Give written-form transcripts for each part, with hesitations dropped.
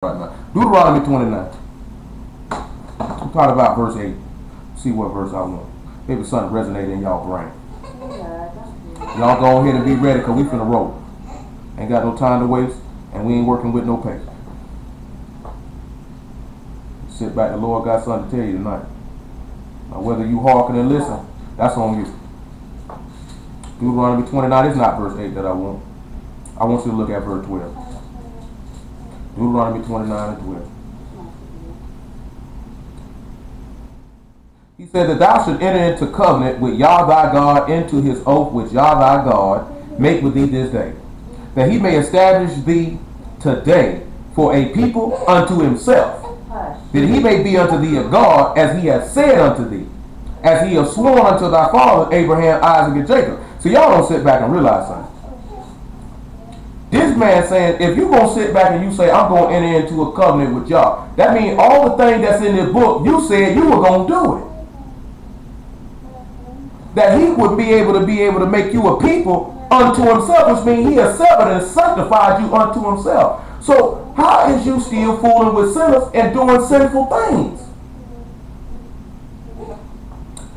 right now. Deuteronomy 29. I'm talking about verse 8. See what verse I want. Maybe something resonate in y'all brain. Y'all go ahead and be ready because we finna roll. Ain't got no time to waste, and we ain't working with no patience. Sit back, the Lord got something to tell you tonight. Now whether you hearken and listen, that's on you. Deuteronomy 29 is not verse 8 that I want. I want you to look at verse 12. Deuteronomy 29 and 12. He said that thou should enter into covenant with Yah thy God into his oath which Yah thy God make with thee this day, that he may establish thee today for a people unto himself, that he may be unto thee a God as he has said unto thee, as he has sworn unto thy fathers Abraham, Isaac, and Jacob. So y'all don't sit back and realize something. This man saying, if you're going to sit back and you say, I'm going to enter into a covenant with y'all, that means all the things that's in this book, you said you were going to do it. That he would be able to make you a people unto himself, which means he has severed and sanctified you unto himself. So how is you still fooling with sinners and doing sinful things?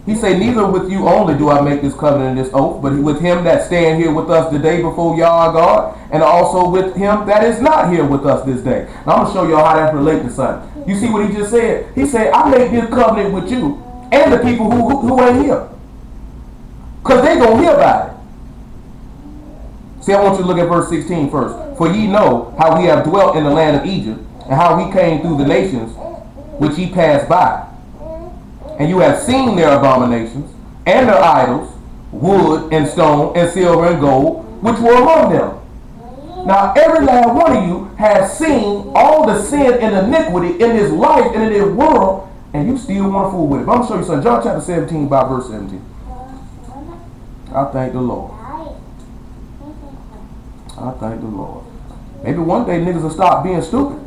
He say, neither with you only do I make this covenant and this oath, but with him that stand here with us today before Yah God, and also with him that is not here with us this day. Now I'm going to show y'all how that relates to something. You see what he just said? He said, I make this covenant with you and the people who ain't here. Because they going to hear about it. See, I want you to look at verse 16 first. For ye know how we have dwelt in the land of Egypt, and how we came through the nations which ye passed by. And you have seen their abominations, and their idols, wood and stone, and silver and gold, which were among them. Now every last one of you has seen all the sin and iniquity in this life and in this world, and you still want to fool with it. But I'm going to show you something. John chapter 17 by verse 17. I thank the Lord. I thank the Lord. Maybe one day niggas will stop being stupid.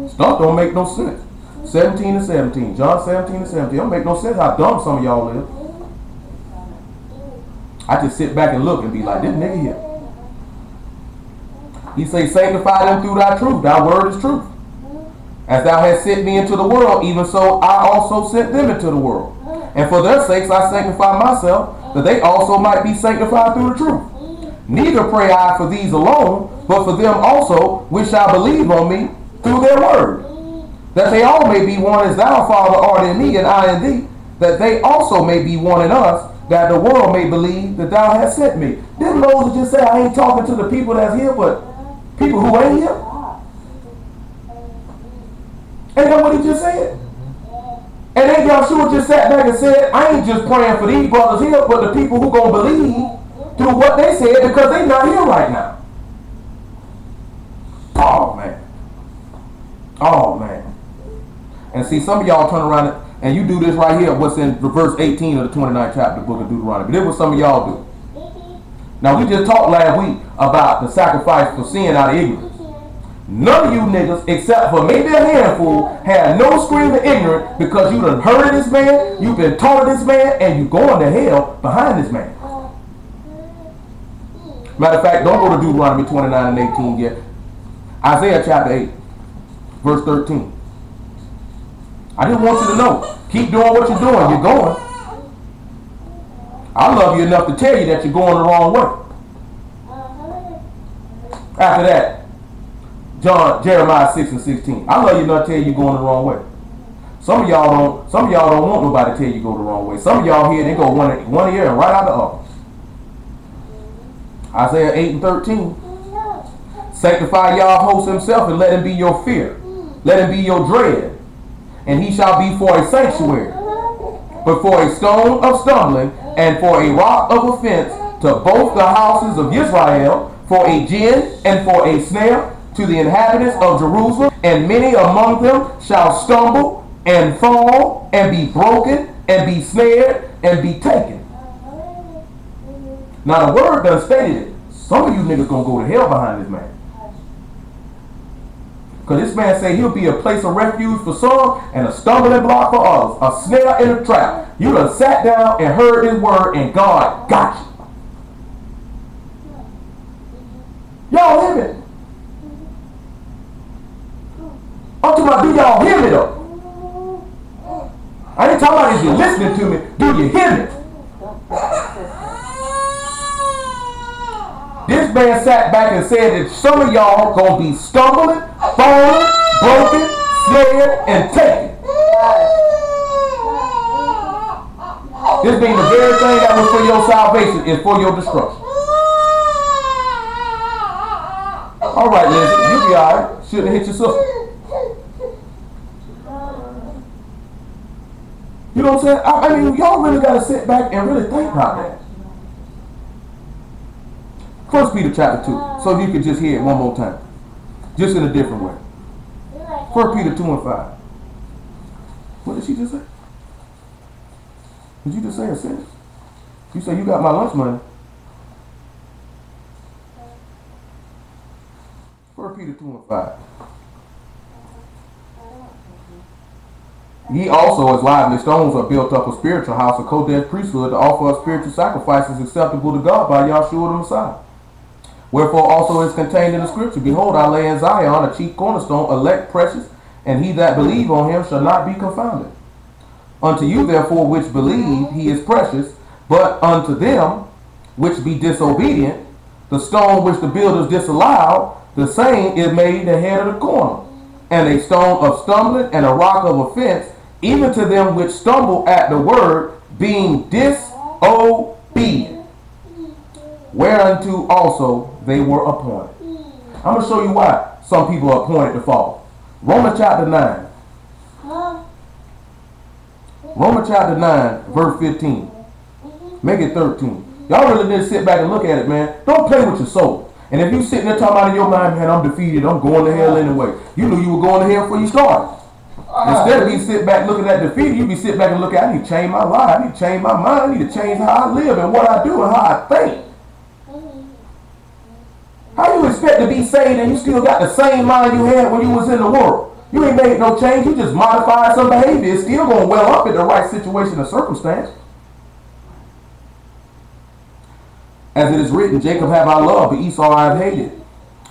Stuff don't make no sense. 17 and 17. John 17 and 17. It don't make no sense how dumb some of y'all live. I just sit back and look and be like, this nigga here. He say, sanctify them through thy truth. Thy word is truth. As thou hast sent me into the world, even so I also sent them into the world. And for their sakes I sanctify myself, that they also might be sanctified through the truth. Neither pray I for these alone, but for them also which shall believe on me through their word, that they all may be one as thou, Father, art in me and I in thee, that they also may be one in us, that the world may believe that thou hast sent me. Didn't Moses just say, I ain't talking to the people that's here, but people who ain't here? Ain't that what he just said? And then Yahshua just sat back and said, I ain't just praying for these brothers here, but the people who gonna believe through what they said because they not here right now. Oh man. Oh man. And see, some of y'all turn around and you do this right here, what's in verse 18 of the 29th chapter of the book of Deuteronomy. This is what some of y'all do. Now we just talked last week about the sacrifice for sin out of ignorance. None of you niggas, except for maybe a handful, had no scream of ignorant because you done heard of this man, you've been taught of this man, and you going to hell behind this man. Matter of fact, don't go to Deuteronomy 29 and 18 yet. Isaiah chapter 8, verse 13. I just want you to know, keep doing what you're doing, you're going. I love you enough to tell you that you're going the wrong way. After that, Jeremiah 6 and 16. I love you enough to tell you you're going the wrong way. Some of y'all don't want nobody to tell you go the wrong way. Some of y'all here, they go one ear and right out the other. Isaiah 8 and 13. Sanctify Yah host himself and let him be your fear. Let him be your dread. And he shall be for a sanctuary, but for a stone of stumbling and for a rock of offense to both the houses of Israel, for a gin and for a snare to the inhabitants of Jerusalem, and many among them shall stumble and fall and be broken and be snared and be taken. Now the word done stated it. Some of you niggas gonna go to hell behind this man. Because this man say he'll be a place of refuge for some and a stumbling block for others, a snare and a trap. You done sat down and heard his word and God got you. Y'all hear me? I'm talking about, do y'all hear me though? I ain't talking about if you're listening to me. Do you hear me? This man sat back and said that some of y'all gonna be stumbling, falling, broken, snared, and taken. This being the very thing that was for your salvation is for your destruction. All right, Lizzie, you be all right. Shouldn't have hit your sister. You know what I'm saying? I mean, y'all really got to sit back and really think about that. 1 Peter chapter 2. So if you could just hear it one more time. Just in a different way. 1 Peter 2 and 5. What did she just say? Did you just say a sentence? You say you got my lunch money. 1 Peter 2 and 5. Ye also, as lively stones, are built up a spiritual house, a Kodesh priesthood, to offer up spiritual sacrifices acceptable to God by Yahshua the Messiah. Wherefore also is contained in the scripture, Behold, I lay in Zion a chief cornerstone, elect, precious, and he that believe on him shall not be confounded. Unto you therefore which believe, he is precious, but unto them which be disobedient, the stone which the builders disallowed, the same is made the head of the corner, and a stone of stumbling and a rock of offense, even to them which stumble at the word, being disobedient, whereunto also they were appointed. I'm going to show you why some people are appointed to fall. Romans chapter 9. Romans chapter 9, verse 15. Make it 13. Y'all really need to sit back and look at it, man. Don't play with your soul. And if you sitting there talking about in your mind, man, I'm defeated, I'm going to hell anyway. You knew you were going to hell before you started. Instead of you sit back looking at defeat, you be sitting back and look at, I need to change my life, I need to change my mind, I need to change how I live and what I do and how I think. How you expect to be saved and you still got the same mind you had when you was in the world? You ain't made no change, you just modified some behavior. It's still going to well up in the right situation or circumstance. As it is written, Jacob have I loved, but Esau I have hated.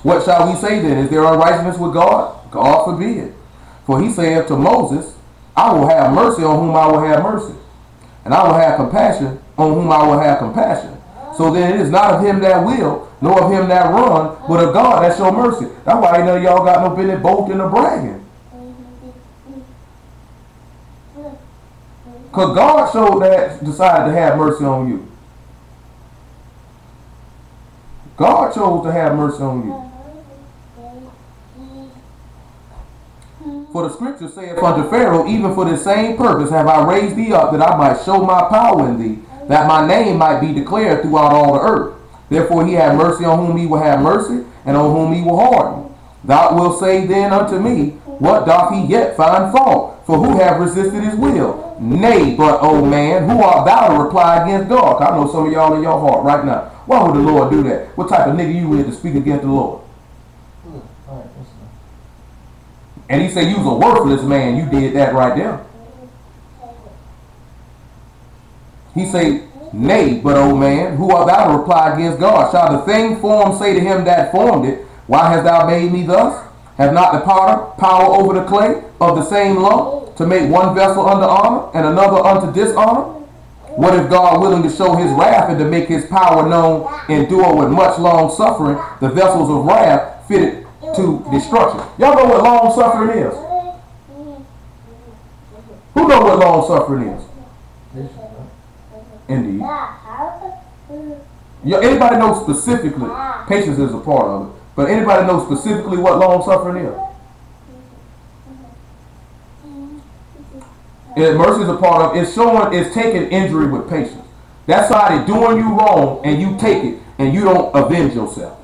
What shall we say then? Is there unrighteousness with God? God forbid. For he saith to Moses, I will have mercy on whom I will have mercy, and I will have compassion on whom I will have compassion. So then it is not of him that will, nor of him that run, but of God that show mercy. That's why ain't none of y'all got no business boasting or bragging. Because God showed that, decided to have mercy on you. God chose to have mercy on you. For the scripture saith unto Pharaoh, even for this same purpose have I raised thee up, that I might show my power in thee, that my name might be declared throughout all the earth. Therefore he had mercy on whom he will have mercy, and on whom he will harden. Thou wilt say then unto me, what doth he yet find fault? For who have resisted his will? Nay, but, O man, who art thou to reply against God? I know some of y'all in your heart right now. Why would the Lord do that? What type of nigga you with to speak against the Lord? And he said you was a worthless man. You did that right there. He said, nay, but, O man, who art thou to reply against God? Shall the thing formed say to him that formed it, why hast thou made me thus? Have not the power over the clay of the same lump, to make one vessel unto honor and another unto dishonor? What if God, willing to show his wrath and to make his power known, endure with much long suffering the vessels of wrath fitted to destruction? Y'all know what long suffering is? Who know what long suffering is? Indeed. Anybody know specifically? Patience is a part of it. But anybody know specifically what long suffering is? Mercy is a part of it. It's showing, it's taking injury with patience. That's how they're doing you wrong and you take it and you don't avenge yourself.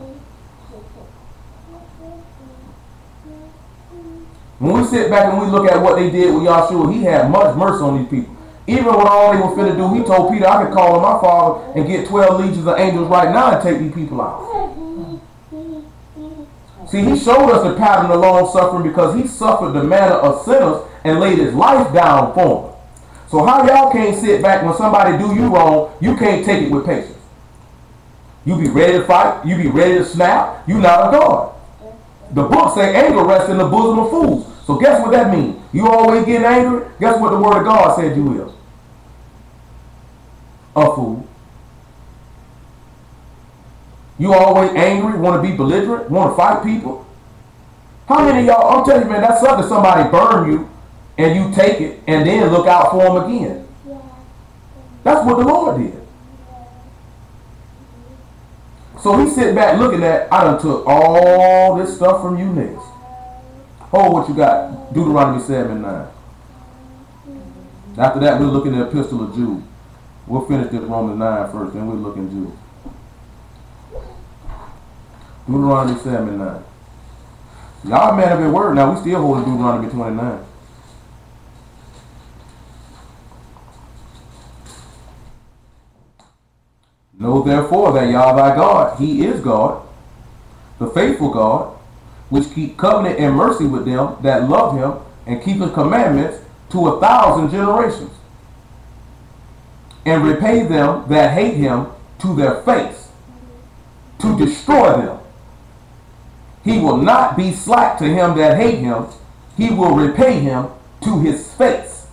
When we sit back and we look at what they did with Yahshua, he had much mercy on these people. Even when all they were finna do, he told Peter, I could call on my Father and get 12 legions of angels right now and take these people out. See, he showed us the pattern of long suffering because he suffered the manner of sinners and laid his life down for them. So how y'all can't sit back when somebody do you wrong, you can't take it with patience. You be ready to fight. You be ready to snap. You not a God. The book say anger rests in the bosom of fools. So guess what that means? You always getting angry? Guess what the word of God said you is? A fool. You always angry, want to be belligerent, want to fight people. How many of y'all, I'm telling you, man, that's something somebody burn you and you take it and then look out for them again. That's what the Lord did. So he's sitting back looking at, I done took all this stuff from you niggas. Oh, what you got? Deuteronomy 7:9. After that, we're looking at the epistle of Jude. We'll finish this Romans 9 first, then we'll look in Jude. Deuteronomy 7:9. Y'all man of your word. Now we still holding Deuteronomy 29. Know therefore that Yah thy God, he is God, the faithful God, which keep covenant and mercy with them that love him and keep his commandments to 1,000 generations, and repay them that hate him to their face, to destroy them. He will not be slack to him that hate him. He will repay him to his face.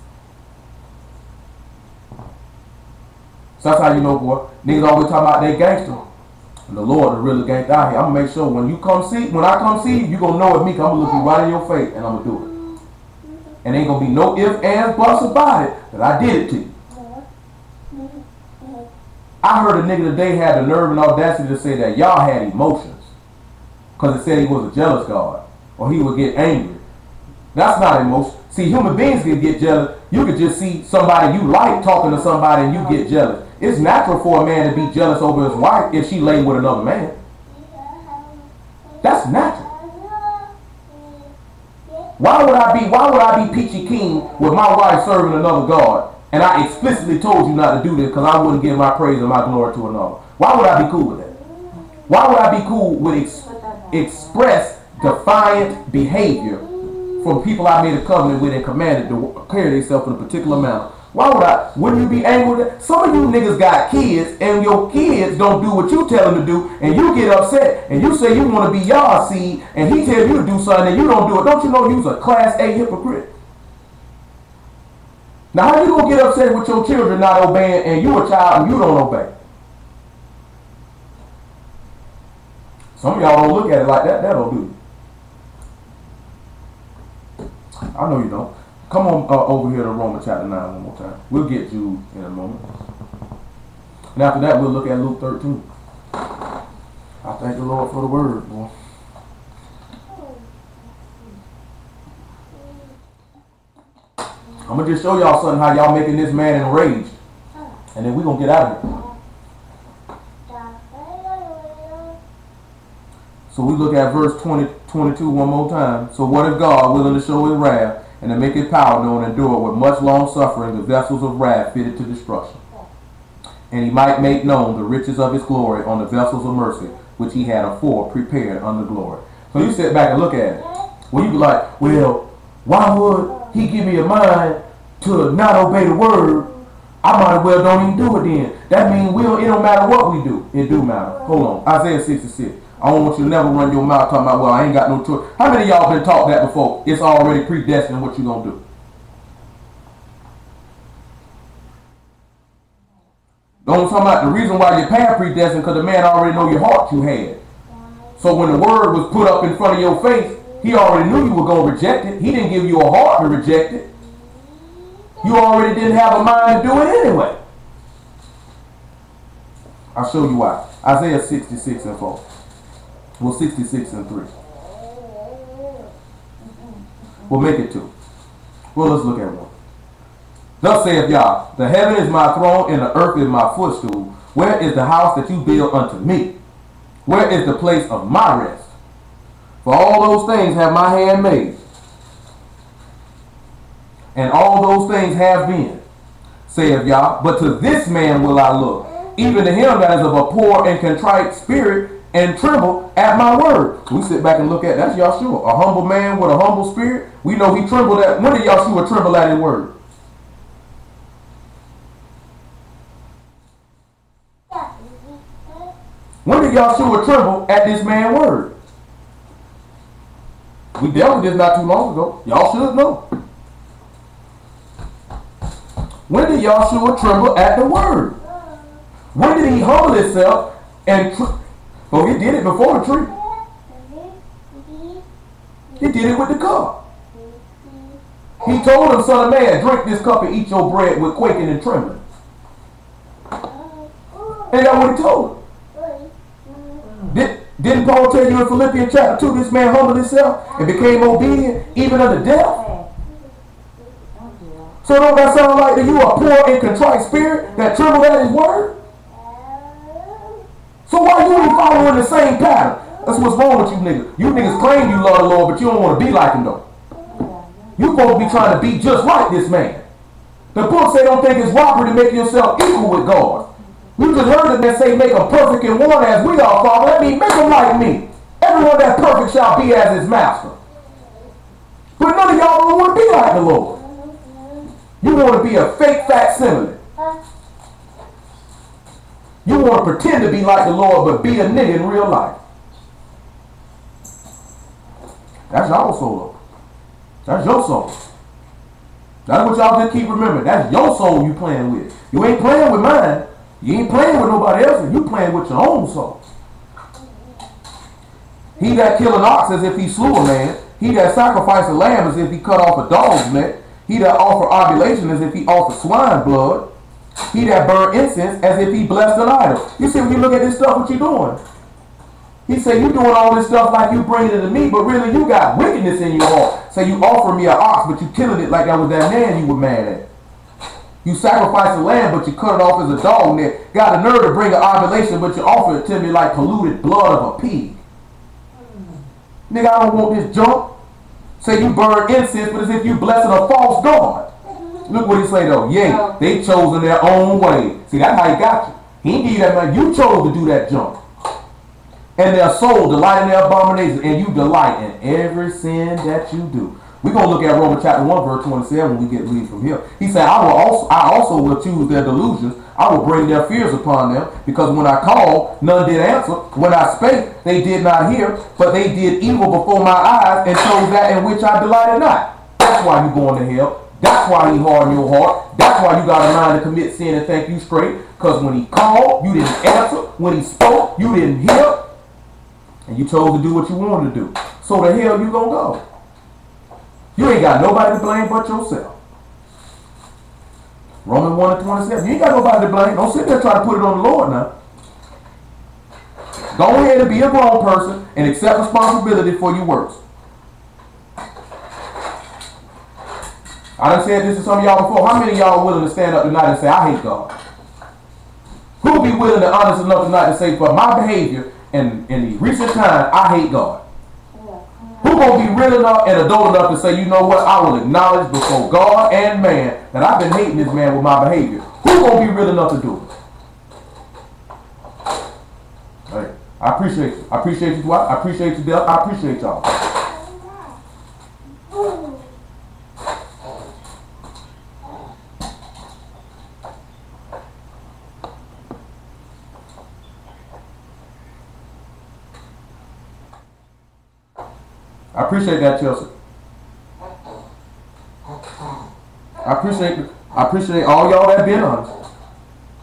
So that's how you know, boy. Niggas always talking about they gangster. And the Lord is really gangster out here. I'm gonna make sure when I come see you, you gonna know it's me. 'Cause I'm gonna look you right in your face and I'm gonna do it. And ain't gonna be no ifs, ands, buts about it that I did it to you. I heard a nigga today had the nerve and audacity to say that y'all had emotions. Because it said he was a jealous God. Or he would get angry. That's not emotion. See, human beings can get jealous. You could just see somebody you like talking to somebody and you get jealous. It's natural for a man to be jealous over his wife if she lay with another man. That's natural. Why would I be peachy keen with my wife serving another God and I explicitly told you not to do this because I wouldn't give my praise and my glory to another? Why would I be cool with that? Why would I be cool with express defiant behavior from people I made a covenant with and commanded to carry themselves in a particular manner? Why would I? Wouldn't you be angry with that? Some of you niggas got kids and your kids don't do what you tell them to do and you get upset and you say you want to be y'all seed and he tells you to do something and you don't do it. Don't you know you's a class A hypocrite? Now how you gonna get upset with your children not obeying and you a child and you don't obey? Some of y'all don't look at it like that. That don't do it. I know you don't. Come on over here to Romans chapter 9 one more time. We'll get Jude in a moment. And after that, we'll look at Luke 13. I thank the Lord for the word, boy. I'm going to just show y'all something, how y'all making this man enraged. And then we're going to get out of here. So we look at verse 22 one more time. So what if God, willing to show his wrath, and to make his power known, endure with much long suffering the vessels of wrath fitted to destruction, and he might make known the riches of his glory on the vessels of mercy, which he had afore prepared unto glory. So you sit back and look at it. Well, you be like, well, why would he give me a mind to not obey the word? I might as well don't even do it then. That means it don't matter what we do. It do matter. Hold on. Isaiah 66. I don't want you to never run your mouth talking about, well, I ain't got no choice. How many of y'all been taught that before? It's already predestined what you gonna do. Don't talk about the reason why your path predestined because the man already know your heart you had. So when the word was put up in front of your face, he already knew you were gonna reject it. He didn't give you a heart to reject it. You already didn't have a mind to do it anyway. I'll show you why. Isaiah 66 and 4. Well, 66 and 3. We'll make it 2. Well, let's look at 1. Thus saith Yah, the heaven is my throne and the earth is my footstool. Where is the house that you build unto me? Where is the place of my rest? For all those things have my hand made, and all those things have been, saith Yah. But to this man will I look, even to him that is of a poor and contrite spirit, and tremble at my word. We sit back and look at, that's Yahshua, a humble man with a humble spirit. We know he trembled at, when did Yahshua tremble at his word? When did Yahshua tremble at this man's word? We dealt with this not too long ago. Y'all should know. When did Yahshua tremble at the word? When did he humble himself and well, he did it before the tree. He did it with the cup. He told him, son of man, drink this cup and eat your bread with quaking and trembling. Ain't that what he told him? Didn't Paul tell you in Philippians chapter 2, this man humbled himself and became obedient even unto death? So don't that sound like that you are poor and contrite spirit that trembled at his word? So why you ain't following the same pattern? That's what's wrong with you niggas. You niggas claim you love the Lord, but you don't want to be like him though. You supposed to be trying to be just like this man. The book say don't think it's robbery to make yourself equal with God. You just heard it say make them perfect in one as we are, Father. That means make them like me. Everyone that's perfect shall be as his master. But none of y'all don't want to be like the Lord. You want to be a fake facsimile. You want to pretend to be like the Lord, but be a nigga in real life. That's y'all soul. That's your soul. That's what y'all just keep remembering. That's your soul you playing with. You ain't playing with mine. You ain't playing with nobody else's. You playing with your own soul. He that kill an ox as if he slew a man. He that sacrifice a lamb as if he cut off a dog's neck. He that offer oblation as if he offer swine blood. He that burn incense as if he blessed an idol. You see, when you look at this stuff, what you doing? He said, you doing all this stuff like you bringing it to me, but really you got wickedness in your heart. Say you offer me an ox, but you killing it like that was that man you were mad at. You sacrifice a lamb, but you cut it off as a dog neck. Got the nerve to bring an oblation, but you offer it to me like polluted blood of a pig. Nigga, I don't want this junk. Say you burn incense, but as if you blessing a false god. Look what he say though. Yea, they chosen their own way. See, that's how he got you. He ain't give you that money. You chose to do that junk. And their soul delight in their abomination, and you delight in every sin that you do. We're going to look at Romans chapter 1, verse 27 when we get leave from here. He said, I also will choose their delusions. I will bring their fears upon them, because when I called, none did answer. When I spake, they did not hear, but they did evil before my eyes, and chose that in which I delighted not. That's why you're going to hell. That's why he hardened your heart. That's why you got a mind to commit sin and think you straight. Because when he called, you didn't answer. When he spoke, you didn't hear. And you chose to do what you wanted to do. So the hell you gonna go? You ain't got nobody to blame but yourself. Romans 1 and 27. You ain't got nobody to blame. Don't sit there and try to put it on the Lord now. Go ahead and be a grown person and accept responsibility for your works. I done said this to some of y'all before. How many of y'all are willing to stand up tonight and say, I hate God? Who will be willing to honest enough tonight to say, for my behavior in the recent time, I hate God? Who gonna be real enough and adult enough to say, you know what, I will acknowledge before God and man that I've been hating this man with my behavior? Who gonna be real enough to do it? Hey, I appreciate you. I appreciate you, Dwight. I appreciate you, Del. I appreciate y'all. I appreciate that, Chelsea. I appreciate all y'all that being honest.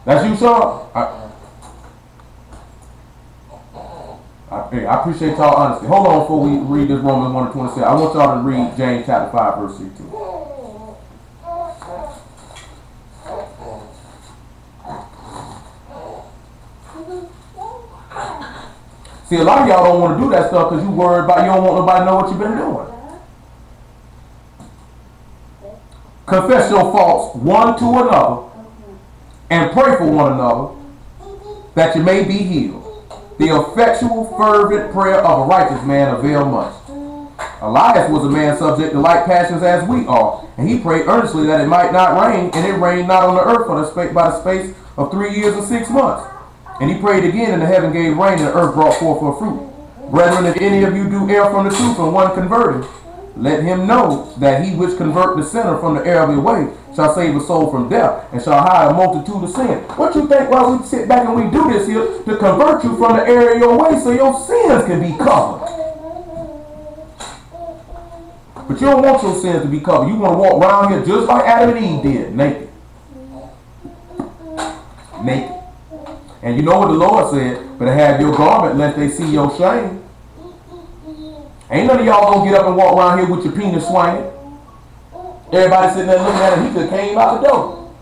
That's you, Sean. I appreciate y'all honesty. Hold on before we read this Romans 1 and 27. I want y'all to read James chapter 5, verse 16. See, a lot of y'all don't want to do that stuff because you worried about, you don't want nobody to know what you've been doing. Confess your faults one to another and pray for one another that you may be healed. The effectual, fervent prayer of a righteous man avail much. Elias was a man subject to like passions as we are, and he prayed earnestly that it might not rain, and it rained not on the earth by the space of 3 years and 6 months. And he prayed again, and the heaven gave rain, and the earth brought forth her fruit. Brethren, if any of you do err from the truth and one converted, let him know that he which convert the sinner from the error of the way shall save a soul from death and shall hide a multitude of sin. What you think while we sit back and we do this here to convert you from the error of your way so your sins can be covered? But you don't want your sins to be covered. You want to walk around here just like Adam and Eve did, naked. Naked. And you know what the Lord said, but have your garment lest they see your shame. Ain't none of y'all gonna get up and walk around here with your penis swinging. Everybody sitting there looking at him, he just came out the door.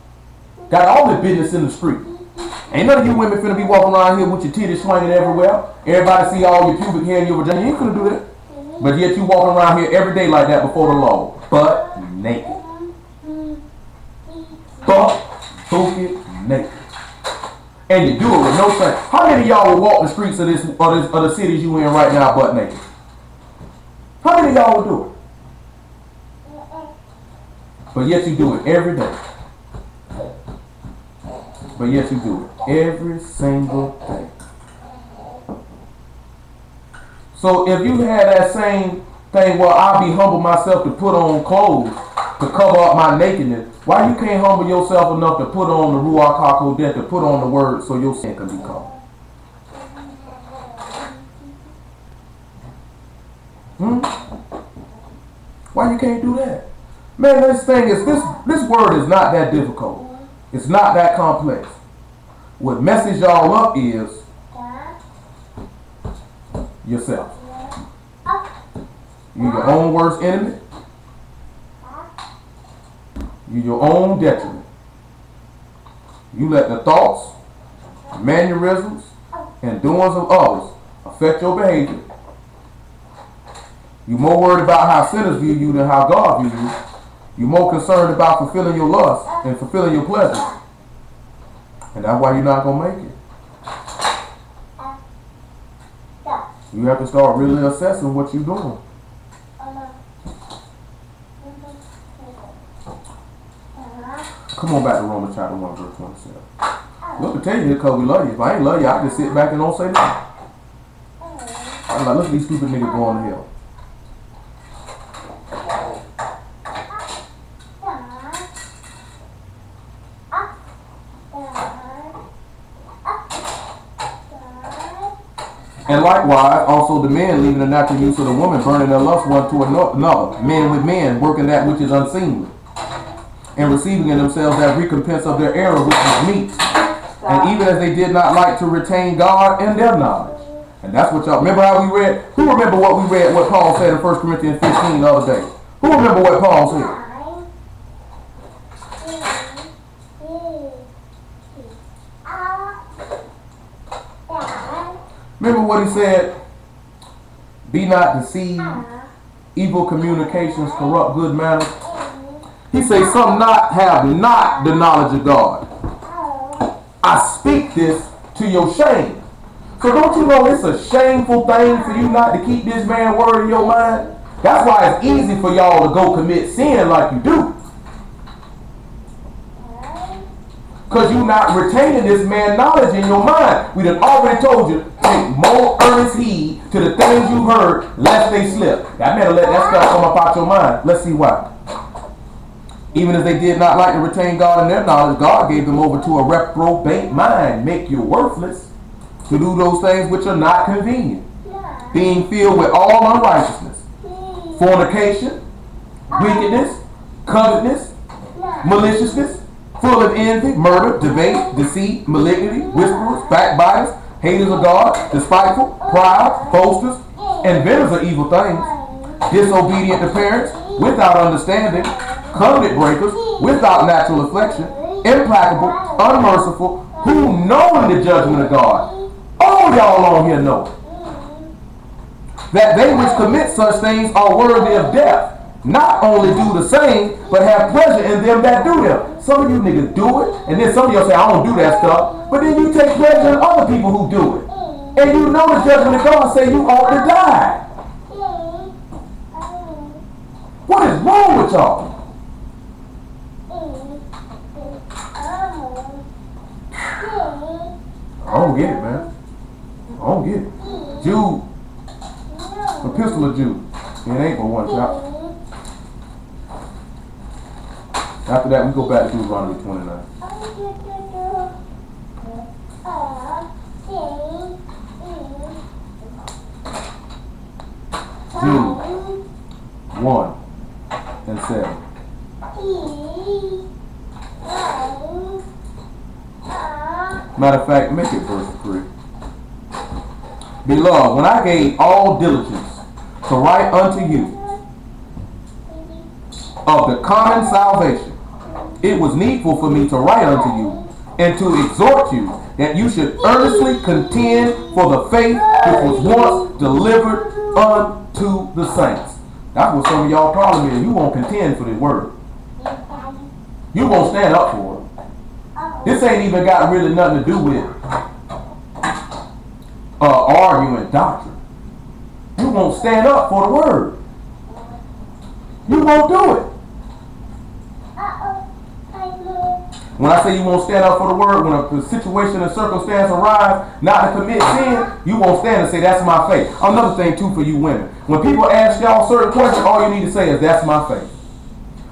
Got all the business in the street. Ain't none of you women finna be walking around here with your titties swinging everywhere. Everybody see all your pubic hair and your vagina. You ain't finna do that. But yet you walking around here every day like that before the Lord. Butt naked. Butt naked. And you do it with no shame. How many of y'all would walk the streets of the cities you in right now butt naked? How many of y'all would do it? But yet you do it every day. But yet you do it every single day. So if you had that same thing, well, I'll be humble myself to put on clothes to cover up my nakedness, why you can't humble yourself enough to put on the Ruach HaKodesh, to put on the word so your sin can be covered? Why you can't do that? Man, this thing is, this word is not that difficult. It's not that complex. What messes y'all up is yourself. You're your own worst enemy. You're your own detriment. You let the thoughts, mannerisms, and doings of others affect your behavior. You're more worried about how sinners view you than how God views you. You're more concerned about fulfilling your lust and fulfilling your pleasure. And that's why you're not going to make it. You have to start really assessing what you're doing. Come on back to Romans chapter 1, verse 27. Look, I tell you this because we love you. If I ain't love you, I just sit back and don't say nothing. I'm like, look at these stupid niggas going to hell. And likewise, also the men, leaving the natural use of the woman, burning their lust one to another, men with men, working that which is unseemly, and receiving in themselves that recompense of their error which is meat. And even as they did not like to retain God in their knowledge. And that's what y'all, remember how we read? Who remember what we read, what Paul said in 1 Corinthians 15 the other day? Who remember what Paul said? Remember what he said? Be not deceived. Evil communications corrupt good manners. He says, some have not the knowledge of God. I speak this to your shame. So don't you know it's a shameful thing for you not to keep this man's word in your mind? That's why it's easy for y'all to go commit sin like you do. Because you're not retaining this man's knowledge in your mind. We done already told you, take more earnest heed to the things you heard, lest they slip. That better let that stuff come up out your mind. Let's see why. Even as they did not like to retain God in their knowledge, God gave them over to a reprobate mind, make you worthless, to do those things which are not convenient, being filled with all unrighteousness, fornication, wickedness, covetousness, maliciousness, full of envy, murder, debate, deceit, malignity, whisperers, backbiters, haters of God, despiteful, proud, boasters, inventors of evil things, disobedient to parents, without understanding, covenant breakers, without natural affection, implacable, unmerciful, who know the judgment of God. All y'all on here know that they which commit such things are worthy of death. Not only do the same, but have pleasure in them that do them. Some of you niggas do it, and then some of y'all say, I don't do that stuff. But then you take pleasure in other people who do it. And you know the judgment of God say you ought to die. What is wrong with y'all? I don't get it, man. I don't get it. Jude, the pistol of Jude. It ain't but one shot. After that, we go back to Deuteronomy 29. Jude 1 and 7. Matter of fact, make it verse 3. Beloved, when I gave all diligence to write unto you of the common salvation, it was needful for me to write unto you and to exhort you that you should earnestly contend for the faith which was once delivered unto the saints. That's what some of y'all problem is. You won't contend for the word. You won't stand up for it. This ain't even got really nothing to do with arguing doctrine. You won't stand up for the word. You won't do it. When I say you won't stand up for the word, when a situation and circumstance arise not to commit sin, you won't stand and say, that's my faith. Another thing too for you women. When people ask y'all certain questions, all you need to say is, that's my faith.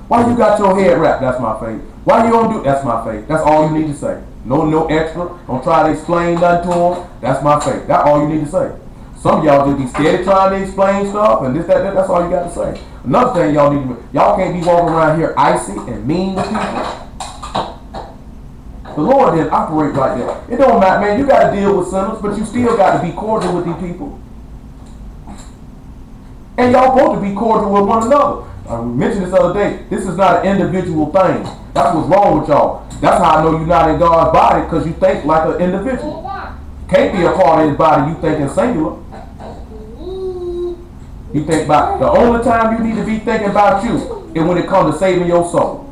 Why you got your head wrapped? That's my faith. Why you don't do? That's my faith. That's all you need to say. No extra. Don't try to explain nothing to them. That's my faith. That's all you need to say. Some of y'all just be scared of trying to explain stuff and this, that. That's all you got to say. Another thing y'all need to, y'all can't be walking around here icy and mean to people. The Lord didn't operate like that. It don't matter, man. You got to deal with sinners, but you still got to be cordial with these people. And y'all supposed to be cordial with one another. I mentioned this other day. This is not an individual thing. That's what's wrong with y'all. That's how I know you're not in God's body, because you think like an individual. Can't be a part of his body. You think in singular. You think about, the only time you need to be thinking about you is when it comes to saving your soul.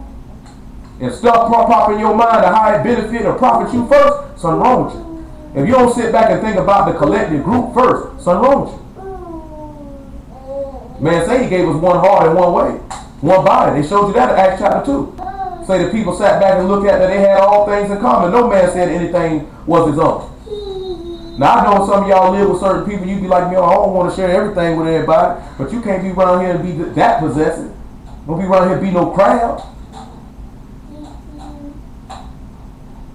If stuff pop in your mind to how it benefit or profit you first, something wrong with you. If you don't sit back and think about the collective group first, something wrong with you. Man, say he gave us one heart and one way, one body. They showed you that in Acts chapter 2. Say the people sat back and looked at that they had all things in common. No man said anything was his own. Now I know some of y'all live with certain people. You be like, me, I don't want to share everything with everybody, but you can't be around here and be that possessive. Don't be around here and be no crowd.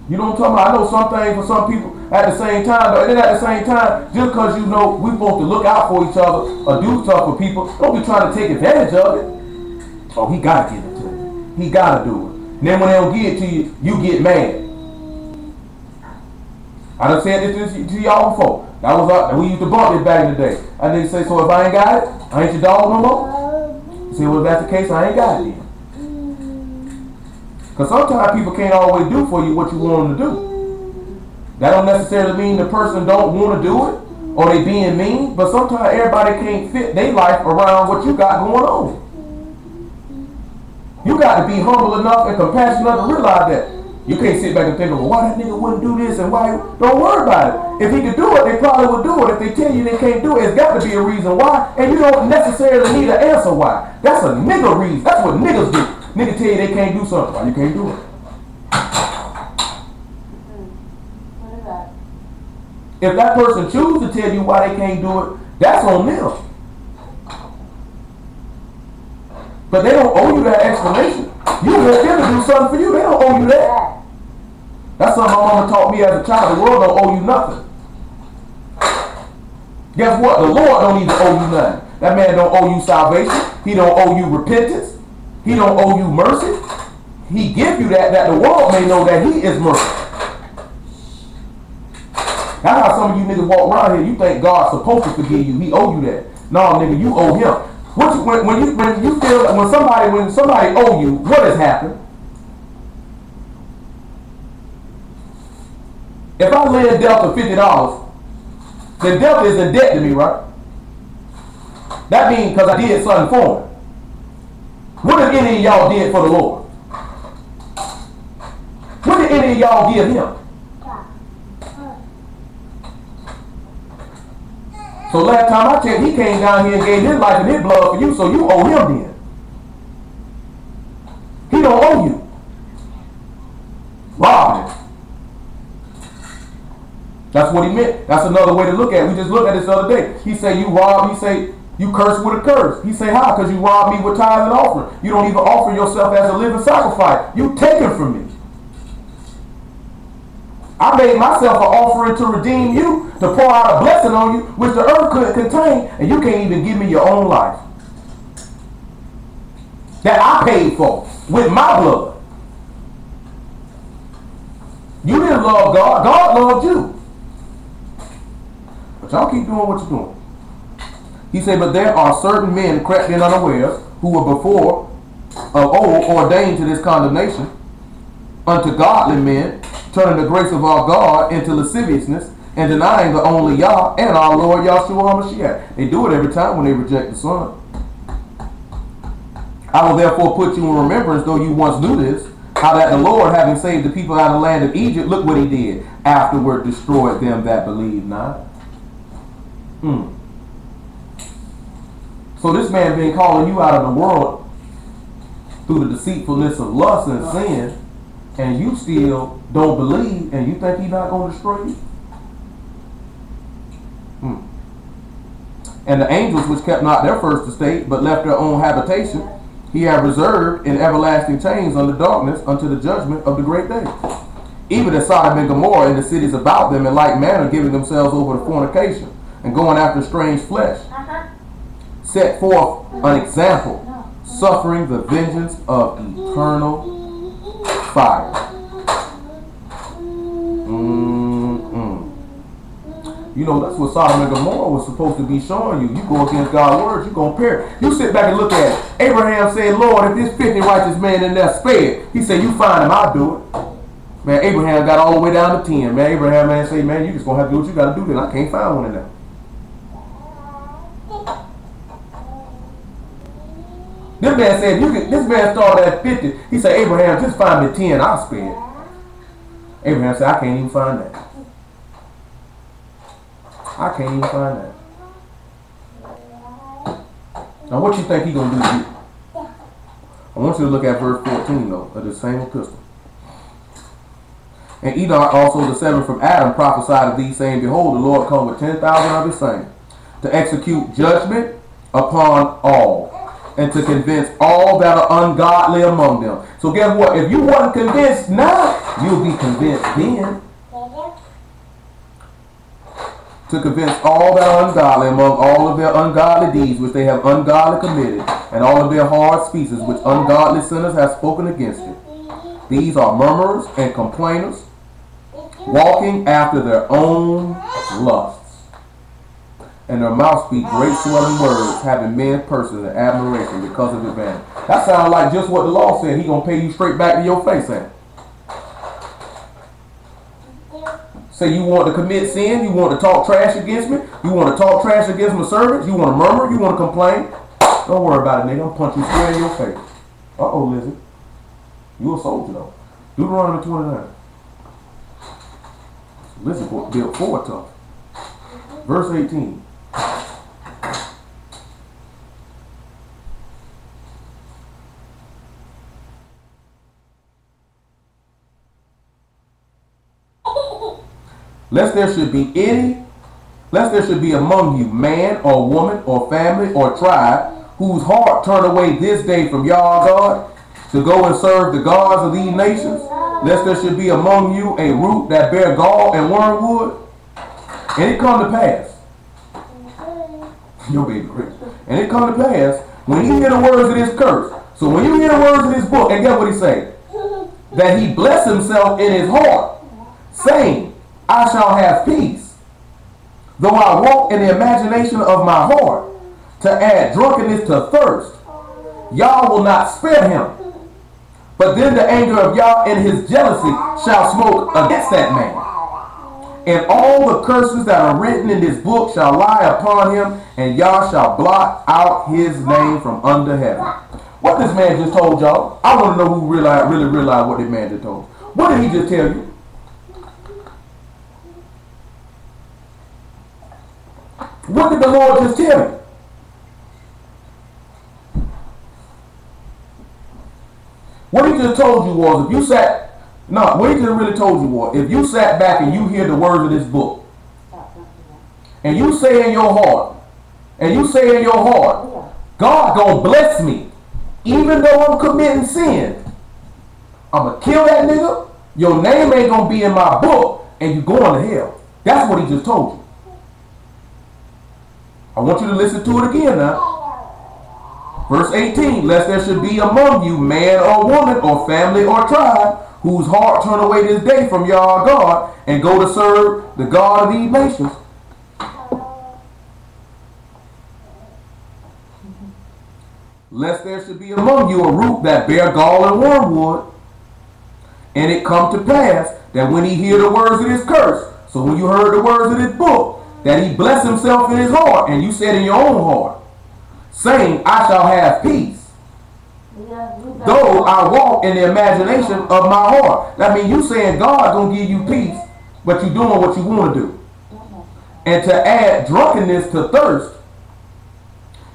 You know what I'm talking about? I know some things for some people at the same time, but then at the same time, just because you know we're supposed to look out for each other or do stuff for people, don't be trying to take advantage of it. Oh, he got to give it to you. He got to do it. And then when they don't give it to you, you get mad. I done said this to y'all before. That was we used to bump this back in the day. And they say, so if I ain't got it, I ain't your dog no more? You say, well, if that's the case, I ain't got it then. Because sometimes people can't always do for you what you want them to do. That don't necessarily mean the person don't want to do it or they being mean, but sometimes everybody can't fit their life around what you got going on. You got to be humble enough and compassionate enough to realize that. You can't sit back and think, well, why that nigga wouldn't do this and why? Don't worry about it. If he could do it, they probably would do it. If they tell you they can't do it, it's got to be a reason why, and you don't necessarily need an answer why. That's a nigga reason. That's what niggas do. Nigga tell you they can't do something. Why you can't do it? What is that? If that person chooses to tell you why they can't do it, that's on them. But they don't owe you that explanation. You want them to do something for you. They don't owe you that. That's something my mama taught me as a child. The world don't owe you nothing. Guess what? The Lord don't even owe you nothing. That man don't owe you salvation. He don't owe you repentance. He don't owe you mercy. He give you that the world may know that he is merciful. That's how some of you niggas walk around here. You think God's supposed to forgive you. He owe you that. No, nigga, you owe him. When somebody owe you, what has happened? If I lend Delta $50, then Delta is in debt to me, right? That means because I did something for him. What did any of y'all did for the Lord? What did any of y'all give him? So last time I checked, he came down here and gave his life and his blood for you, so you owe him then. He don't owe you. Rob him. That's what he meant. That's another way to look at it. We just looked at this the other day. He say you rob, he say You curse with a curse. He say, how? Because you rob me with tithes and offering. You don't even offer yourself as a living sacrifice. You take it from me. I made myself an offering to redeem you, to pour out a blessing on you, which the earth couldn't contain, and you can't even give me your own life. That I paid for with my blood. You didn't love God. God loved you. But y'all keep doing what you're doing. He said, but there are certain men crept in unawares, who were before of old ordained to this condemnation, unto godly men, turning the grace of our God into lasciviousness, and denying the only Yah and our Lord Yahshua HaMashiach. They do it every time when they reject the Son. I will therefore put you in remembrance, though you once knew this, how that the Lord, having saved the people out of the land of Egypt, look what he did. Afterward destroyed them that believed not. So this man been calling you out of the world through the deceitfulness of lust and sin, and you still don't believe, and you think he's not going to destroy you? And the angels which kept not their first estate, but left their own habitation, he had reserved in everlasting chains under darkness unto the judgment of the great day. Even as Sodom and Gomorrah and the cities about them in like manner giving themselves over to fornication and going after strange flesh, set forth an example, suffering the vengeance of eternal fire. You know, that's what Sodom and Gomorrah was supposed to be showing you. You go against God's words, you're going to perish. You sit back and look at it. Abraham said, Lord, if there's 50 righteous men in there, spare. He said, you find him, I'll do it. Man, Abraham got all the way down to 10. Man, Abraham, man, say, man, you just going to have to do what you got to do then. I can't find one in there. This man said, this man started at 50. He said, Abraham, just find me 10, I'll spare it. Abraham said, I can't even find that. I can't even find that. Now what you think he's going to do to you? I want you to look at verse 14 though, of the same epistle. And Enoch also the seventh from Adam prophesied of these, saying, behold, the Lord come with 10,000 of his saints, to execute judgment upon all, and to convince all that are ungodly among them. So guess what? If you weren't convinced now, you'll be convinced then. To convince all that are ungodly among all of their ungodly deeds which they have ungodly committed, and all of their hard speeches which ungodly sinners have spoken against it. These are murmurers and complainers, walking after their own lusts. And their mouths speak great swelling words, having men's purses in admiration because of advantage. That sounds like just what the law said. He's going to pay you straight back to your face, ain't it? Say you want to commit sin, you want to talk trash against me, you want to talk trash against my servants, you want to murmur, you want to complain. Don't worry about it, nigga. I'm punch you square in your face. Uh-oh, Lizzie. You a soldier, though. Deuteronomy 29. Lizzie built forward tough. Verse 18. Lest there should be among you man or woman or family or tribe whose heart turn away this day from Yahweh God to go and serve the gods of these nations. Lest there should be among you a root that bear gall and wormwood. And it come to pass. Your baby Chris. And it come to pass when you hear the words of this curse. So when you hear the words of this book, and get what he say? That he bless himself in his heart, saying, I shall have peace, though I walk in the imagination of my heart, to add drunkenness to thirst. Yah will not spare him. But then the anger of Yah and his jealousy shall smoke against that man. And all the curses that are written in this book shall lie upon him, and Yah shall blot out his name from under heaven. What this man just told y'all, I want to know who really realized what this man just told. What did he just tell you? What did the Lord just tell you? What he just told you was, if you sat, no, what he just really told you was, if you sat back and you hear the words of this book, and you say in your heart, and you say in your heart, God gonna bless me, even though I'm committing sin, I'm gonna kill that nigga, your name ain't gonna be in my book, and you going to hell. That's what he just told you. I want you to listen to it again now. Verse 18, lest there should be among you man or woman or family or tribe whose heart turn away this day from your God and go to serve the God of these nations. Lest there should be among you a root that bear gall and wormwood, and it come to pass that when he hear the words of this curse, so when you heard the words of this book, that he bless himself in his heart, and you said in your own heart, saying, I shall have peace, though I walk in the imagination of my heart. That means you saying God gonna give you peace, but you doing what you want to do. And to add drunkenness to thirst,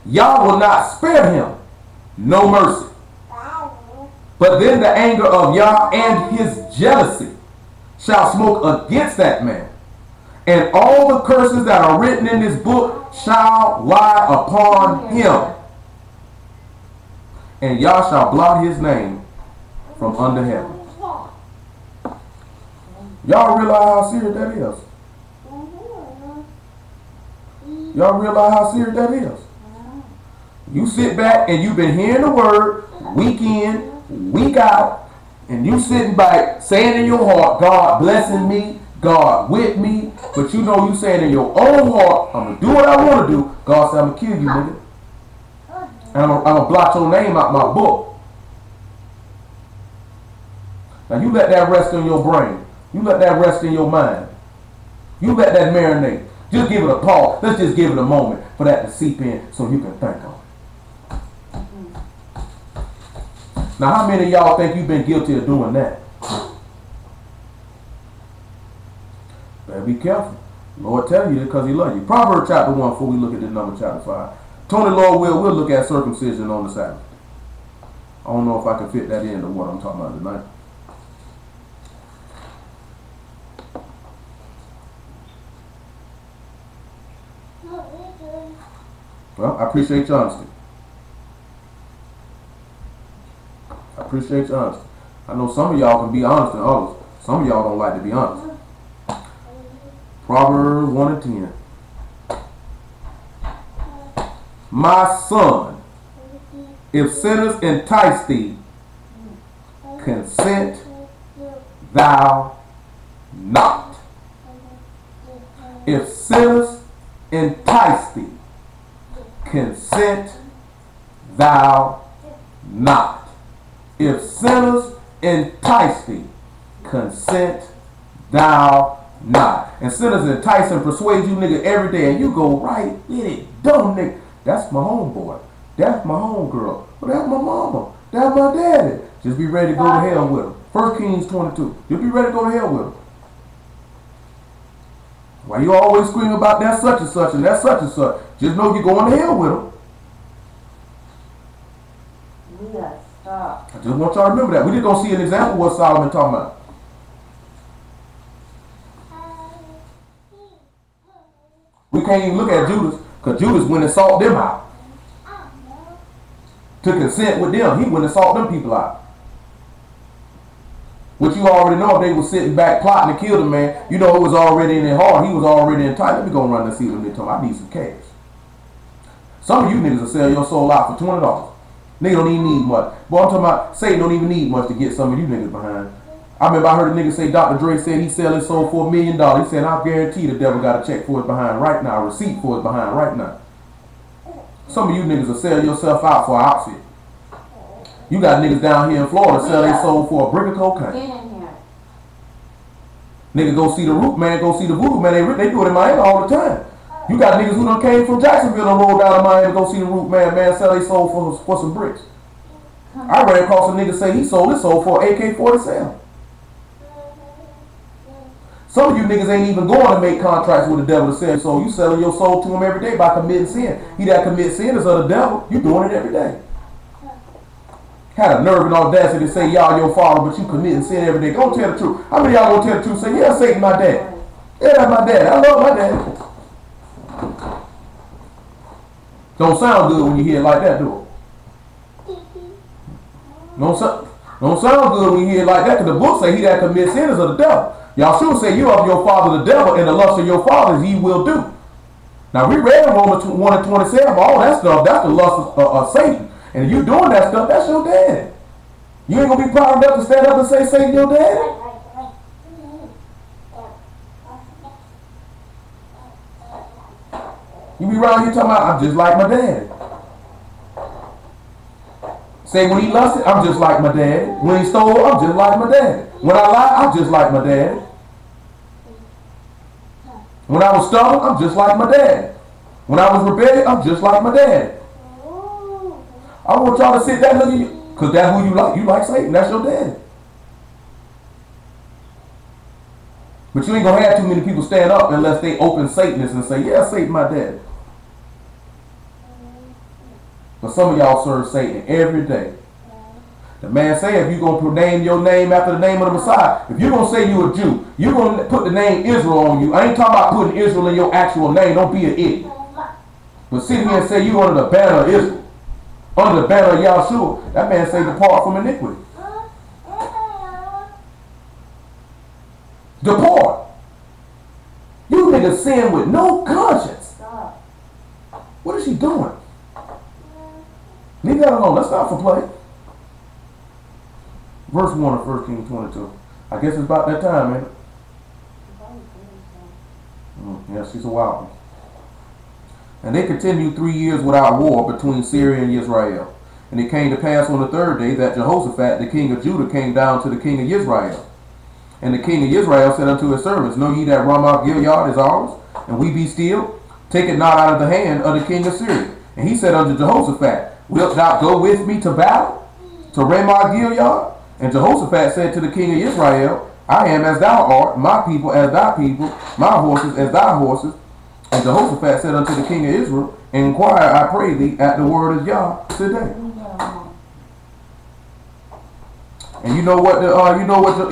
Yah will not spare him no mercy. But then the anger of Yah and his jealousy shall smoke against that man, and all the curses that are written in this book shall lie upon him. And Yah shall blot his name from under heaven. Y'all realize how serious that is? Y'all realize how serious that is? You sit back and you've been hearing the word week in, week out, and you sitting back saying in your heart, God blessing me, God with me, but you know you saying in your own heart, I'm going to do what I want to do. God said, I'm going to kill you, nigga. And I'm going to blot your name out my book. Now you let that rest in your brain. You let that rest in your mind. You let that marinate. Just give it a pause. Let's just give it a moment for that to seep in so you can think on it. Now how many of y'all think you've been guilty of doing that? Better be careful. Lord tell you because he loves you. Proverbs chapter 1 before we look at the number chapter 5. Tony Lord we'll look at circumcision on the Sabbath. I don't know if I can fit that into what I'm talking about tonight. Well, I appreciate your honesty. I appreciate your honesty. I know some of y'all can be honest and others. Some of y'all don't like to be honest. Proverbs 1 and 10. My son, if sinners entice thee, consent thou not. If sinners entice thee, consent thou not. If sinners entice thee, consent thou not. And sinners entice and persuade you nigga every day, and you go right with it. Dumb nigga. That's my homeboy. That's my homegirl. Well, that's my mama. That's my daddy. Just be ready to go to hell with them. 1 Kings 22. Just be ready to go to hell with them. Why you always scream about that such and such and that such and such? Just know you're going to hell with them. We gotta stop. I just want y'all to remember that. We just gonna see an example of what Solomon talking about. We can't even look at Judas, because Judas went and sought them out. To consent with them, he went and sought them people out. Which you already know, if they were sitting back plotting to kill the man, you know it was already in their heart. He was already in tight. Let me go and run and see what they told me. I need some cash. Some of you niggas will sell your soul out for $20. Nigga don't even need much. Boy, I'm talking about Satan don't even need much to get some of you niggas behind. I remember I heard a nigga say Dr. Dre said he sell his soul for $1 million. He said, I guarantee the devil got a check for his behind right now, a receipt for his behind right now. Some of you niggas will sell yourself out for an outfit. You got niggas down here in Florida sell their soul for a brick of cocaine. Get in here. Nigga go see the root man, go see the voodoo man. They do it in Miami all the time. You got niggas who done came from Jacksonville and rolled down to Miami to go see the root man, sell their soul for some bricks. I ran across a nigga say he sold his soul for AK-47. Some of you niggas ain't even going to make contracts with the devil to sell your soul. You selling your soul to him every day by committing sin. He that commits sin is of the devil. You doing it every day. Had a nerve and audacity to say y'all your father, but you committing sin every day. Go tell the truth. How many of y'all gonna tell the truth? Say, yeah, Satan my dad. Yeah, that's my dad. I love my dad. Don't sound good when you hear it like that, do it? Don't sound good when you hear it like that, because the book say he that commits sin is of the devil. Y'all sure say you of your father the devil, and the lust of your fathers ye will do. Now we read in Romans 1 and 27, all that stuff, that's the lust of Satan. And if you doing that stuff, that's your dad. You ain't gonna be proud enough to stand up and say Satan your daddy. You be around here talking about, I'm just like my daddy. Say when he lusted, I'm just like my daddy. When he stole, I'm just like my daddy. When I lied, I'm just like my daddy. When I was stubborn, I'm just like my daddy. When I was rebellious, I'm just like my daddy. I want y'all to sit there and look at you, because that's who you like. You like Satan, that's your daddy. But you ain't going to have too many people stand up unless they open Satanists and say, yeah, Satan my daddy. But some of y'all serve Satan every day. The man say if you're going to name your name after the name of the Messiah, if you're going to say you're a Jew, you're going to put the name Israel on you. I ain't talking about putting Israel in your actual name. Don't be an idiot. But sit here and say you under the banner of Israel, under the banner of Yahshua, that man say depart from iniquity. Depart. You niggas sin with no conscience. What is she doing? Leave that alone. Let's not for play. Verse 1 of 1 Kings 22. I guess it's about that time, ain't it? Yeah, she's a wild one. And they continued 3 years without war between Syria and Israel. And it came to pass on the third day that Jehoshaphat, the king of Judah, came down to the king of Israel. And the king of Israel said unto his servants, know ye that Ramoth Gilead is ours, and we be still? Take it not out of the hand of the king of Syria. And he said unto Jehoshaphat, wilt thou go with me to battle, to Ramoth Gilead? And Jehoshaphat said to the king of Israel, I am as thou art, my people as thy people, my horses as thy horses. And Jehoshaphat said unto the king of Israel, inquire, I pray thee, at the word of Yah today. And you know what?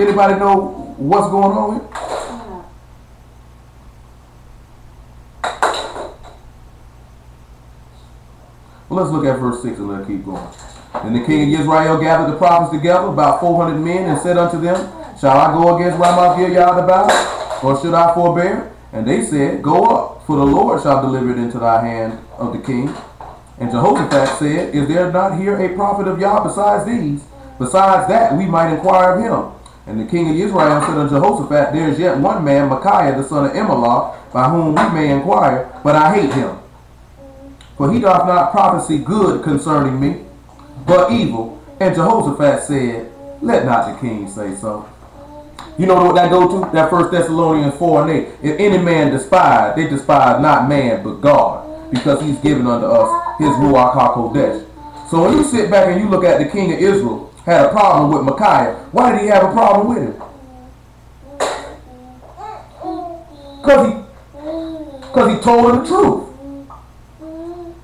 Anybody know what's going on here? Well, let's look at verse 6 and let's keep going. Then the king of Israel gathered the prophets together, about 400 men, and said unto them, shall I go against Ramoth Gilead to battle, or should I forbear? And they said, go up, for the Lord shall deliver it into thy hand of the king. And Jehoshaphat said, is there not here a prophet of Yah besides these? Besides that, we might inquire of him. And the king of Israel said unto Jehoshaphat, there is yet one man, Micaiah the son of Imlah, by whom we may inquire, but I hate him. For he doth not prophesy good concerning me, but evil. And Jehoshaphat said, let not the king say so. You know what that go to? That 1 Thessalonians 4 and 8. If any man despise, they despise not man, but God, because he's given unto us his Ruach HaKodesh. So when you sit back and you look at the king of Israel, had a problem with Micaiah, why did he have a problem with him? Because he told him the truth.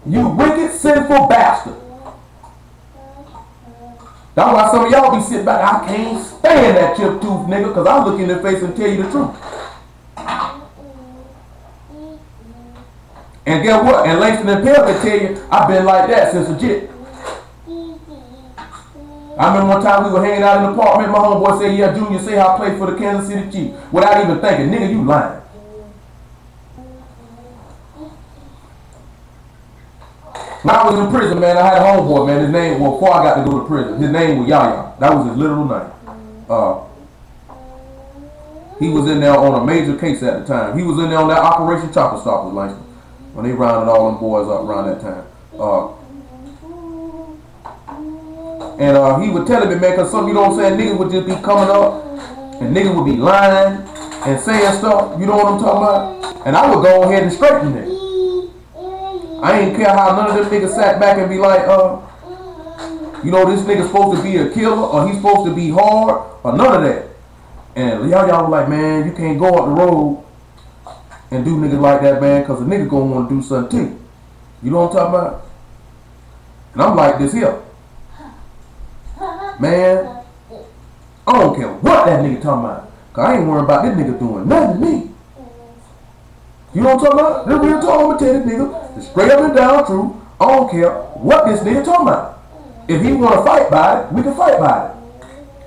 You wicked, sinful bastard. That's why some of y'all be sitting back, I can't stand that chip tooth nigga, because I'll look in their face and tell you the truth. And guess what? And Langston and Pell can tell you, I've been like that since legit. I remember one time we were hanging out in the apartment, my homeboy said, yeah, Junior, say I played for the Kansas City Chiefs. Without even thinking, nigga, you lying. When I was in prison, man, I had a homeboy, man. His name, well, before I got to go to prison, his name was Yaya. That was his literal name. He was in there on a major case at the time. He was in there on that Operation Chopper Stop with Langston, when they rounded all them boys up around that time. And he would tell me, man, because some, you know what I'm saying, niggas would just be coming up, and niggas would be lying and saying stuff, you know what I'm talking about? And I would go ahead and straighten it. I ain't care how none of them niggas sat back and be like, you know, this nigga's supposed to be a killer, or he's supposed to be hard, or none of that. And y'all was like, man, you can't go up the road and do niggas like that, man, because a nigga gonna want to do something to you. You know what I'm talking about? And I'm like this here. Man, I don't care what that nigga talking about, because I ain't worried about this nigga doing nothing to me. You know what I'm talking about? The real talk, I'm going to tell this nigga the straight up and down truth. I don't care what this nigga talking about. If he want to fight by it, we can fight by it.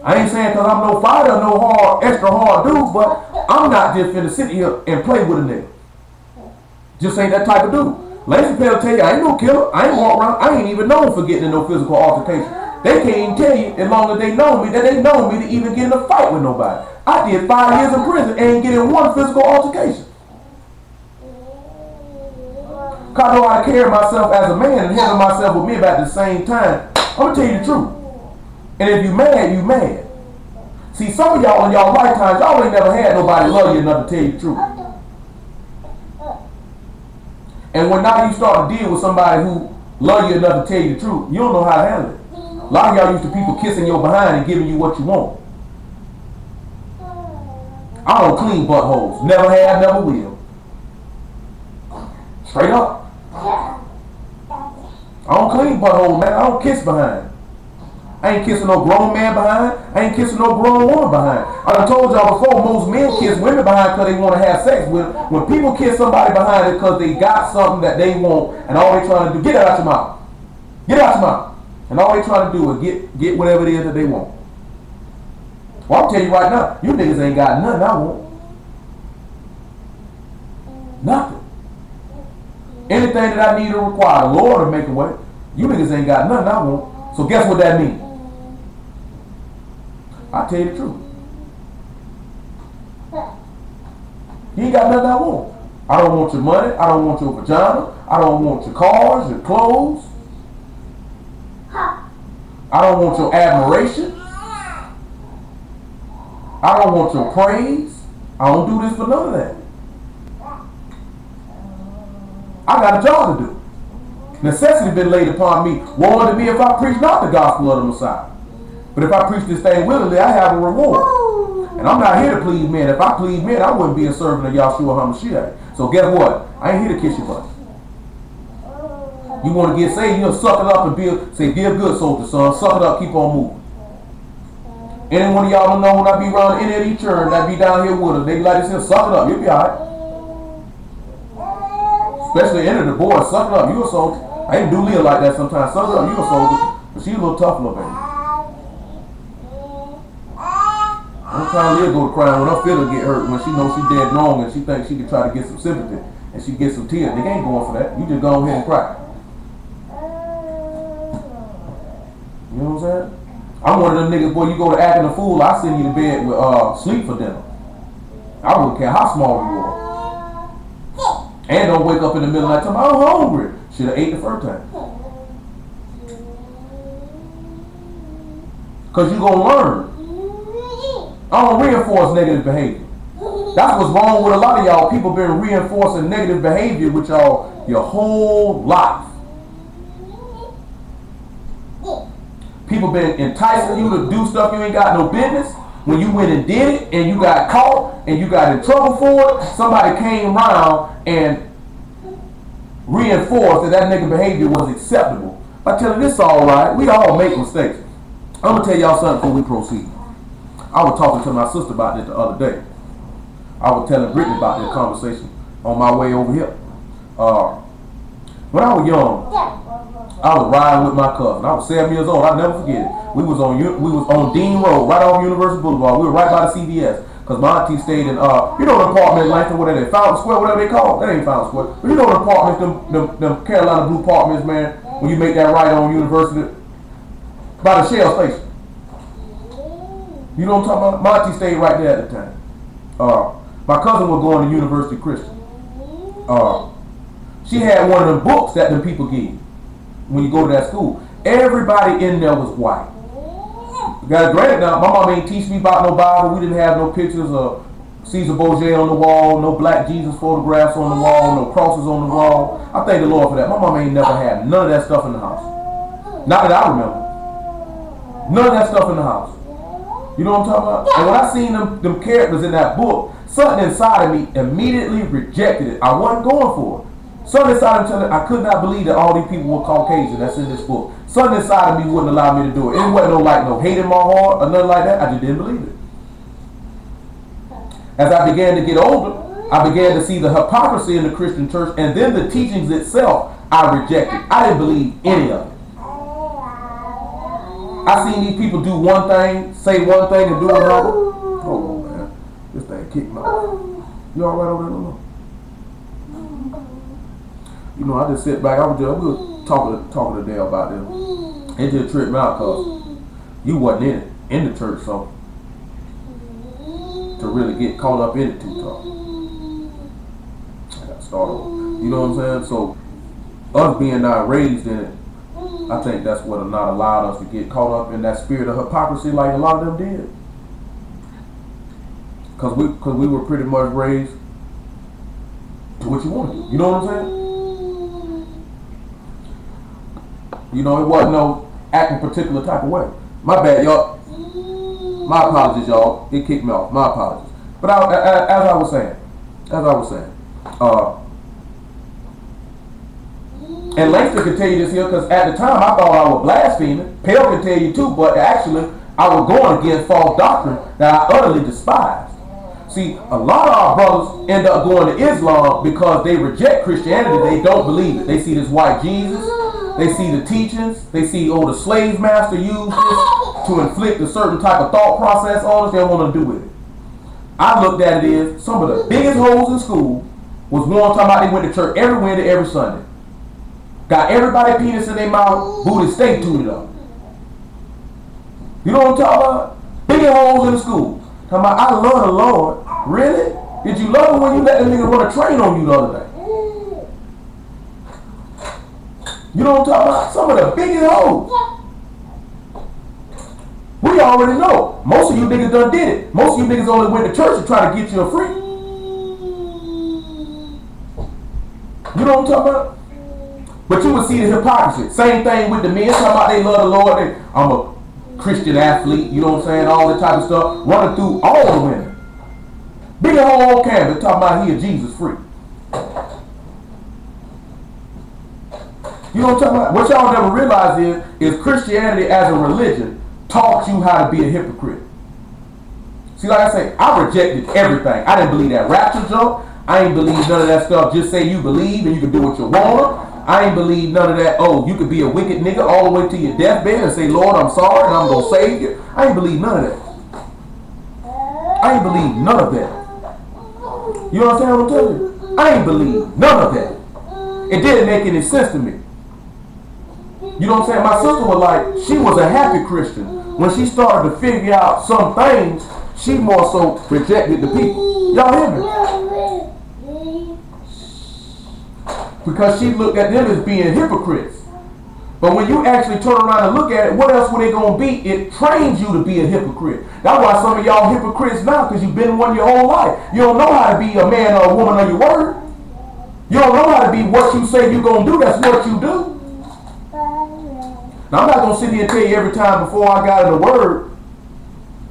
I ain't saying because I'm no fighter, no hard, extra hard dude, but I'm not just finna sit here and play with a nigga. Just ain't that type of dude. Lacey Pell tell you, I ain't no killer. I ain't walk around. I ain't even known for getting in no physical altercation. They can't even tell you, as long as they know me, that they know me to even get in a fight with nobody. I did 5 years in prison and ain't getting one physical altercation. Cause I know how to carry myself as a man and handle myself with me about the same time. I'm gonna tell you the truth. And if you mad, you mad. See, some of y'all in y'all lifetimes, y'all ain't never had nobody love you enough to tell you the truth. And when now you start to deal with somebody who love you enough to tell you the truth, you don't know how to handle it. A lot of y'all used to people kissing your behind and giving you what you want. I don't clean buttholes. Never have, never will. Straight up. I don't clean buttholes, man. I don't kiss behind. I ain't kissing no grown man behind. I ain't kissing no grown woman behind. I done told y'all before, most men kiss women behind because they want to have sex with them. When people kiss somebody behind it because they got something that they want and all they trying to do, get it out your mouth. Get it out your mouth. And all they trying to do is get whatever it is that they want. Well, I'll tell you right now, you niggas ain't got nothing I want. Nothing. Anything that I need or require, the Lord will make a way. You niggas ain't got nothing I want. So guess what that means? I'll tell you the truth. You ain't got nothing I want. I don't want your money. I don't want your vagina. I don't want your cars, your clothes. I don't want your admiration. I don't want your praise. I don't do this for none of that. I got a job to do. Necessity been laid upon me. Woe unto me if I preach not the gospel of the Messiah. But if I preach this thing willingly, I have a reward. And I'm not here to please men. If I please men, I wouldn't be a servant of Yahshua HaMashiach. So guess what? I ain't here to kiss your butt. You want to get saved, you'll suck it up and be a good soldier, son. Suck it up, keep on moving. Any one of y'all don't know when I be around any of these church, I be down here with us. They be like this, suck it up, you'll be alright. Especially any of the boys, suck it up, you a soldier. I ain't do Leah like that sometimes. Suck it up, you a soldier. But she a little tough little baby. Sometimes Leah go to crying when her feelings get hurt when she knows she dead wrong and she thinks she can try to get some sympathy and she gets some tears. Nigga ain't going for that. You just go ahead and cry. You know what I'm saying? I'm one of them niggas, boy, you go to acting a fool, I send you to bed with sleep for dinner. I wouldn't care how small you are. And don't wake up in the middle of the night talking, I'm hungry. Should have ate the first time. Because you're going to learn. I don't reinforce negative behavior. That's what's wrong with a lot of y'all. People been reinforcing negative behavior with y'all your whole life. People been enticing you to do stuff you ain't got no business. When you went and did it and you got caught and you got in trouble for it, somebody came around and reinforced that nigga behavior was acceptable. By telling this all right, we all make mistakes. I'm going to tell y'all something before we proceed. I was talking to my sister about this the other day. I was telling Brittany about this conversation on my way over here. When I was young, I was riding with my cousin. I was 7 years old. I'll never forget it. We was on Dean Road, right off University Boulevard. We were right by the CVS. Because my auntie stayed in, you know the apartment in Langston, whatever they Fountain Square, whatever they call it. That ain't Fountain Square. But you know the apartments, them Carolina blue apartments, man, when you make that right on University, by the Shell station. You know what I'm talking about? My auntie stayed right there at the time. My cousin was going to University Christian. She had one of them books that them people give when you go to that school. Everybody in there was white. Granted now, my mom ain't teach me about no Bible. We didn't have no pictures of Caesar Borgia on the wall, no black Jesus photographs on the wall, no crosses on the wall. I thank the Lord for that. My mom ain't never had none of that stuff in the house. Not that I remember. None of that stuff in the house. You know what I'm talking about? And when I seen them characters in that book, something inside of me immediately rejected it. I wasn't going for it. Something inside of me, I could not believe that all these people were Caucasian that's in this book. Something inside of me wouldn't allow me to do it. It wasn't no hate in my heart or nothing like that. I just didn't believe it. As I began to get older, I began to see the hypocrisy in the Christian church and then the teachings itself. I rejected. I didn't believe any of it. I seen these people do one thing, say one thing, and do another. Hold on, man. This thing kicked me off. You all right over there, Lulu? You know, I just sit back. We were talking today about this. It just tripped me out because you wasn't in the church, so to really get caught up in it too tough. I got to start over. You know what I'm saying? So us being not raised in it, I think that's what not allowed us to get caught up in that spirit of hypocrisy like a lot of them did. Cause we were pretty much raised to what you want to do. You know what I'm saying? You know, it wasn't no acting particular type of way. My bad, y'all. My apologies, y'all. It kicked me off. My apologies. But as I was saying, and Langston can tell you this here because at the time I thought I was blaspheming. Pale can tell you too, but actually I was going against false doctrine that I utterly despised. See, a lot of our brothers end up going to Islam because they reject Christianity. They don't believe it. They see this white Jesus. They see the teachings. They see, the slave master used this to inflict a certain type of thought process on us. They don't want to do with it. I looked at it as some of the biggest hoes in school was one talking about they went to church every Wednesday, every Sunday. Got everybody penis in their mouth, booty stay tuned up. You know what I'm talking about? Biggest hoes in the school. Talking about, I love the Lord. Really? Did you love him when you let that nigga run a train on you the other day? You know what I'm talking about? Some of the biggest hoes. We already know. Most of you niggas done did it. Most of you niggas only went to church to try to get you a free. You know what I'm talking about? But you would see the hypocrisy. Same thing with the men talking about they love the Lord. I'm a Christian athlete, you know what I'm saying? All that type of stuff. Running through all the women. Big whole on canvas talking about he a Jesus freak. You know what I'm talking about? What y'all never realize is Christianity as a religion taught you how to be a hypocrite. See, like I say, I rejected everything. I didn't believe that rapture junk. I ain't believe none of that stuff. Just say you believe and you can do what you want. I ain't believe none of that. Oh, you could be a wicked nigga all the way to your deathbed and say, Lord, I'm sorry and I'm going to save you. I ain't believe none of that. I ain't believe none of that. You understand what I'm telling you? I ain't believe none of that. It didn't make any sense to me. You know what I'm saying? My sister was like, she was a happy Christian. When she started to figure out some things, she more so rejected the people. Y'all hear me? Because she looked at them as being hypocrites. But when you actually turn around and look at it, what else were they going to be? It trains you to be a hypocrite. That's why some of y'all hypocrites now, because you've been one your whole life. You don't know how to be a man or a woman of your word. You don't know how to be what you say you're going to do. That's what you do. Now, I'm not going to sit here and tell you every time before I got in the word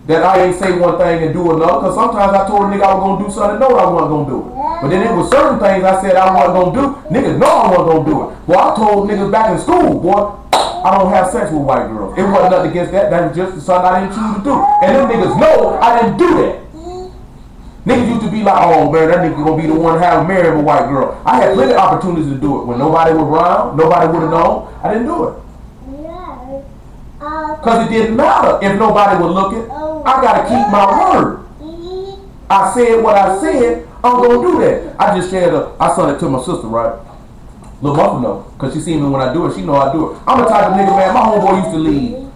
that I ain't say one thing and do another. Because sometimes I told a nigga I was going to do something and know I wasn't going to do it. But then there was certain things I said I wasn't going to do. Niggas know I wasn't going to do it. Boy, I told niggas back in school, boy, I don't have sex with white girls. It wasn't nothing against that. That was just something I didn't choose to do. And them niggas know I didn't do that. Niggas used to be like, oh man, that nigga gonna be the one to have married a white girl. I had plenty of opportunities to do it. When nobody was around, nobody would have known. I didn't do it. Because it didn't matter if nobody was looking. I gotta keep my word. I said what I said, I'm gonna do that. I just shared I sent it to my sister, right? Little Muffin know, because she see me when I do it, she know I do it. I'm the type of nigga, man, my homeboy used to leave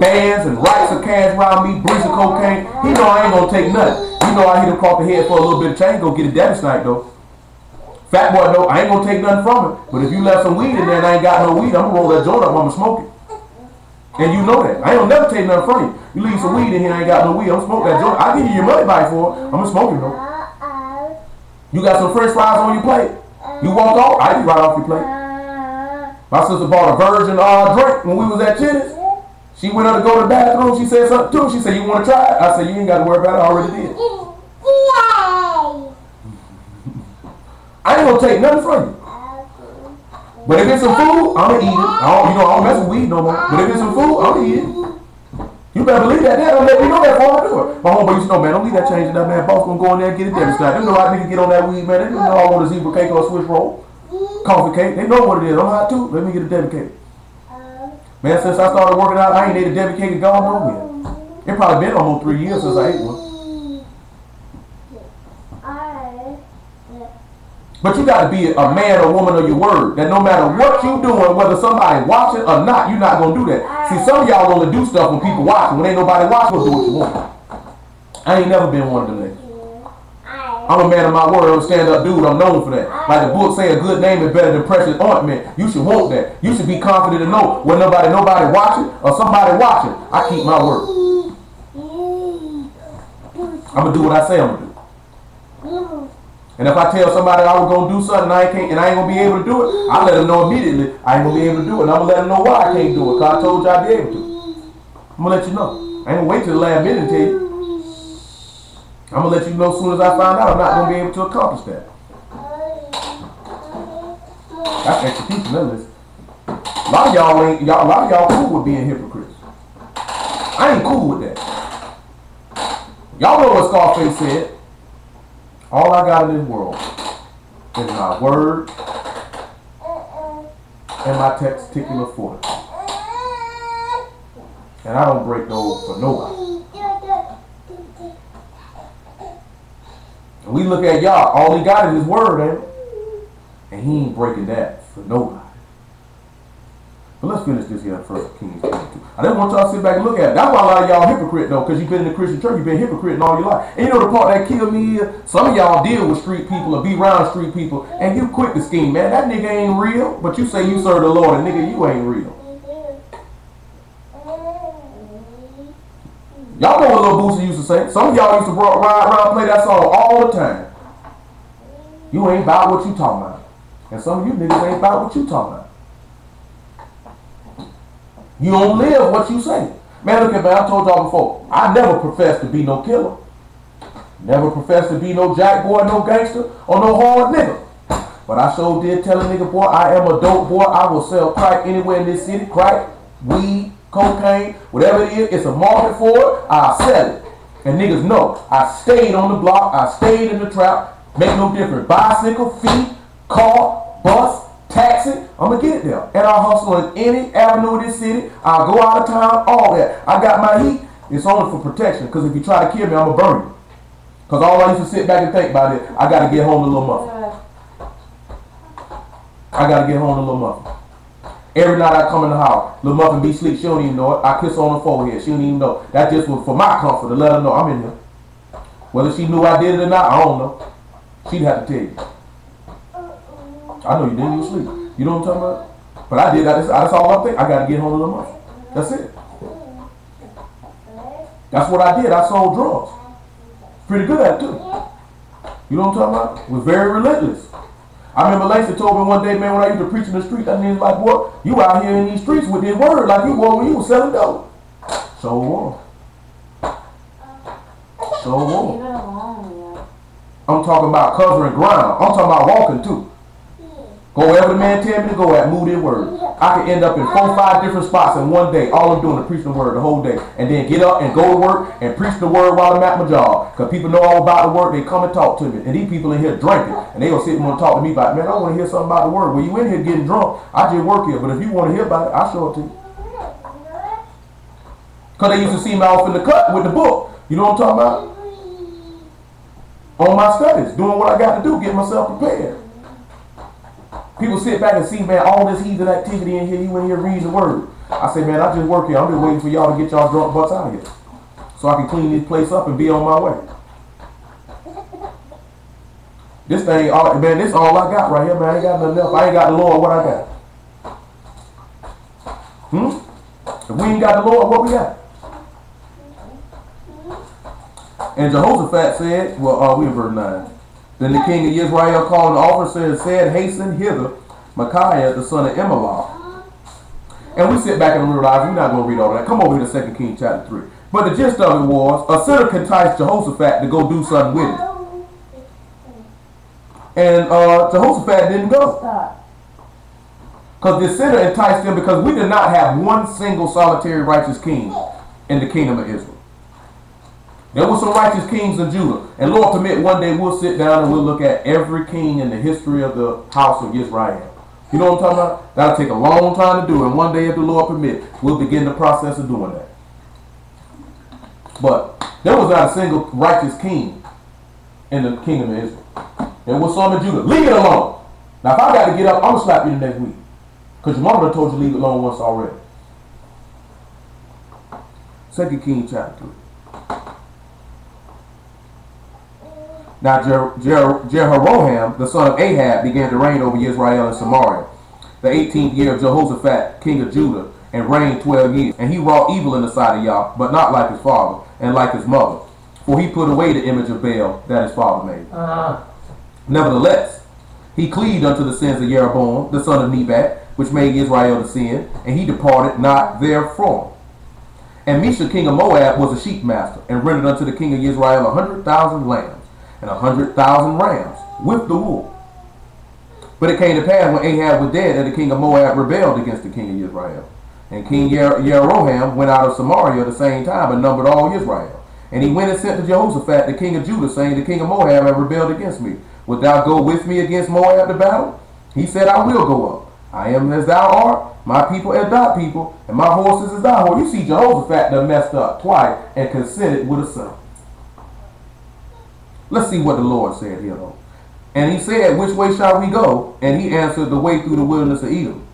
bands and racks of cash around me, bricks of cocaine. He know I ain't gonna take nothing. You know I hit him across the head for a little bit of change, go get it daddy tonight though. Fat boy though, I ain't gonna take nothing from it. But if you left some weed in there and I ain't got no weed, I'm gonna roll that joint up, I'm gonna smoke it. And you know that. I ain't gonna never take nothing from you. You leave some weed in here, I ain't got no weed, I'm gonna smoke that joint. I'll give you your money back for it. I'm gonna smoke it though. You got some french fries on your plate. You walk off, I eat right off your plate. My sister bought a virgin drink when we was at Chili's. She went up to go to the bathroom. She said something too. She said, you want to try it? I said, you ain't got to worry about it. I already did. I ain't going to take nothing from you. But if it's some food, I'm going to eat it. I don't mess with weed no more. But if it's some food, I'm going to eat it. You better believe that. Dad don't let me know that before I do it. My homeboy used to know, man, don't leave that change in that, man. Boss going to go in there and get it there. They know I nigga get on that weed, man. They didn't know I want a zebra cake or a Swiss roll. Coffee cake. They know what it is. I'm hot too. Let me get a Debbie cake. Man, since I started working out, I ain't ate a Debbie cake and gone nowhere. It probably been almost 3 years since I ate one. But you got to be a man or woman of your word. That no matter what you doing, whether somebody watching or not, you're not going to do that. See, some of y'all only do stuff when people watching. When ain't nobody watching, you'll do what you want. I ain't never been one of them niggas. I'm a man of my word. I'm a stand-up dude. I'm known for that. Like the book say, a good name is better than precious ointment. You should want that. You should be confident to know when nobody watching or somebody watching, I keep my word. I'm going to do what I say I'm going to do. And if I tell somebody I was going to do something and I ain't going to be able to do it, I let them know immediately I ain't going to be able to do it. And I'm going to let them know why I can't do it. Because I told you I'd be able to. I'm going to let you know. I ain't going to wait till the last minute to tell you. I'm going to let you know as soon as I find out I'm not going to be able to accomplish that. That's execution, isn't it? A lot of y'all cool with being hypocrites. I ain't cool with that. Y'all know what Scarface said. All I got in this world is my word and my testicular fortitude. And I don't break those for nobody. And we look at y'all, all he got is his word, ain't it? And he ain't breaking that for nobody. But let's finish this here in 1 Kings 22. I didn't want y'all to sit back and look at it. That's why a lot of y'all hypocrite though, because you've been in the Christian church, you've been hypocrite all your life. And you know the part that killed me is, some of y'all deal with street people or be around street people, and you quit the scheme, man. That nigga ain't real, but you say you serve the Lord, and nigga, you ain't real. Y'all know what Lil Boosie used to say. Some of y'all used to ride around and play that song all the time. You ain't about what you talking about. And some of you niggas ain't about what you talking about. You don't live what you say. Man, look at me, I told y'all before, I never professed to be no killer. Never professed to be no jack boy, no gangster, or no hard nigga. But I sure did tell a nigga, boy, I am a dope boy. I will sell crack anywhere in this city. Crack, weed, cocaine, whatever it is, it's a market for it, I'll sell it. And niggas know, I stayed on the block, I stayed in the trap, make no difference. Bicycle, feet, car, bus, taxi, I'm going to get it there. And I'll hustle in any avenue of this city. I'll go out of town, all that. I got my heat. It's only for protection. Because if you try to kill me, I'm going to burn you. Because all I used to sit back and think about it, I got to get home to Little Muffin. I got to get home to Little Muffin. Every night I come in the house, Little Muffin be asleep. She don't even know it. I kiss her on the forehead. She don't even know. That just was for my comfort to let her know I'm in here. Whether she knew I did it or not, I don't know. She'd have to tell you. I know you didn't even sleep. You know what I'm talking about? But I did. That's all I think. I got to get home to Little Muffin. That's it. That's what I did. I sold drugs. Pretty good at it, too. You know what I'm talking about? Was very relentless. I remember Lacey told me one day, man, when I used to preach in the street, that nigga like, boy, you out here in these streets with this word like you were when you was selling dope. So on. So on. I'm talking about covering ground. I'm talking about walking, too. Go wherever the man tell me to go at, move their word. I could end up in 4 or 5 different spots in one day. All I'm doing is preaching the word the whole day. And then get up and go to work and preach the word while I'm at my job. Because people know all about the word, they come and talk to me. And these people in here drinking. And they gonna sit and want to talk to me about, man, I want to hear something about the word. Well, you in here getting drunk, I just work here. But if you want to hear about it, I'll show it to you. Because they used to see me off in the cut with the book. You know what I'm talking about? On my studies, doing what I got to do, getting myself prepared. People sit back and see, man, all this heathen activity in here, you in here reading the word. I say, man, I just work here. I'm just waiting for y'all to get y'all drunk butts out of here. So I can clean this place up and be on my way. This thing, man, this is all I got right here, man. I ain't got nothing else. I ain't got the Lord, what I got? If we ain't got the Lord, what we got? And Jehoshaphat said, well, we in verse 9. Then the king of Israel called the officer and said, hasten hither Micaiah, the son of Imlah. And we sit back and realize we're not going to read all that. Come over here to 2 Kings chapter 3. But the gist of it was, a sinner can entice Jehoshaphat to go do something with it. And Jehoshaphat didn't go. Because the sinner enticed him because we did not have one single solitary righteous king in the kingdom of Israel. There were some righteous kings in Judah. And Lord permit, one day we'll sit down and we'll look at every king in the history of the house of Israel. You know what I'm talking about? That'll take a long time to do. And one day, if the Lord permit, we'll begin the process of doing that. But there was not a single righteous king in the kingdom of Israel. There was some in Judah. Leave it alone. Now, if I got to get up, I'm going to slap you the next week. Because your mama told you to leave it alone once already. 2 Kings chapter 3. Now Jehoram, the son of Ahab, began to reign over Israel and Samaria, the 18th year of Jehoshaphat, king of Judah, and reigned 12 years. And he wrought evil in the sight of Yah, but not like his father, and like his mother. For he put away the image of Baal that his father made. Nevertheless, he cleaved unto the sins of Jeroboam, the son of Nebat, which made Israel to sin, and he departed not therefrom. And Mesha, king of Moab, was a sheep master, and rendered unto the king of Israel 100,000 lambs, and 100,000 rams, with the wool. But it came to pass when Ahab was dead, that the king of Moab rebelled against the king of Israel. And King Jehoram went out of Samaria at the same time, and numbered all Israel. And he went and sent to Jehoshaphat, the king of Judah, saying, the king of Moab hath rebelled against me. Wilt thou go with me against Moab to battle? He said, I will go up. I am as thou art, my people as thy people, and my horses as thy horse. You see, Jehoshaphat done messed up twice and consented with a son. Let's see what the Lord said here, though. And he said, which way shall we go? And he answered, the way through the wilderness of Edom.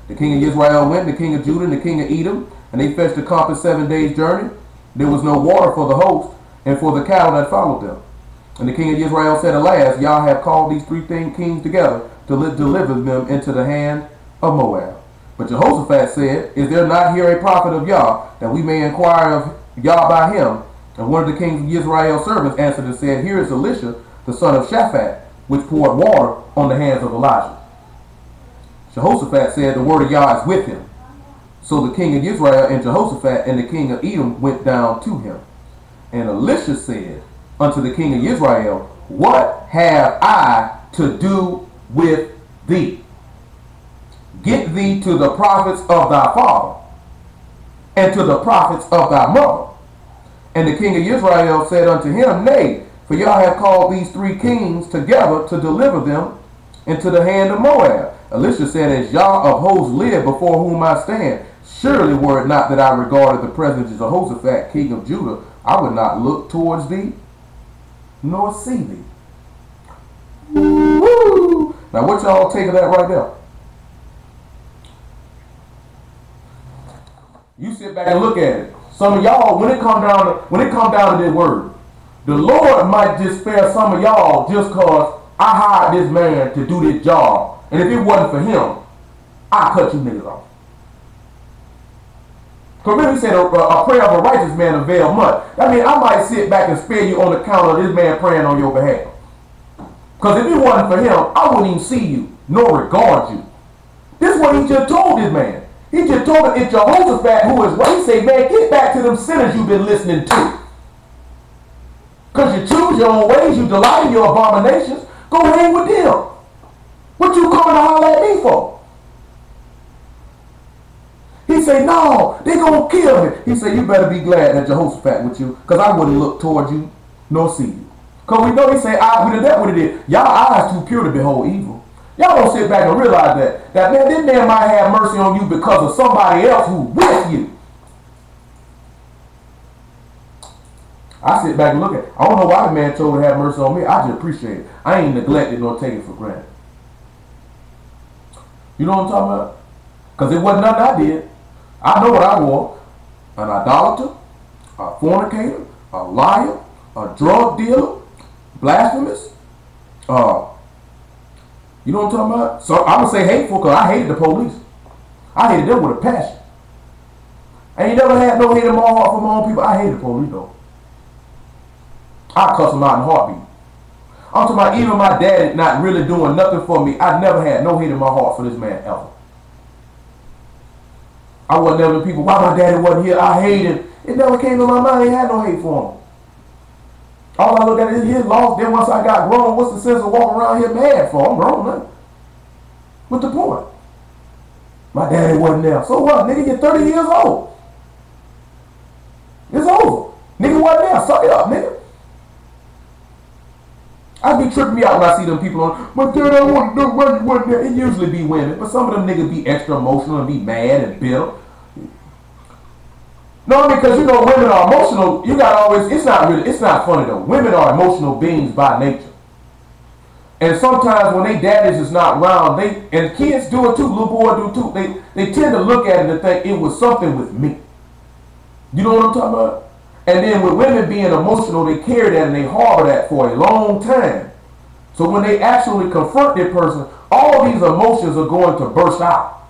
The king of Israel went, the king of Judah, and the king of Edom, and they fetched a compass 7 days' journey. There was no water for the host, and for the cattle that followed them. And the king of Israel said, alas, Yah have called these three kings together to deliver them into the hand of Moab. But Jehoshaphat said, is there not here a prophet of Yah, that we may inquire of Yah by him? And one of the kings of Israel's servants answered and said, here is Elisha, the son of Shaphat, which poured water on the hands of Elijah. Jehoshaphat said, the word of Yah is with him. So the king of Israel and Jehoshaphat and the king of Edom went down to him. And Elisha said unto the king of Israel, what have I to do with thee? Get thee to the prophets of thy father, and to the prophets of thy mother. And the king of Israel said unto him, nay, for Yah have called these three kings together to deliver them into the hand of Moab. Elisha said, as Yah of hosts live before whom I stand, surely were it not that I regarded the presence of Jehoshaphat, king of Judah, I would not look towards thee, nor see thee. Woo! Now what y'all take of that right there? You sit back and look at it. Some of y'all, when it come down to this word, the Lord might just spare some of y'all just because I hired this man to do this job. And if it wasn't for him, I'd cut you niggas off. Because remember he said a prayer of a righteous man avail much. I mean, I might sit back and spare you on account of this man praying on your behalf. Because if it wasn't for him, I wouldn't even see you, nor regard you. This is what he just told this man. He just told him, it's Jehoshaphat who is right. He said, man, get back to them sinners you've been listening to. Because you choose your own ways, you delight in your abominations. Go hang with them. What you coming to holler at me for? He said, no, they going to kill me. He said, you better be glad that Jehoshaphat with you, because I wouldn't look toward you nor see you. Because we know he said, that's what it is. Y'all eyes too pure to behold evil. Y'all don't sit back and realize that man, this man might have mercy on you because of somebody else who with you. I sit back and look at it. I don't know why the man chose to have mercy on me. I just appreciate it. I ain't neglected nor taken for granted. You know what I'm talking about? Because it wasn't nothing I did. I know what I was. An idolater, a fornicator, a liar, a drug dealer, blasphemous, you know what I'm talking about? So I'm going to say hateful because I hated the police. I hated them with a passion. I ain't never had no hate in my heart for my own people. I hated the police though. I cuss them out in a heartbeat. I'm talking about even my daddy not really doing nothing for me. I never had no hate in my heart for this man ever. I wasn't never people, why my daddy wasn't here? I hate him. It never came to my mind. I ain't had no hate for him. All I look at is his loss. Then once I got grown, what's the sense of walking around here mad for? I'm grown now. What's the point? My daddy wasn't there. So what? Nigga, you're 30 years old. It's over. Nigga wasn't wasn't there. Suck it up, nigga. I be tripping me out when I see them people on, but dad, I want to know why you wasn't there. It usually be women, but some of them niggas be extra emotional and be mad and bitter. No, because you know women are emotional. You gotta always. It's not funny though. Women are emotional beings by nature, and sometimes when they daddies is not around, and kids do it too. Little boys do too. They tend to look at it and think it was something with me. You know what I'm talking about? And then with women being emotional, they carry that and they harbor that for a long time. So when they actually confront their person, all these emotions are going to burst out.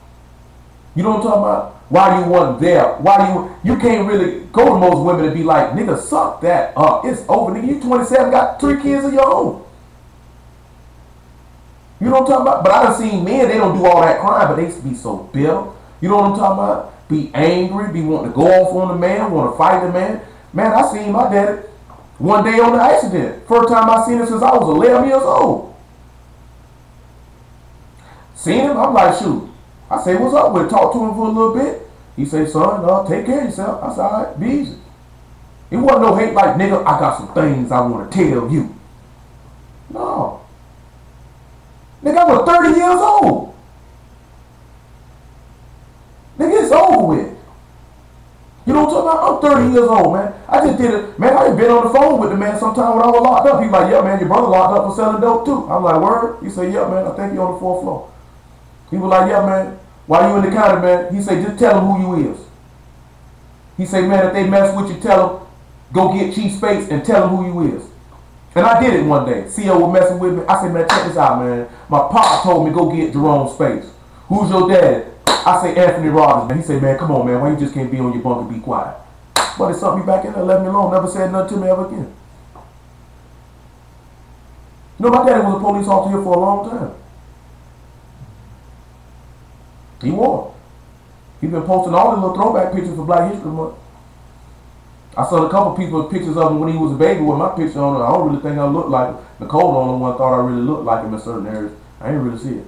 You know what I'm talking about? Why you wasn't there? Why you can't really go to most women and be like, nigga, suck that up. It's over, nigga. You 27, got 3 kids of your own. You know what I'm talking about? But I done seen men, they don't do all that crying, but they be so bitter. You know what I'm talking about? Be angry, be wanting to go off on the man, want to fight the man. Man, I seen my daddy one day on the accident. First time I seen him since I was 11 years old. Seen him, I'm like, shoot. I say, what's up with it? Talk to him for a little bit. He say, son, take care of yourself. I said, all right, be easy. It wasn't no hate like, nigga, I got some things I want to tell you. No. Nigga, I was 30 years old. Nigga, it's over with. You know what I'm talking about? I'm 30 years old, man. I just did it. Man, I ain't been on the phone with the man sometime when I was locked up. He's like, yeah, man, your brother locked up for selling dope too. I'm like, word? He said, yeah, man, I think you're on the 4th floor. He was like, yeah, man, while you in the county, man, he said, just tell them who you is. He said, man, if they mess with you, tell them, go get Chief Spates and tell them who you is. And I did it one day. CEO was messing with me. I said, man, check this out, man. My pop told me go get Jerome Spates. Who's your dad? I say Anthony Rogers, man. He said, man, come on, man. Why you just can't be on your bunk and be quiet? But he sucked me back in there, left me alone. Never said nothing to me ever again. You know, my daddy was a police officer here for a long time. He was. He's been posting all the little throwback pictures for Black History Month. I saw a couple people pictures of him when he was a baby with my picture on it. I don't really think I looked like him. Nicole the only one thought I really looked like him in certain areas. I didn't really see it.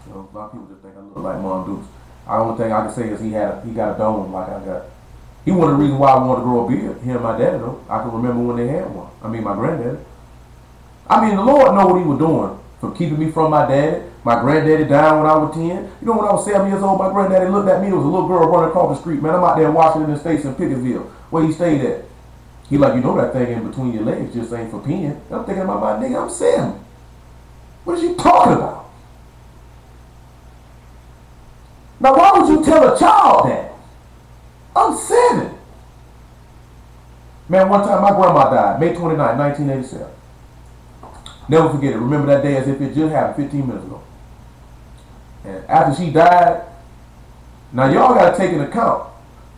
You know, a lot of people just think I look like Mom Dukes. The only thing I can say is he got a dome like I got. He wasn't the reason why I wanted to grow a beard. Him and my daddy though. I can remember when they had one. I mean my granddaddy. I mean the Lord know what he was doing for keeping me from my daddy. My granddaddy died when I was 10. You know when I was 7 years old, my granddaddy looked at me. There was a little girl running across the street. Man, I'm out there in Washington State in Pickersville, where he stayed at. He like, you know that thing in between your legs just ain't for peeing. And I'm thinking about my nigga, I'm 7. What is you talking about? Now, why would you tell a child that? I'm 7. Man, one time my grandma died, May 29, 1987. Never forget it. Remember that day as if it just happened 15 minutes ago. And after she died, now y'all got to take into account,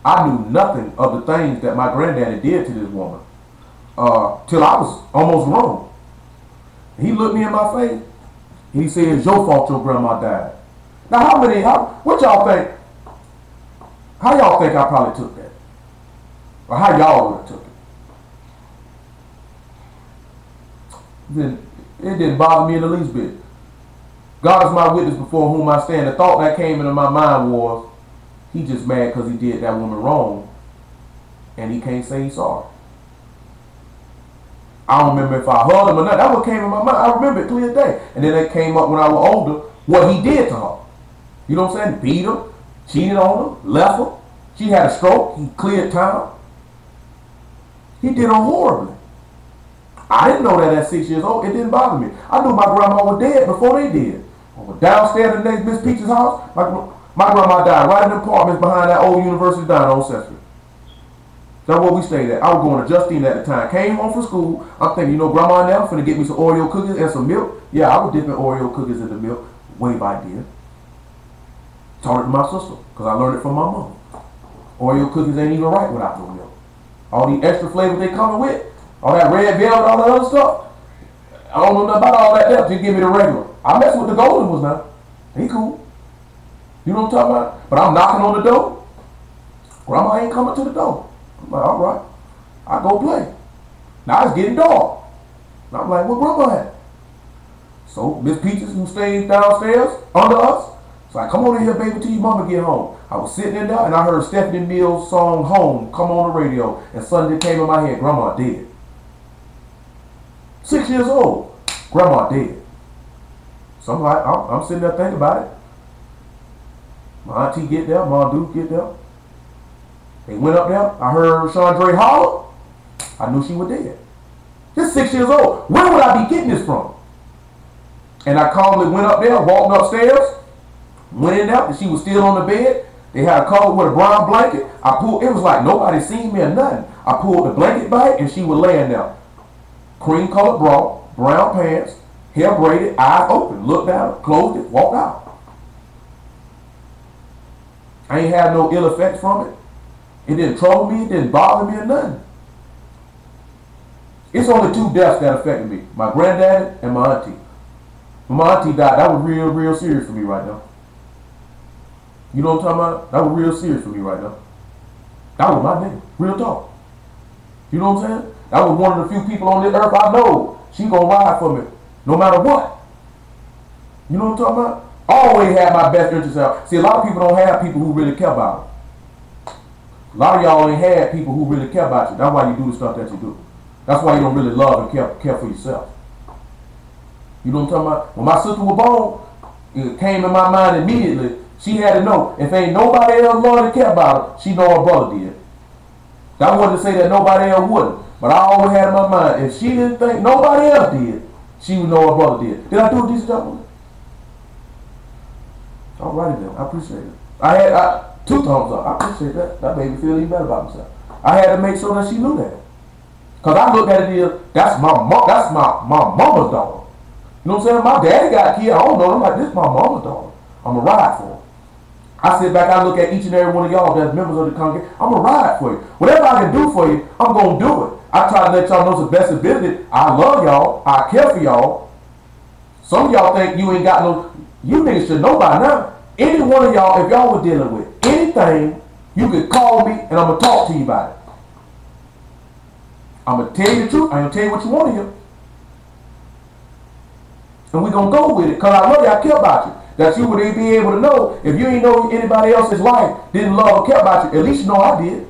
I knew nothing of the things that my granddaddy did to this woman till I was almost grown. He looked me in my face. He said, it's your fault your grandma died. Now what y'all think? How y'all think I probably took that? Or how y'all would have took it? It didn't bother me in the least bit. God is my witness before whom I stand. The thought that came into my mind was, he just mad because he did that woman wrong and he can't say he's sorry. I don't remember if I hugged him or not. That's what came in my mind. I remember it clear day. And then it came up when I was older, what he did to her. You know what I'm saying? Beat her, cheated on her, left her. She had a stroke. He cleared town. He did her horribly. I didn't know that at 6 years old. It didn't bother me. I knew my grandma was dead before they did. I was downstairs in the next Miss Peach's house. My grandma died right in the apartments behind that old university down on Sesame. That's where we stayed at. I was going to Justine at the time. Came home from school. I'm thinking, you know, grandma now finna get me some Oreo cookies and some milk. Yeah, I was dipping Oreo cookies in the milk. Wave idea. Taught it to my sister because I learned it from my mom. Oreo cookies ain't even right without no milk. All the extra flavors they coming with. All that red velvet, all that other stuff. I don't know nothing about all that stuff. Just give me the regular. I mess with the golden ones now. He cool. You know what I'm talking about? But I'm knocking on the door. Grandma ain't coming to the door. I'm like, all right. I go play. Now it's getting dark. And I'm like, where grandma at? So Miss Peaches, who stays downstairs under us, So I come on in here, baby, till your mama get home. I was sitting in there and I heard Stephanie Mills' song Home come on the radio, and suddenly came in my head, Grandma dead. 6 years old, Grandma dead. So I'm like, I'm sitting there thinking about it. My auntie get there, my dude get there. They went up there, I heard Chandre holler. I knew she was dead. Just 6 years old. Where would I be getting this from? And I calmly went up there, walked upstairs, went in there, and she was still on the bed. They had a cover with a brown blanket. I pulled, it was like nobody seen me or nothing. I pulled the blanket back and she was laying there. Cream colored bra, brown pants, hair braided, eyes open, looked down, closed it, walked out. I ain't had no ill effects from it. It didn't trouble me, it didn't bother me or nothing. It's only 2 deaths that affected me. My granddaddy and my auntie. When my auntie died, that was real serious for me right now. You know what I'm talking about? That was real serious for me right now. That was my nigga. Real talk. You know what I'm saying? That was one of the few people on this earth I know. She gonna ride for me no matter what. You know what I'm talking about? Always had my best interest out. See, a lot of people don't have people who really care about them. A lot of y'all ain't had people who really care about you. That's why you do the stuff that you do. That's why you don't really love and care for yourself. You know what I'm talking about? When my sister was born, it came in my mind immediately. She had to know, if ain't nobody else loved and care about her, she know her brother did. That wasn't to say that nobody else wouldn't. But I always had in my mind, if she didn't think nobody else did, she would know her brother did. Did I do a decent job on it? Alrighty then, I appreciate it. I had 2 thumbs up. I appreciate that. That made me feel even better about myself. I had to make sure that she knew that. Cause I looked at it as, that's my mama's daughter. You know what I'm saying? My daddy got a kid, I don't know. I'm like, this is my mama's daughter. I'm going to ride for her. I sit back, I look at each and every one of y'all that's members of the congregation. I'm going to ride for you. Whatever I can do for you, I'm going to do it. I try to let y'all know to the best ability. I love y'all. I care for y'all. Some of y'all think you ain't got no, you niggas should know by now. Any one of y'all, if y'all were dealing with anything, you could call me and I'm going to talk to you about it. I'm going to tell you the truth. I'm going to tell you what you want to hear. And we're going to go with it because I love you. I care about you. That you would be able to know if you ain't know anybody else's life didn't love or care about you. At least you know I did.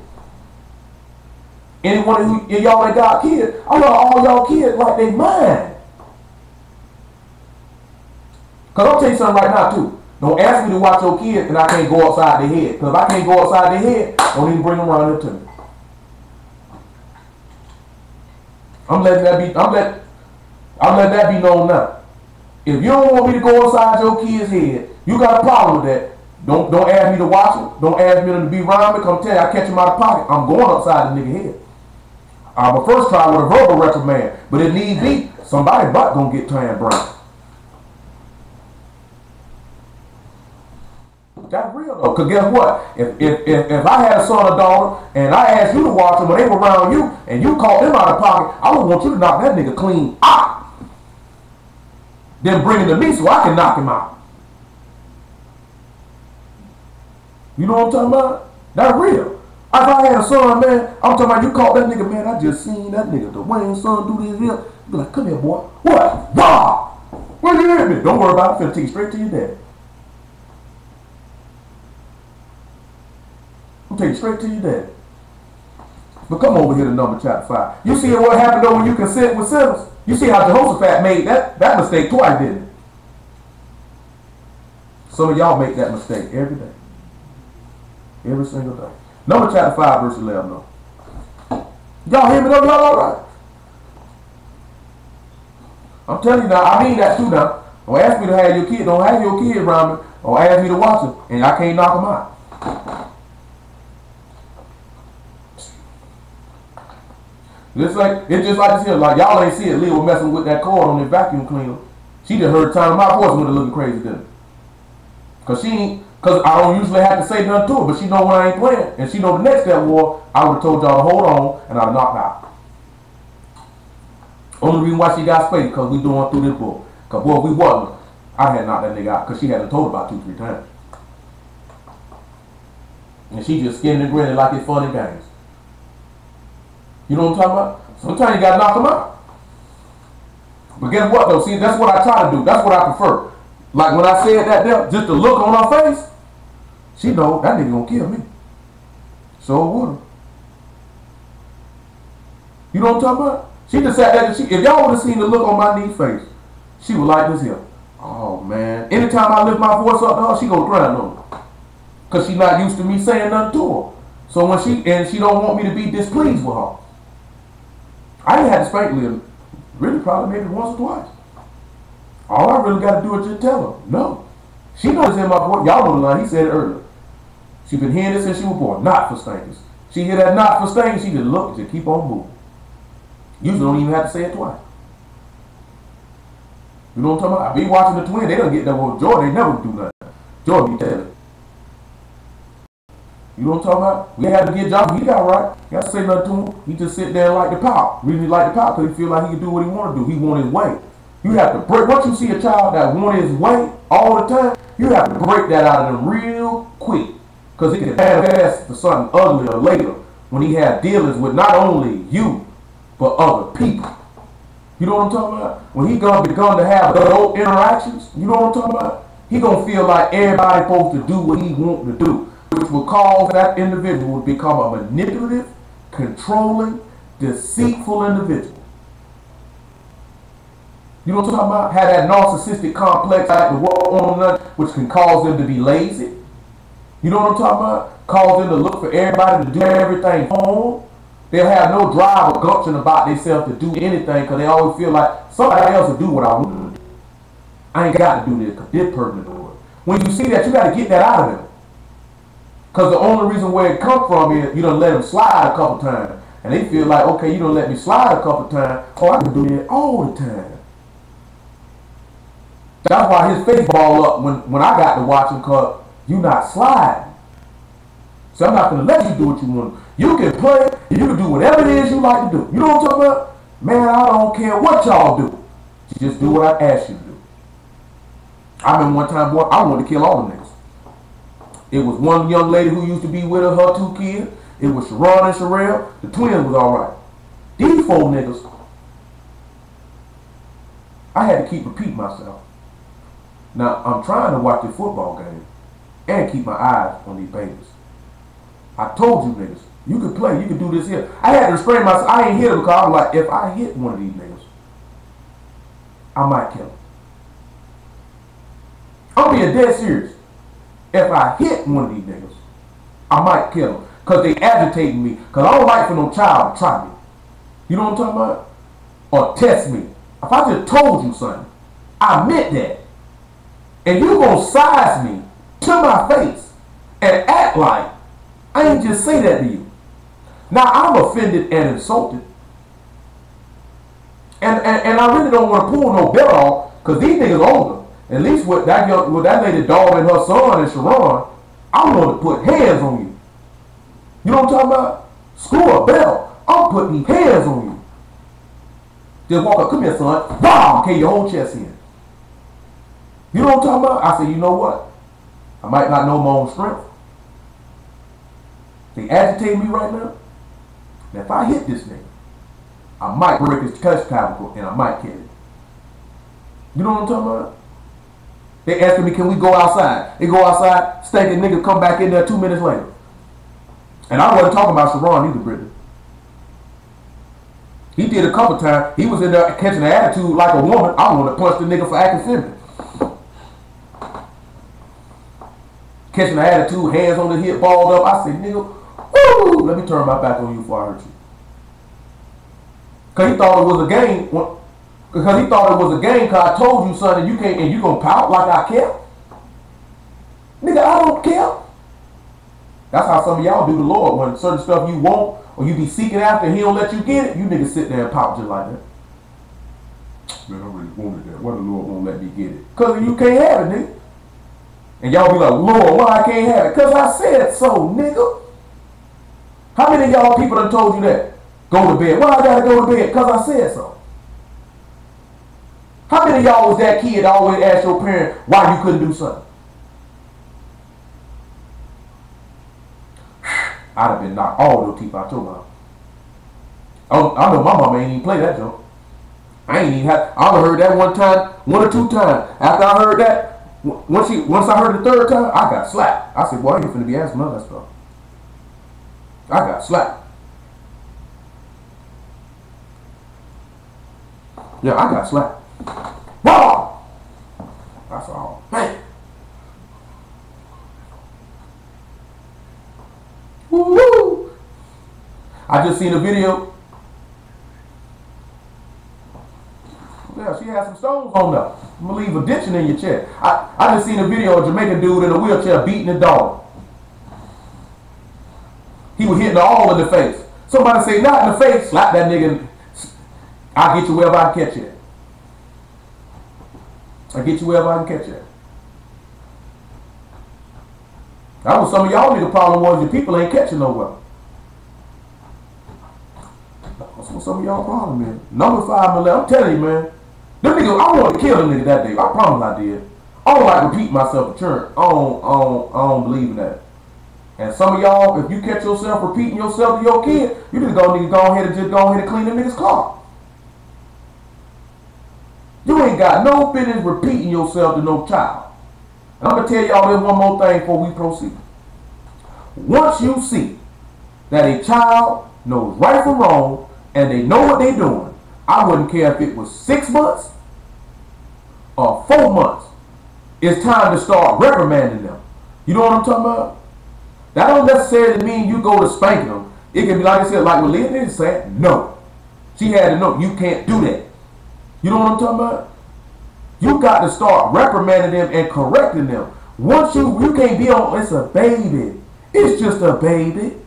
Anyone of y'all that got kids, I love all y'all kids like they mine. Because I'll tell you something right now too. Don't ask me to watch your kids and I can't go upside their head. Because if I can't go upside their head, don't even bring them around here to me. I'm letting that be known now. If you don't want me to go inside your kid's head, you got a problem with that. Don't ask me to watch them. Don't ask me to be around me. Come tell you, I catch him out of pocket. I'm going upside the nigga head. I'm a first try with a verbal reprimand. But if need be, somebody butt gonna get tan brain. That's real though. Cause guess what? If I had a son or daughter and I asked you to watch them when they were around you and you caught them out of pocket, I would want you to knock that nigga clean out. Then bring him to me so I can knock him out. You know what I'm talking about? That's real. If I had a son, man, I'm talking about you caught that nigga, man, I just seen that nigga, the Wayne's son, do this here. Be like, come here, boy. What? Wow! Where you at me? Don't worry about it. I'm finna take you straight to your daddy. I'm taking you straight to your daddy. But come over here to number chapter 5. You see what happened though when you consent with sinners? You see how Jehoshaphat made that mistake twice, didn't it? Some of y'all make that mistake every day. Every single day. Number chapter 5, verse 11. Though. Y'all hear me though? Y'all all right? I'm telling you now, I mean that too now. Don't ask me to have your kid. Don't have your kid around me. Don't ask me to watch them. And I can't knock them out. It's just like this here. Like y'all ain't see it. Leah was messing with that cord on the vacuum cleaner. She just heard the time of my voice when it looking crazy, didn't it? Cause I don't usually have to say nothing to her, but she know when I ain't playing, and she know the next step was I would have told y'all to hold on, and I'd have knocked out. Only reason why she got space because we doing through this book. Cause boy, if we wasn't, I had knocked that nigga out because she hadn't told about 2-3 times, and she just skinning and grinning like it's funny games. You know what I'm talking about? Sometimes you gotta knock them out. But guess what though? See, that's what I try to do. That's what I prefer. Like when I said that there, just the look on her face, she know that nigga gonna kill me. So would her. You know what I'm talking about? She just sat there. If y'all would have seen the look on my niece's face, she was like this here. Oh man. Anytime I lift my voice up to her, she go crying on me. Cause she not used to me saying nothing to her. So when she don't want me to be displeased with her. I ain't had to spank Leah really probably maybe once or twice. All I really got to do is just tell her, no. She knows in my voice. Y'all know the line. He said it earlier. She been hearing this since she was born. Not for spankings. She hear that not for spankings, she just look and just keep on moving. Usually don't even have to say it twice. You know what I'm talking about? I be watching the twins. They don't get that with Jordan. They never do nothing. Jordan be telling. You know what I'm talking about? We had to get Josh. He got right. You got to say nothing to him. He just sit there and like the pop. Really like the pop because he feel like he can do what he want to do. He want his way. You have to break. Once you see a child that want his way all the time, you have to break that out of them real quick. Because he can pass for something ugly or later when he have dealings with not only you, but other people. You know what I'm talking about? When he begun to have adult interactions, you know what I'm talking about? He gonna feel like everybody supposed to do what he want to do, which will cause that individual to become a manipulative, controlling, deceitful individual. You know what I'm talking about? Have that narcissistic complex like the world on them, which can cause them to be lazy. You know what I'm talking about? Cause them to look for everybody to do everything for them. They'll have no drive or gumption about themselves to do anything because they always feel like somebody else will do what I want to do. I ain't got to do this because this person will do it. When you see that, you got to get that out of them. Because the only reason where it comes from is you done let them slide a couple times. And they feel like, okay, you done let me slide a couple times. Oh, I can do that all the time. That's why his face ball up when I got to watch him because you not sliding. So I'm not going to let you do what you want to do. You can play, and you can do whatever it is you like to do. You know what I'm talking about? Man, I don't care what y'all do. You just do what I ask you to do. I remember one time, boy, I wanted to kill all the niggas. It was one young lady who used to be with her 2 kids. It was Sharon and Sherelle. The twins was all right. These 4 niggas, I had to keep repeating myself. Now, I'm trying to watch the football game and keep my eyes on these babies. I told you niggas, you can play, you can do this here. I had to restrain myself. I ain't hit him because I was like, if I hit one of these niggas, I might kill him. I'm being dead serious. If I hit one of these niggas, I might kill them. Because they agitating me. Because I don't like for no child to try me. You know what I'm talking about? Or test me. If I just told you something, I meant that. And you gonna size me to my face and act like I ain't just say that to you. Now I'm offended and insulted. And I really don't want to pull no belt off because these niggas older. At least with that lady dog and her son and Sharon, I want to put hands on you. You know what I'm talking about? Screw a belt. I'm putting these hands on you. Just walk up, come here, son. Wow, okay, your whole chest in. You know what I'm talking about? I said, you know what? I might not know my own strength. They agitate me right now. And if I hit this nigga, I might break his chest clavicle and I might kill him. You know what I'm talking about? They asking me, can we go outside? They go outside, stinking nigga come back in there 2 minutes later. And I wasn't talking about Sharon either, Brittany. He did a couple times. He was in there catching an attitude like a woman. I want to punch the nigga for acting feminine. Catching an attitude, hands on the hip, balled up. I said, nigga, woo, let me turn my back on you before I hurt you. Because he thought it was a game. Because he thought it was a game because I told you something you can't, and you going to pout like I care? Nigga, I don't care. That's how some of y'all do the Lord. When certain stuff you want or you be seeking after and he don't let you get it, you niggas sit there and pout just like that. Man, I really wanted that. Why the Lord won't let me get it? Because you can't have it, nigga. And y'all be like, Lord, why I can't have it? Because I said so, nigga. How many of y'all people done told you that? Go to bed. Why I gotta go to bed? Because I said so. How many of y'all was that kid that always asked your parent why you couldn't do something? I'd have been knocked all those teeth out your mouth. I know my mama ain't even play that joke. I ain't even have. I only heard that one time, 1 or 2 times. After I heard that, Once I heard the third time, I got slapped. I said, boy, I ain't finna be asking none of that stuff. I got slapped. Yeah, I got slapped. Whoa! That's all. Man. Woo-hoo! I just seen a video. Yeah, she had some stones on there. I'm gonna leave a ditching in your chest. I just seen a video of a Jamaican dude in a wheelchair beating a dog. He was hitting her all in the face. Somebody say, not in the face. Slap that nigga. I'll get you wherever I can catch you. I'll get you wherever I can catch you. That was some of y'all nigga problem was your people ain't catching nowhere. That's what some of y'all problem is. Number 5 and 11. I'm telling you, man. Them niggas, I wanted to kill them niggas that day. I promise I did. I don't like repeat myself at church. I don't believe in that. And some of y'all, if you catch yourself repeating yourself to your kid, you just gonna need to go ahead and clean them niggas' car. You ain't got no business repeating yourself to no child. And I'm gonna tell y'all this one more thing before we proceed. Once you see that a child knows right from wrong and they know what they're doing, I wouldn't care if it was 6 months or 4 months. It's time to start reprimanding them. You know what I'm talking about? That don't necessarily mean you go to spanking them. It can be like I said, like what Leah said, no. She had to know you can't do that. You know what I'm talking about? You got to start reprimanding them and correcting them. Once you can't be on, it's a baby. It's just a baby.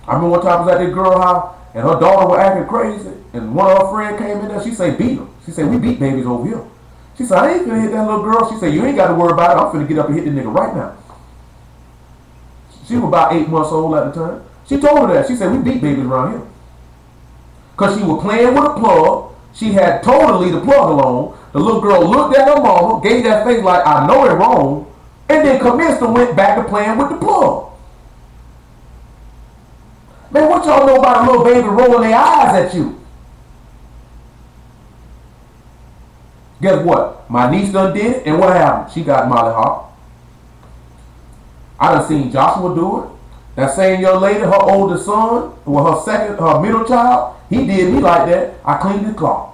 I remember one time I was at that girl house and her daughter was acting crazy. And one of her friends came in there, she said, beat them. She said, we beat babies over here. She said, I ain't finna hit that little girl. She said, you ain't got to worry about it. I'm finna get up and hit the nigga right now. She was about 8 months old at the time. She told her that. She said, we beat babies around here. Because she was playing with a plug. She had totally the plug alone. The little girl looked at her mama, gave that face like, I know it wrong, and then commenced and went back to playing with the plug. Man, what y'all know about a little baby rolling their eyes at you? Guess what? My niece done did it, and what happened? She got Molly Hawk. I done seen Joshua do it. That same young lady, her oldest son, well, her middle child, he did me like that. I cleaned his cloth.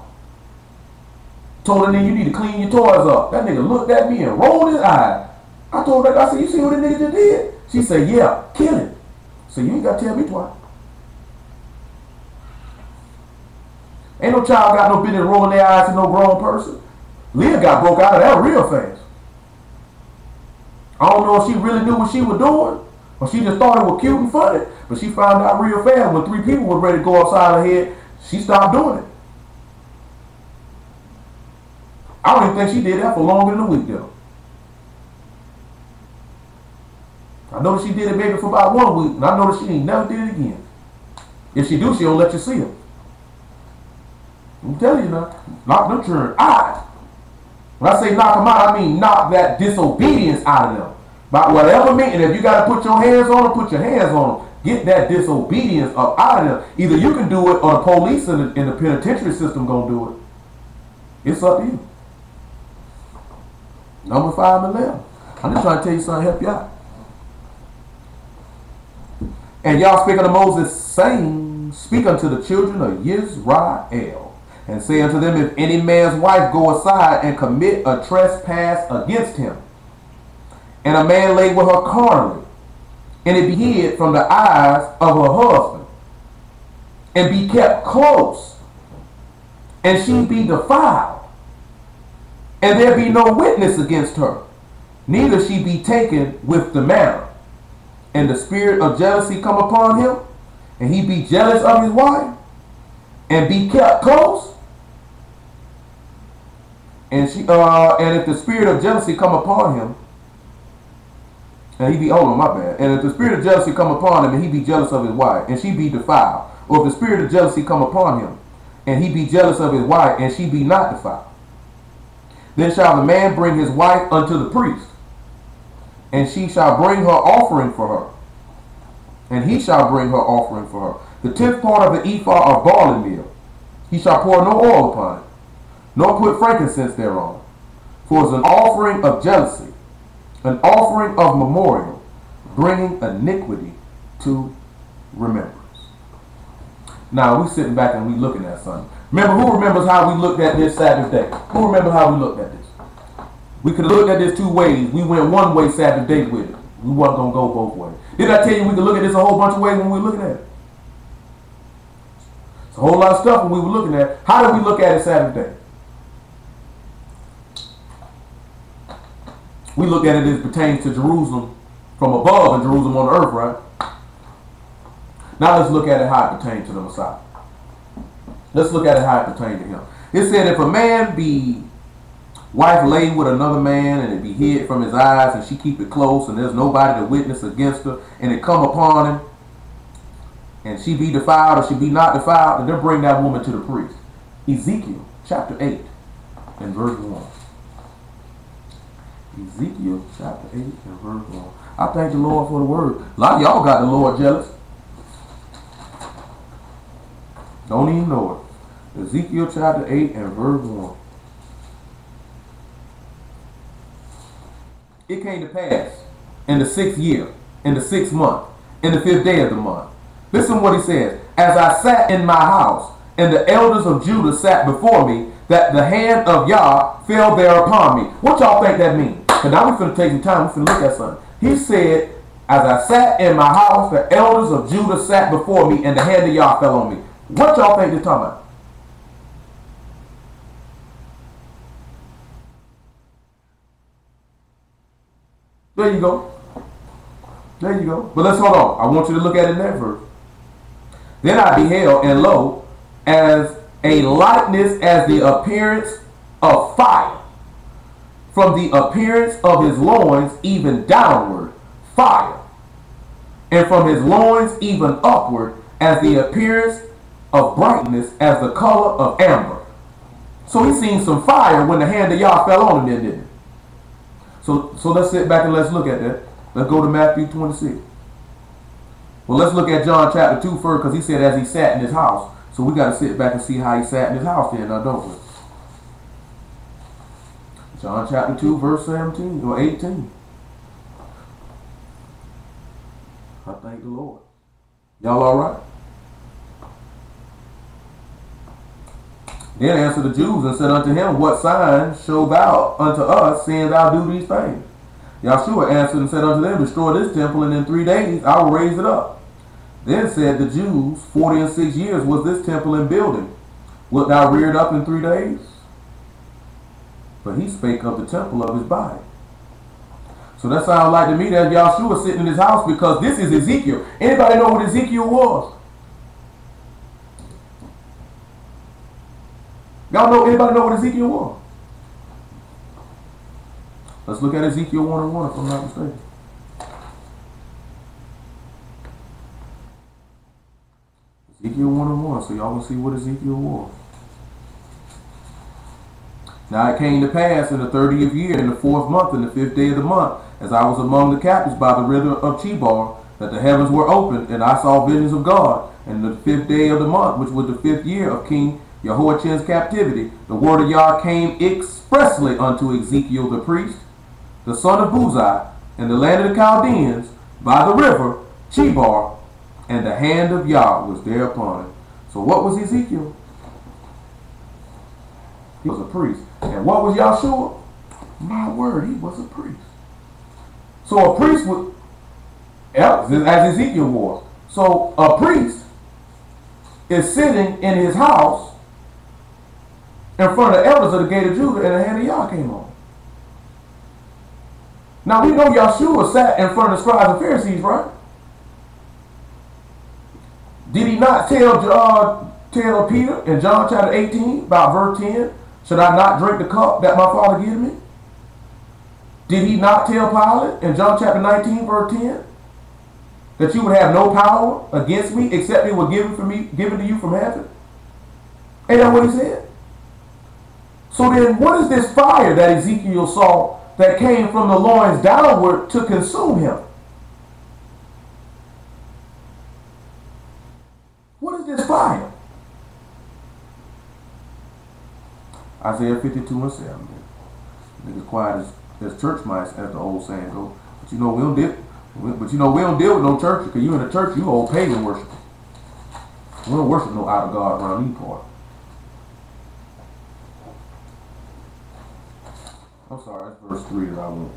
Told her, then you need to clean your toys up. That nigga looked at me and rolled his eyes. I told her, I said, you see what the nigga just did? She said, yeah, kill him. So you ain't got to tell me twice. Ain't no child got no business rolling their eyes to no grown person. Leah got broke out of that real fast. I don't know if she really knew what she was doing, or she just thought it was cute and funny, but she found out real fast when 3 people were ready to go upside her head, she stopped doing it. I don't even think she did that for longer than a week though. I know that she did it maybe for about 1 week, and I know that she ain't never did it again. If she do, she don't let you see her. I'm telling you now, knock them children out. When I say knock them out, I mean knock that disobedience out of them. By whatever means, and if you got to put your hands on them, put your hands on them. Get that disobedience up out of them. Either you can do it or the police in the penitentiary system gonna do it. It's up to you. Number 5 and 11. I'm just trying to tell you something to help you out. And y'all speak unto Moses, saying, speak unto the children of Israel, and say unto them, if any man's wife go aside and commit a trespass against him, and a man lay with her carnally, and it be hid from the eyes of her husband, and be kept close, and she be defiled, and there be no witness against her, neither she be taken with the manner, and the spirit of jealousy come upon him, and he be jealous of his wife, and be kept close, and if the spirit of jealousy come upon him, and he be, hold on, my bad. And if the spirit of jealousy come upon him, and he be jealous of his wife, and she be defiled, or if the spirit of jealousy come upon him, and he be jealous of his wife, and she be not defiled, then shall the man bring his wife unto the priest, and she shall bring her offering for her, and he shall bring her offering for her. The 10th part of the ephah of barley meal, he shall pour no oil upon it, nor put frankincense thereon. For it's an offering of jealousy, an offering of memorial, bringing iniquity to remembrance. Now we sitting back and we looking at something. Remember, who remembers how we looked at this Sabbath day? Who remembers how we looked at this? We could have looked at this two ways. We went one way Sabbath day with it. We wasn't going to go both ways. Didn't I tell you we could look at this a whole bunch of ways when we were looking at it? It's a whole lot of stuff when we were looking at it. How did we look at it Sabbath day? We look at it as pertains to Jerusalem from above and Jerusalem on the earth, right? Now let's look at it how it pertains to the Messiah. Let's look at it how it pertains to him. It said, if a man be wife laid with another man, and it be hid from his eyes, and she keep it close, and there's nobody to witness against her, and it come upon him, and she be defiled or she be not defiled, and then bring that woman to the priest. Ezekiel chapter 8 and verse 1. Ezekiel chapter 8 and verse 1. I thank the Lord for the word. A lot of y'all got the Lord jealous. Don't even know it. Ezekiel chapter 8 and verse 1. It came to pass in the 6th year, in the 6th month, in the 5th day of the month. Listen what he says. As I sat in my house, and the elders of Judah sat before me, that the hand of Yah fell there upon me. What y'all think that means? Because now we're going to take some time. We're going to look at something. He said, as I sat in my house, the elders of Judah sat before me, and the hand of Yah fell on me. What y'all think they're talking about? There you go. There you go. But let's hold on. I want you to look at it in that verse. Then I beheld, and lo, as a likeness as the appearance of fire, from the appearance of his loins even downward, fire, and from his loins even upward, as the appearance of brightness, as the color of amber. So he seen some fire when the hand of Yah fell on him, didn't it? So let's sit back and let's look at that. Let's go to Matthew 26. Well, let's look at John chapter 2 first, because he said as he sat in his house. So we got to sit back and see how he sat in his house then, now don't we? John chapter 2 verse 17 or 18. I thank the Lord. Y'all all right? Then answered the Jews and said unto him, what sign show thou unto us, seeing thou do these things? Yahshua answered and said unto them, destroy this temple, and in 3 days I will raise it up. Then said the Jews, 46 years was this temple in building. Wilt thou rear it up in 3 days? But he spake of the temple of his body. So that sounds like to me that Yahshua sitting in his house, because this is Ezekiel. Anybody know what Ezekiel was? Anybody know what Ezekiel was? Let's look at Ezekiel 1:1 if I'm not mistaken. Ezekiel 1:1, so y'all can see what Ezekiel was. Now it came to pass in the 30th year, in the 4th month, in the 5th day of the month, as I was among the captives by the river of Chebar, that the heavens were opened, and I saw visions of God. And the 5th day of the month, which was the 5th year of King Jehoiachin's captivity, the word of Yah came expressly unto Ezekiel the priest, the son of Buzi, in the land of the Chaldeans, by the river Chebar, and the hand of Yah was there upon him. So what was Ezekiel? He was a priest. And what was Yahshua? My word, he was a priest. So a priest was, as Ezekiel was. So a priest is sitting in his house in front of the elders of the gate of Judah, and the hand of Yah came on. Now we know Yahshua sat in front of the scribes and Pharisees, right? Did he not tell Peter in John chapter 18 about verse 10, should I not drink the cup that my Father gives me? Did he not tell Pilate in John chapter 19 verse 10 that you would have no power against me except it were given to you from heaven? Ain't that what he said? So then what is this fire that Ezekiel saw that came from the loins downward to consume him? What is this fire? Isaiah 52:7. Niggas quiet as church mice, as the old saying goes. But you know we don't deal. But you know we don't deal with no church, because you in the church, you old pagan worship. We don't worship no out of God around these parts. I'm sorry, that's verse 3 that I want.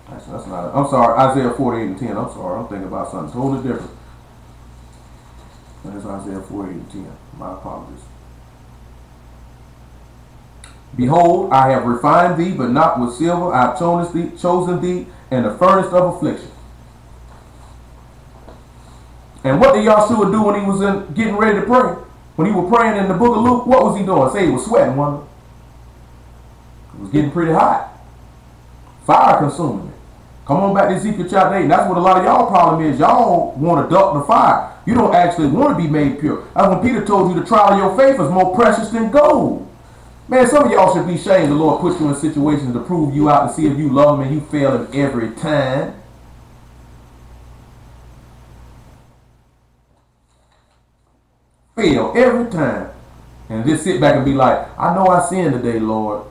Actually, that's not it. I'm sorry, Isaiah 48 and 10. I'm sorry, I'm thinking about something totally different. That is Isaiah 48 and 10. My apologies. Behold, I have refined thee, but not with silver. I have chosen thee in the furnace of affliction. And what did Yahshua do when he was getting ready to pray? When he was praying in the book of Luke, what was he doing? Say he was sweating, wasn't he? It was getting pretty hot. Fire consuming it. Come on back to Ezekiel chapter 8. And that's what a lot of y'all problem is. Y'all want to duck the fire. You don't actually want to be made pure. That's when Peter told you the trial of your faith is more precious than gold. Man, some of y'all should be ashamed the Lord put you in situations to prove you out, to see if you love him, and you fail him every time. Fail every time. And just sit back and be like, I know I sinned today, Lord,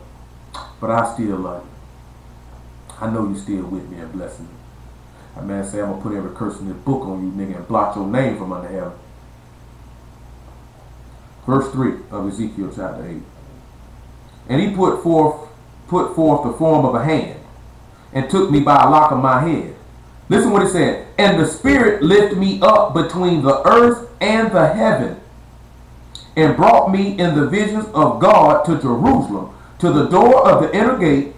but I still love you. I know you still with me and blessing me. That man say, I'm going to put every curse in this book on you, nigga, and blot your name from under heaven. Verse 3 of Ezekiel chapter 8. And he put forth the form of a hand, and took me by a lock of my head. Listen what it said. And the Spirit lifted me up between the earth and the heaven, and brought me in the visions of God to Jerusalem, to the door of the inner gate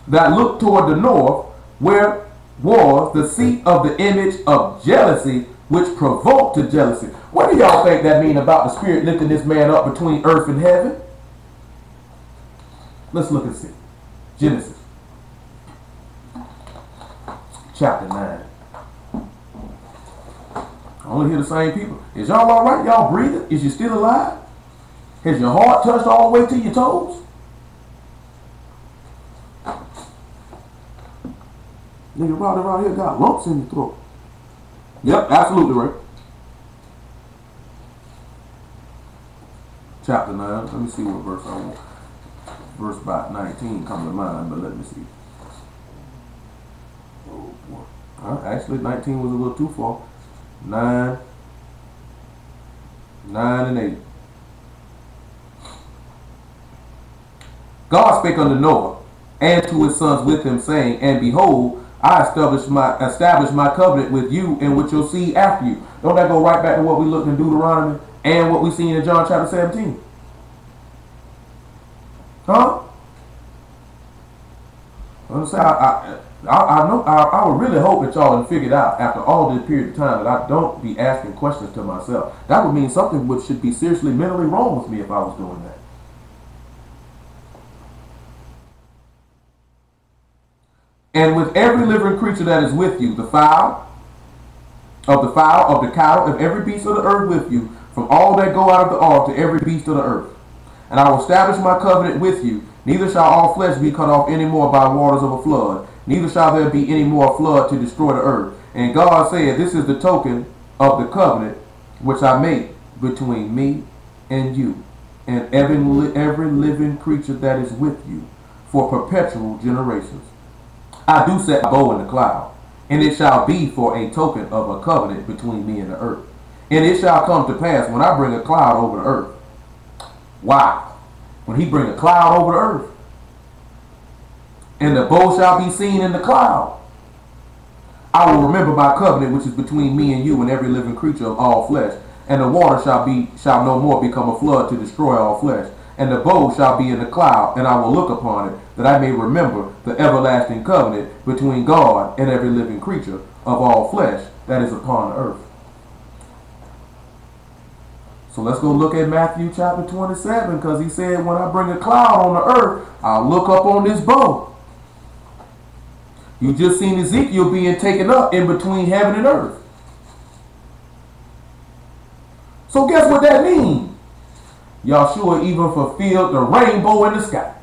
that looked toward the north, where was the seat of the image of jealousy, which provoked to jealousy. What do y'all think that mean about the Spirit lifting this man up between earth and heaven? Let's look and see. Genesis chapter 9. I only hear the same people. Is y'all all right? Y'all breathing? Is you still alive? Has your heart touched all the way to your toes? Nigga around here got lumps in your throat. Yep, absolutely right. Chapter 9. Let me see what verse I want. Verse about 19 come to mind, but let me see. Oh boy. Actually, 19 was a little too far. 9 and 8. God spake unto Noah and to his sons with him, saying, and behold, I established my covenant with you and with your seed after you. Don't that go right back to what we looked in Deuteronomy and what we seen in John chapter 17? Huh? I would really hope that y'all have figured out after all this period of time that I don't be asking questions to myself. That would mean something which should be seriously mentally wrong with me if I was doing that. And with every living creature that is with you, the fowl, of the cattle, of every beast of the earth with you, from all that go out of the ark to every beast of the earth. And I will establish my covenant with you. Neither shall all flesh be cut off any more by waters of a flood. Neither shall there be any more flood to destroy the earth. And God said, this is the token of the covenant which I make between me and you, and every living creature that is with you, for perpetual generations. I do set my bow in the cloud, and it shall be for a token of a covenant between me and the earth. And it shall come to pass when I bring a cloud over the earth. Wow. When he bring a cloud over the earth, and the bow shall be seen in the cloud, I will remember my covenant which is between me and you and every living creature of all flesh. And the water shall no more become a flood to destroy all flesh. And the bow shall be in the cloud, and I will look upon it, that I may remember the everlasting covenant between God and every living creature of all flesh that is upon the earth. So let's go look at Matthew chapter 27, because he said, when I bring a cloud on the earth, I'll look up on this bow. You just seen Ezekiel being taken up in between heaven and earth. So guess what that means? Yahshua even fulfilled the rainbow in the sky.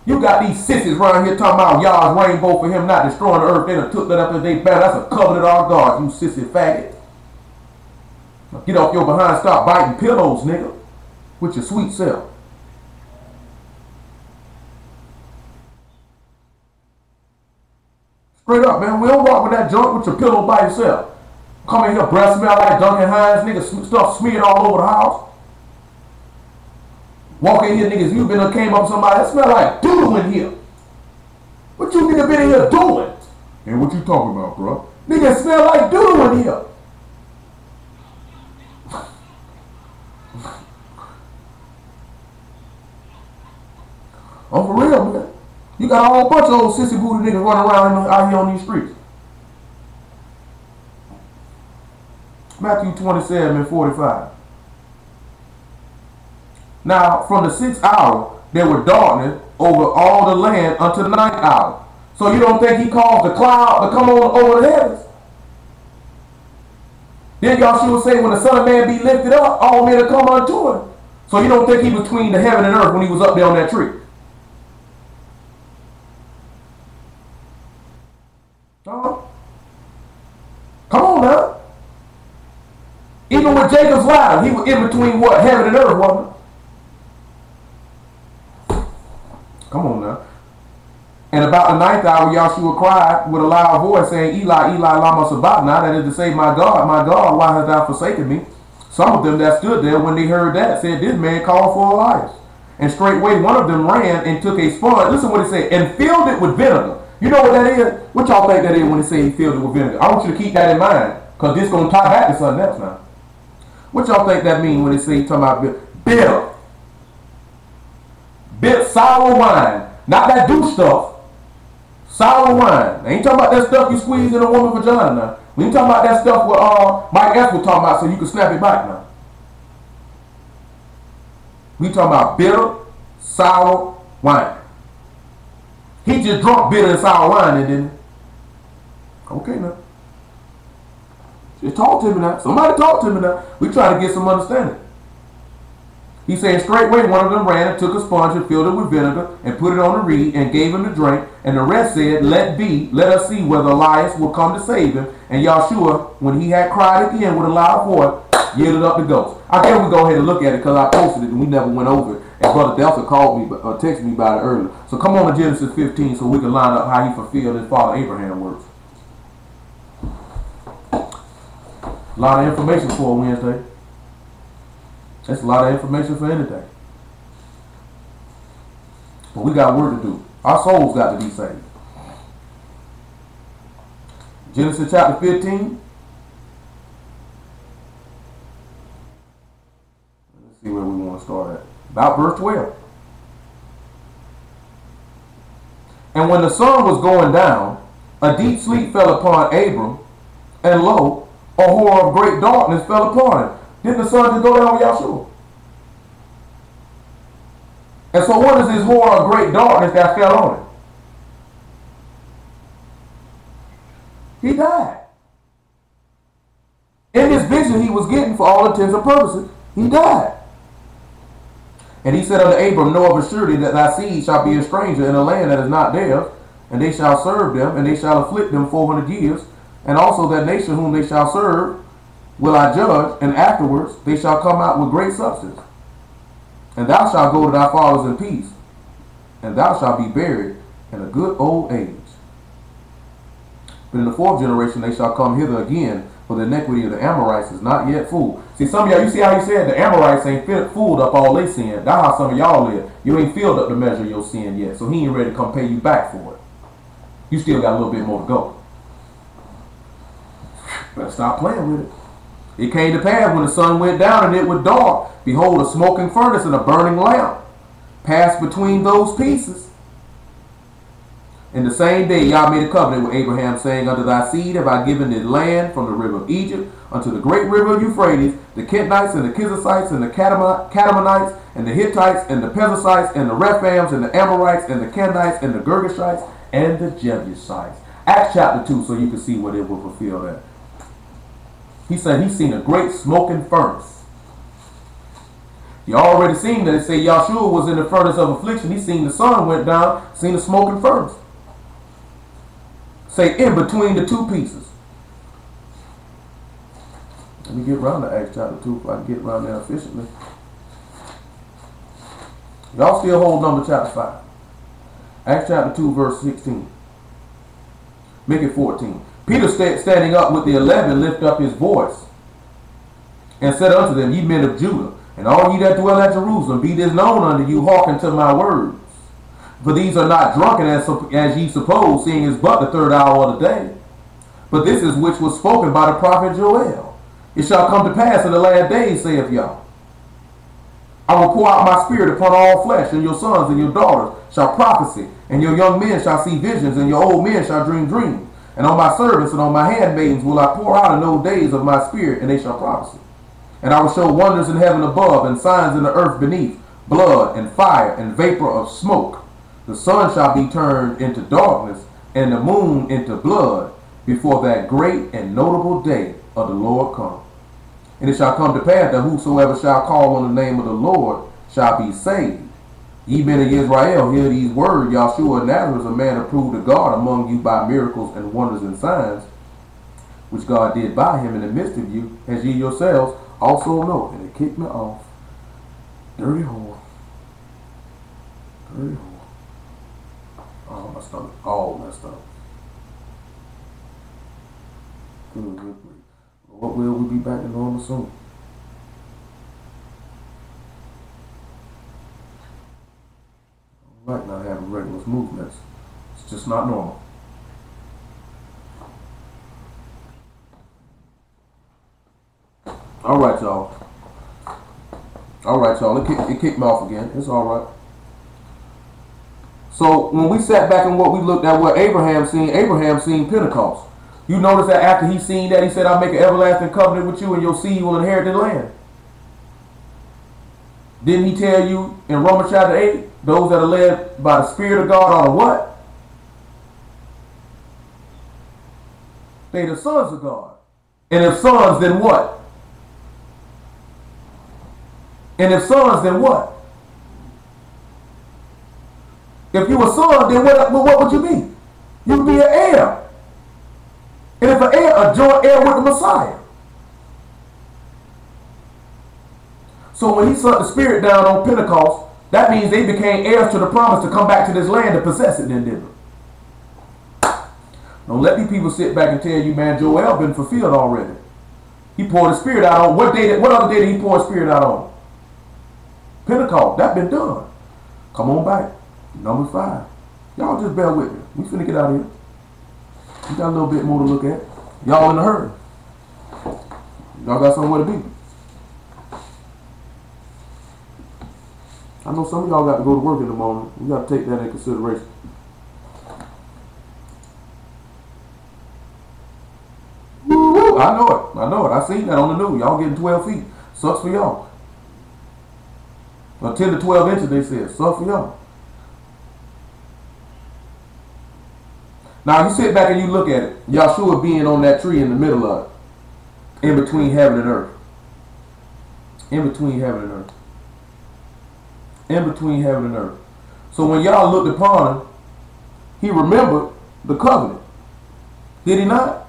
You got these sissies around here talking about Yah's rainbow for him not destroying the earth. They done took that up as they better. That's a covenant of our God, you sissy faggot. Now get off your behind, stop biting pillows, nigga. with your sweet self. Straight up, man. We don't walk with that joint with your pillow by yourself. Come in here, breath smell like Duncan Hines, niggas stuff smeared all over the house. Walk in here, niggas, you came up with somebody that smell like doodle in here. What you nigga been in here doing? And what you talking about, bro? Nigga smell like doodle in here. Oh, for real, man. You got a whole bunch of old sissy booty niggas running around out here on these streets. Matthew 27:45. Now, from the 6th hour, there were darkness over all the land unto the 9th hour. So you don't think he caused the cloud to come on over the heavens? Then Yahshua say, when the Son of Man be lifted up, all men will come unto him. So you don't think he was between the heaven and earth when he was up there on that tree? Come on now. Even with Jacob's ladder, he was in between what? Heaven and earth, wasn't he? Come on now. And about the 9th hour, Yahshua cried with a loud voice, saying, Eli, Eli, lama sabachthani, that is to say, my God, why hast thou forsaken me? Some of them that stood there, when they heard that, said, this man called for Elias. And straightway one of them ran and took a sponge, listen what he said, and filled it with vinegar. You know what that is? What y'all think that is when he say he filled it with vinegar? I want you to keep that in mind, because this is going to tie back to something else now. What y'all think that means when they say he talking about bitter? Bitter, sour wine. Not that do stuff. Sour wine. I ain't talking about that stuff you squeeze in a woman's vagina now. We ain't talking about that stuff what Mike S was talking about so you can snap it back now. We talking about bitter, sour wine. He just drunk bitter and sour wine and didn't he? Okay now. Just talk to me now. Somebody talk to me now. We try to get some understanding. He said, straightway one of them ran and took a sponge and filled it with vinegar and put it on a reed and gave him to drink. And the rest said, let be, let us see whether Elias will come to save him. And Yahshua, when he had cried again with a loud voice, yielded up the ghost. I guess we go ahead and look at it because I posted it and we never went over it. And Brother Delta called me, texted me about it earlier. So come on to Genesis 15 so we can line up how he fulfilled his father Abraham works. A lot of information for a Wednesday. That's a lot of information for anything. But we got work to do. Our souls got to be saved. Genesis chapter 15. Let's see where we want to start at. About verse 12. And when the sun was going down, a deep sleep fell upon Abram, and lo, a horror of great darkness fell upon him. Didn't the sun just go down with Yahshua? And so what is this horror of great darkness that fell on him? He died. In this vision he was getting, for all intents and purposes, he died. And he said unto Abram, know of a surety that thy seed shall be a stranger in a land that is not theirs, and they shall serve them, and they shall afflict them 400 years. And also that nation whom they shall serve will I judge, and afterwards they shall come out with great substance. And thou shalt go to thy fathers in peace, and thou shalt be buried in a good old age. But in the 4th generation they shall come hither again, for the iniquity of the Amorites is not yet full. See, some of y'all, you see how he said the Amorites ain't fooled up all they sin. That's how some of y'all live. You ain't filled up the measure of your sin yet, so he ain't ready to come pay you back for it. You still got a little bit more to go. Better stop playing with it. It came to pass when the sun went down and it was dark, behold, a smoking furnace and a burning lamp passed between those pieces. In the same day Yah made a covenant with Abraham, saying, unto thy seed have I given the land from the river of Egypt unto the great river of Euphrates, the Kenites and the Kizzites and the Kadmonites and the Hittites and the Perizzites and the Rephaims and the Amorites and the Kenites and the Girgashites and the Jebusites. Acts chapter 2, so you can see what it will fulfill that. He said he's seen a great smoking furnace. You already seen that it say Yahshua was in the furnace of affliction. He seen the sun went down, seen the smoking furnace. Say in between the two pieces. Let me get around to Acts chapter 2 if I can get around there efficiently. Y'all still hold number chapter 5. Acts chapter 2, verse 16. Make it 14. Peter standing up with the 11 lifted up his voice and said unto them, Ye men of Judah, and all ye that dwell at Jerusalem, be this known unto you, hearken to my words. For these are not drunken as ye suppose, seeing it's but the third hour of the day. But this is which was spoken by the prophet Joel. It shall come to pass in the last days, saith Yahweh, I will pour out my spirit upon all flesh, and your sons and your daughters shall prophesy, and your young men shall see visions, and your old men shall dream dreams. And on my servants and on my handmaidens will I pour out in those days of my spirit, and they shall prophesy. And I will show wonders in heaven above, and signs in the earth beneath, blood and fire and vapor of smoke. The sun shall be turned into darkness, and the moon into blood, before that great and notable day of the Lord come. And it shall come to pass that whosoever shall call on the name of the Lord shall be saved. Ye men of Israel, hear these words. Yahshua of Nazareth, a man approved of God among you by miracles and wonders and signs, which God did by him in the midst of you, as ye yourselves also know. And it kicked me off. Dirty hole. Dirty hole. Oh, my stomach all messed up. Good. Lord will, we'll be back to normal soon. Right now, having regular movements. It's just not normal. All right, y'all. It kicked me off again. It's all right. So when we sat back and what we looked at, what Abraham seen Pentecost. You notice that after he seen that, he said, I'll make an everlasting covenant with you, and your seed will inherit the land. Didn't he tell you in Romans chapter 8, those that are led by the Spirit of God are the what? They the sons of God. And if sons, then what? And if sons, then what? If you a son, then what would you be? You would be an heir. And if an heir, a joint heir with the Messiah. So when he sent the Spirit down on Pentecost, that means they became heirs to the promise to come back to this land to possess it, then didn't they? Don't let these people sit back and tell you, man, Joel been fulfilled already. He poured the Spirit out on, what other day did he pour the Spirit out on? Pentecost, that been done. Come on back. Number 5. Y'all just bear with me. We finna get out of here. We got a little bit more to look at. Y'all in a hurry. Y'all got somewhere to be. I know some of y'all got to go to work in the morning. We got to take that in consideration. Woo-hoo. I know it. I seen that on the news. Y'all getting 12 feet. Sucks for y'all. Well, 10 to 12 inches, they said. Sucks for y'all. Now, you sit back and you look at it. Yahshua being on that tree in the middle of it. In between heaven and earth. In between heaven and earth. In between heaven and earth. So when y'all looked upon him, he remembered the covenant. Did he not?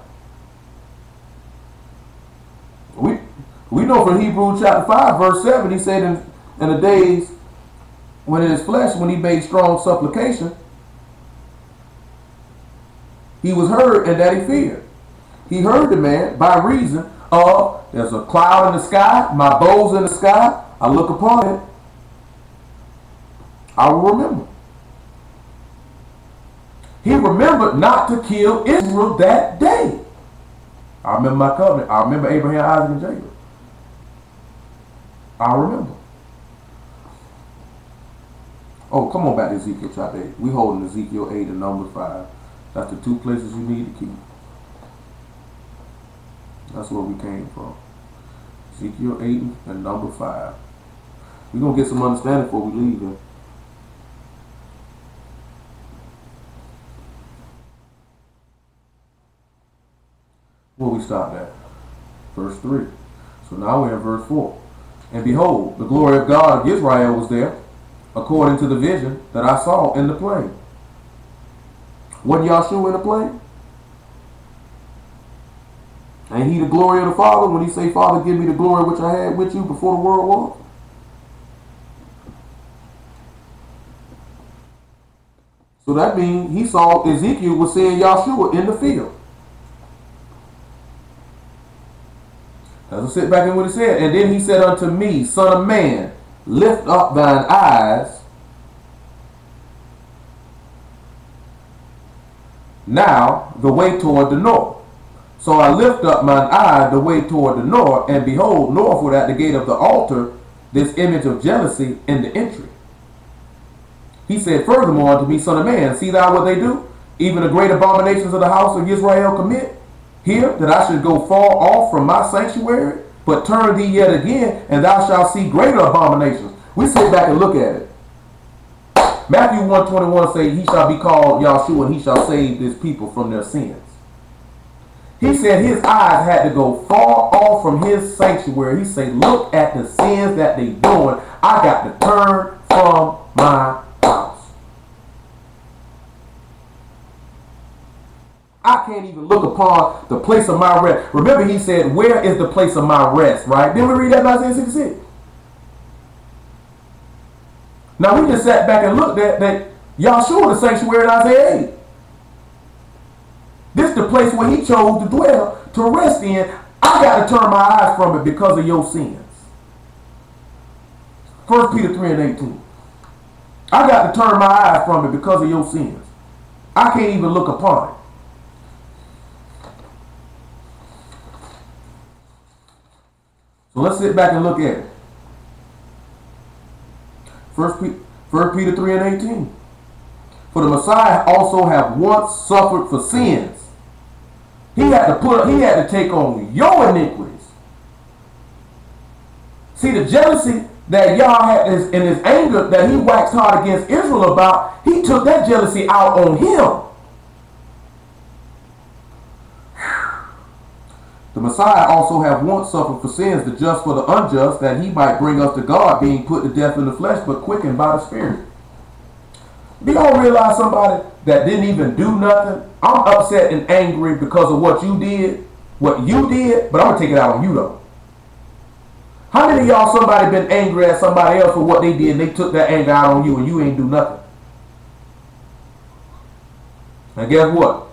We know from Hebrews chapter 5, verse 7, he said in the days when in his flesh, when he made strong supplication, he was heard and that he feared. He heard the man by reason of there's a cloud in the sky, my bow's in the sky, I look upon it, I will remember. He remembered not to kill Israel that day. I remember my covenant. I remember Abraham, Isaac, and Jacob. I remember. Oh, come on back to Ezekiel chapter 8. We holding Ezekiel 8 and number 5. That's the 2 places you need to keep. That's where we came from. Ezekiel 8 and number 5. We're going to get some understanding before we leave here. Where we stopped at? Verse 3. So now we're in verse 4. And behold, the glory of God of Israel was there, according to the vision that I saw in the plain. Wasn't Yahshua in the plain? Ain't he the glory of the Father when he say, Father, give me the glory which I had with you before the world was? So that means he saw Ezekiel was seeing Yahshua in the field. Let's sit back in what he said. And then he said unto me, Son of man, lift up thine eyes now the way toward the north. So I lift up mine eye the way toward the north, and behold, northward at the gate of the altar, this image of jealousy in the entry. He said furthermore unto me, Son of man, see thou what they do? Even the great abominations of the house of Israel commit here, that I should go far off from my sanctuary, but turn thee yet again, and thou shalt see greater abominations. We sit back and look at it. Matthew 1:21 say, he shall be called Yahshua, and he shall save his people from their sins. He said his eyes had to go far off from his sanctuary. He said, look at the sins that they doing. I got to turn from my house. I can't even look upon the place of my rest. Remember, he said, where is the place of my rest, right? Didn't we read that in Isaiah 66? Now, we just sat back and looked at that Yahshua, the sanctuary in Isaiah 8. This is the place where he chose to dwell, to rest in. I got to turn my eyes from it because of your sins. 1 Peter 3:18. I got to turn my eyes from it because of your sins. I can't even look upon it. So let's sit back and look at it. 1 Peter 3:18. For the Messiah also have once suffered for sins. He had to take on your iniquities. See, the jealousy that Yah had in his anger that he waxed hard against Israel about, he took that jealousy out on him. The Messiah also have once suffered for sins, the just for the unjust, that he might bring us to God, being put to death in the flesh, but quickened by the Spirit. Do y'all realize somebody that didn't even do nothing? I'm upset and angry because of what you did, but I'm going to take it out on you though. How many of y'all somebody been angry at somebody else for what they did and they took that anger out on you and you ain't do nothing? And guess what?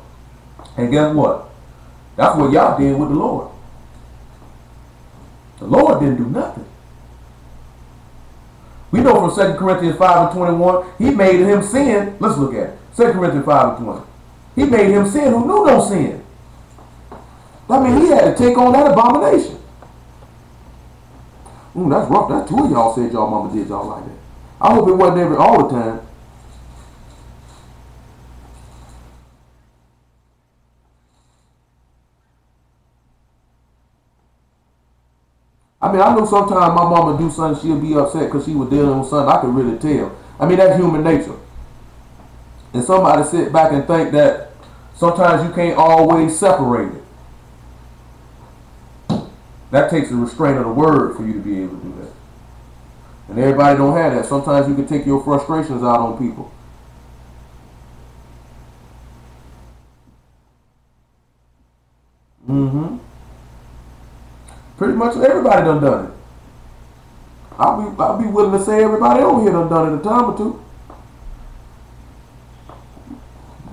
That's what y'all did with the Lord. The Lord didn't do nothing. We know from 2 Corinthians 5:21, he made him sin. Let's look at it. 2 Corinthians 5:20. He made him sin who knew no sin. I mean, he had to take on that abomination. That's rough. That two of y'all said y'all mama did y'all like that. I hope it wasn't all the time. I mean, I know sometimes my mama do something, she'll be upset because she was dealing with something. I can really tell. I mean, that's human nature. And somebody sit back and think that sometimes you can't always separate it. That takes a restraint of the word for you to be able to do that. And everybody don't have that. Sometimes you can take your frustrations out on people. Pretty much everybody done it. I'll be willing to say everybody over here done it a time or two.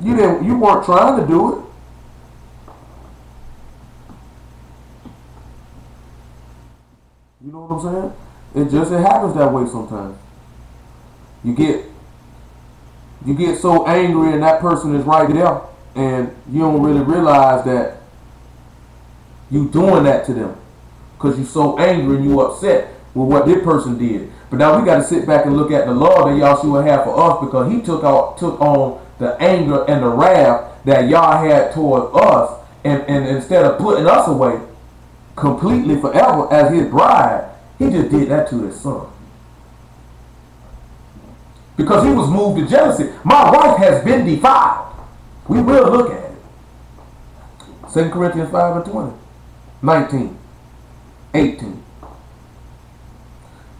You weren't trying to do it. You know what I'm saying? It happens that way sometimes. You get so angry and that person is right there and you don't really realize that you doing that to them. Because you're so angry and you upset with what this person did. But now we got to sit back and look at the love that Yahshua had for us, because he took on the anger and the wrath that Yah had toward us, and instead of putting us away completely forever as his bride, he just did that to his son. Because he was moved to jealousy. My wife has been defiled. We will look at it. 2 Corinthians 5:20, 19. 18.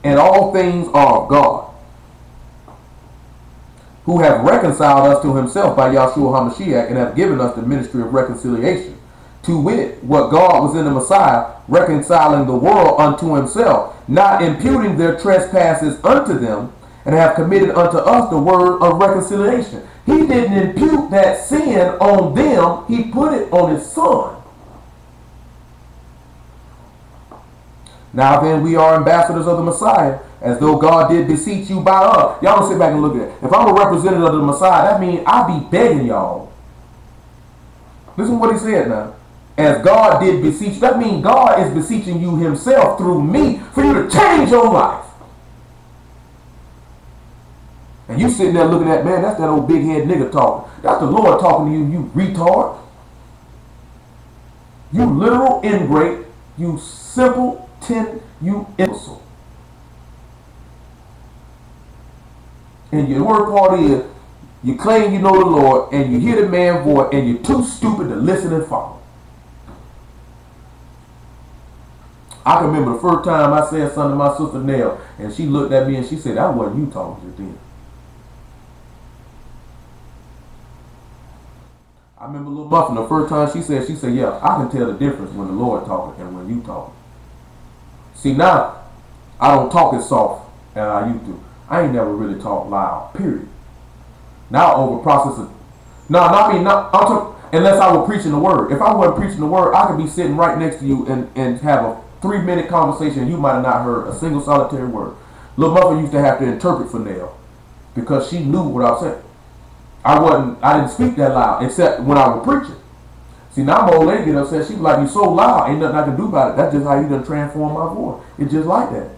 And all things are of God, who have reconciled us to himself by Yahshua HaMashiach, and have given us the ministry of reconciliation. To wit, what God was in the Messiah, reconciling the world unto himself, not imputing their trespasses unto them, and have committed unto us the word of reconciliation. He didn't impute that sin on them. He put it on his son. Now then, we are ambassadors of the Messiah, as though God did beseech you by us. Y'all don't sit back and look at it. If I'm a representative of the Messiah, that means I be begging y'all. Listen to what he said now. As God did beseech you. That means God is beseeching you himself through me for you to change your life. And you sitting there looking at, man, that's that old big head nigga talking. That's the Lord talking to you, you retard. You literal ingrate. You simpleton. You imbecile. And your word part is, you claim you know the Lord, and you hear the man's voice, and you're too stupid to listen and follow. I can remember the first time I said something to my sister Nell, and she looked at me and she said, that wasn't you talking to then. I remember little Muffin, the first time she said, yeah, I can tell the difference when the Lord talking and when you talking. See, now, I don't talk as soft as I used to. I ain't never really talk loud, period. Now over processing. No, not me. Not, I'm talking, unless I were preaching the word. If I wasn't preaching the word, I could be sitting right next to you and have a 3-minute conversation. You might have not heard a single solitary word. Little Muffin used to have to interpret for Nell because she knew what I was saying. I didn't speak that loud except when I was preaching. See, now my old lady get upset. She was like, you so loud, ain't nothing I can do about it. That's just how you done transform my voice. It's just like that.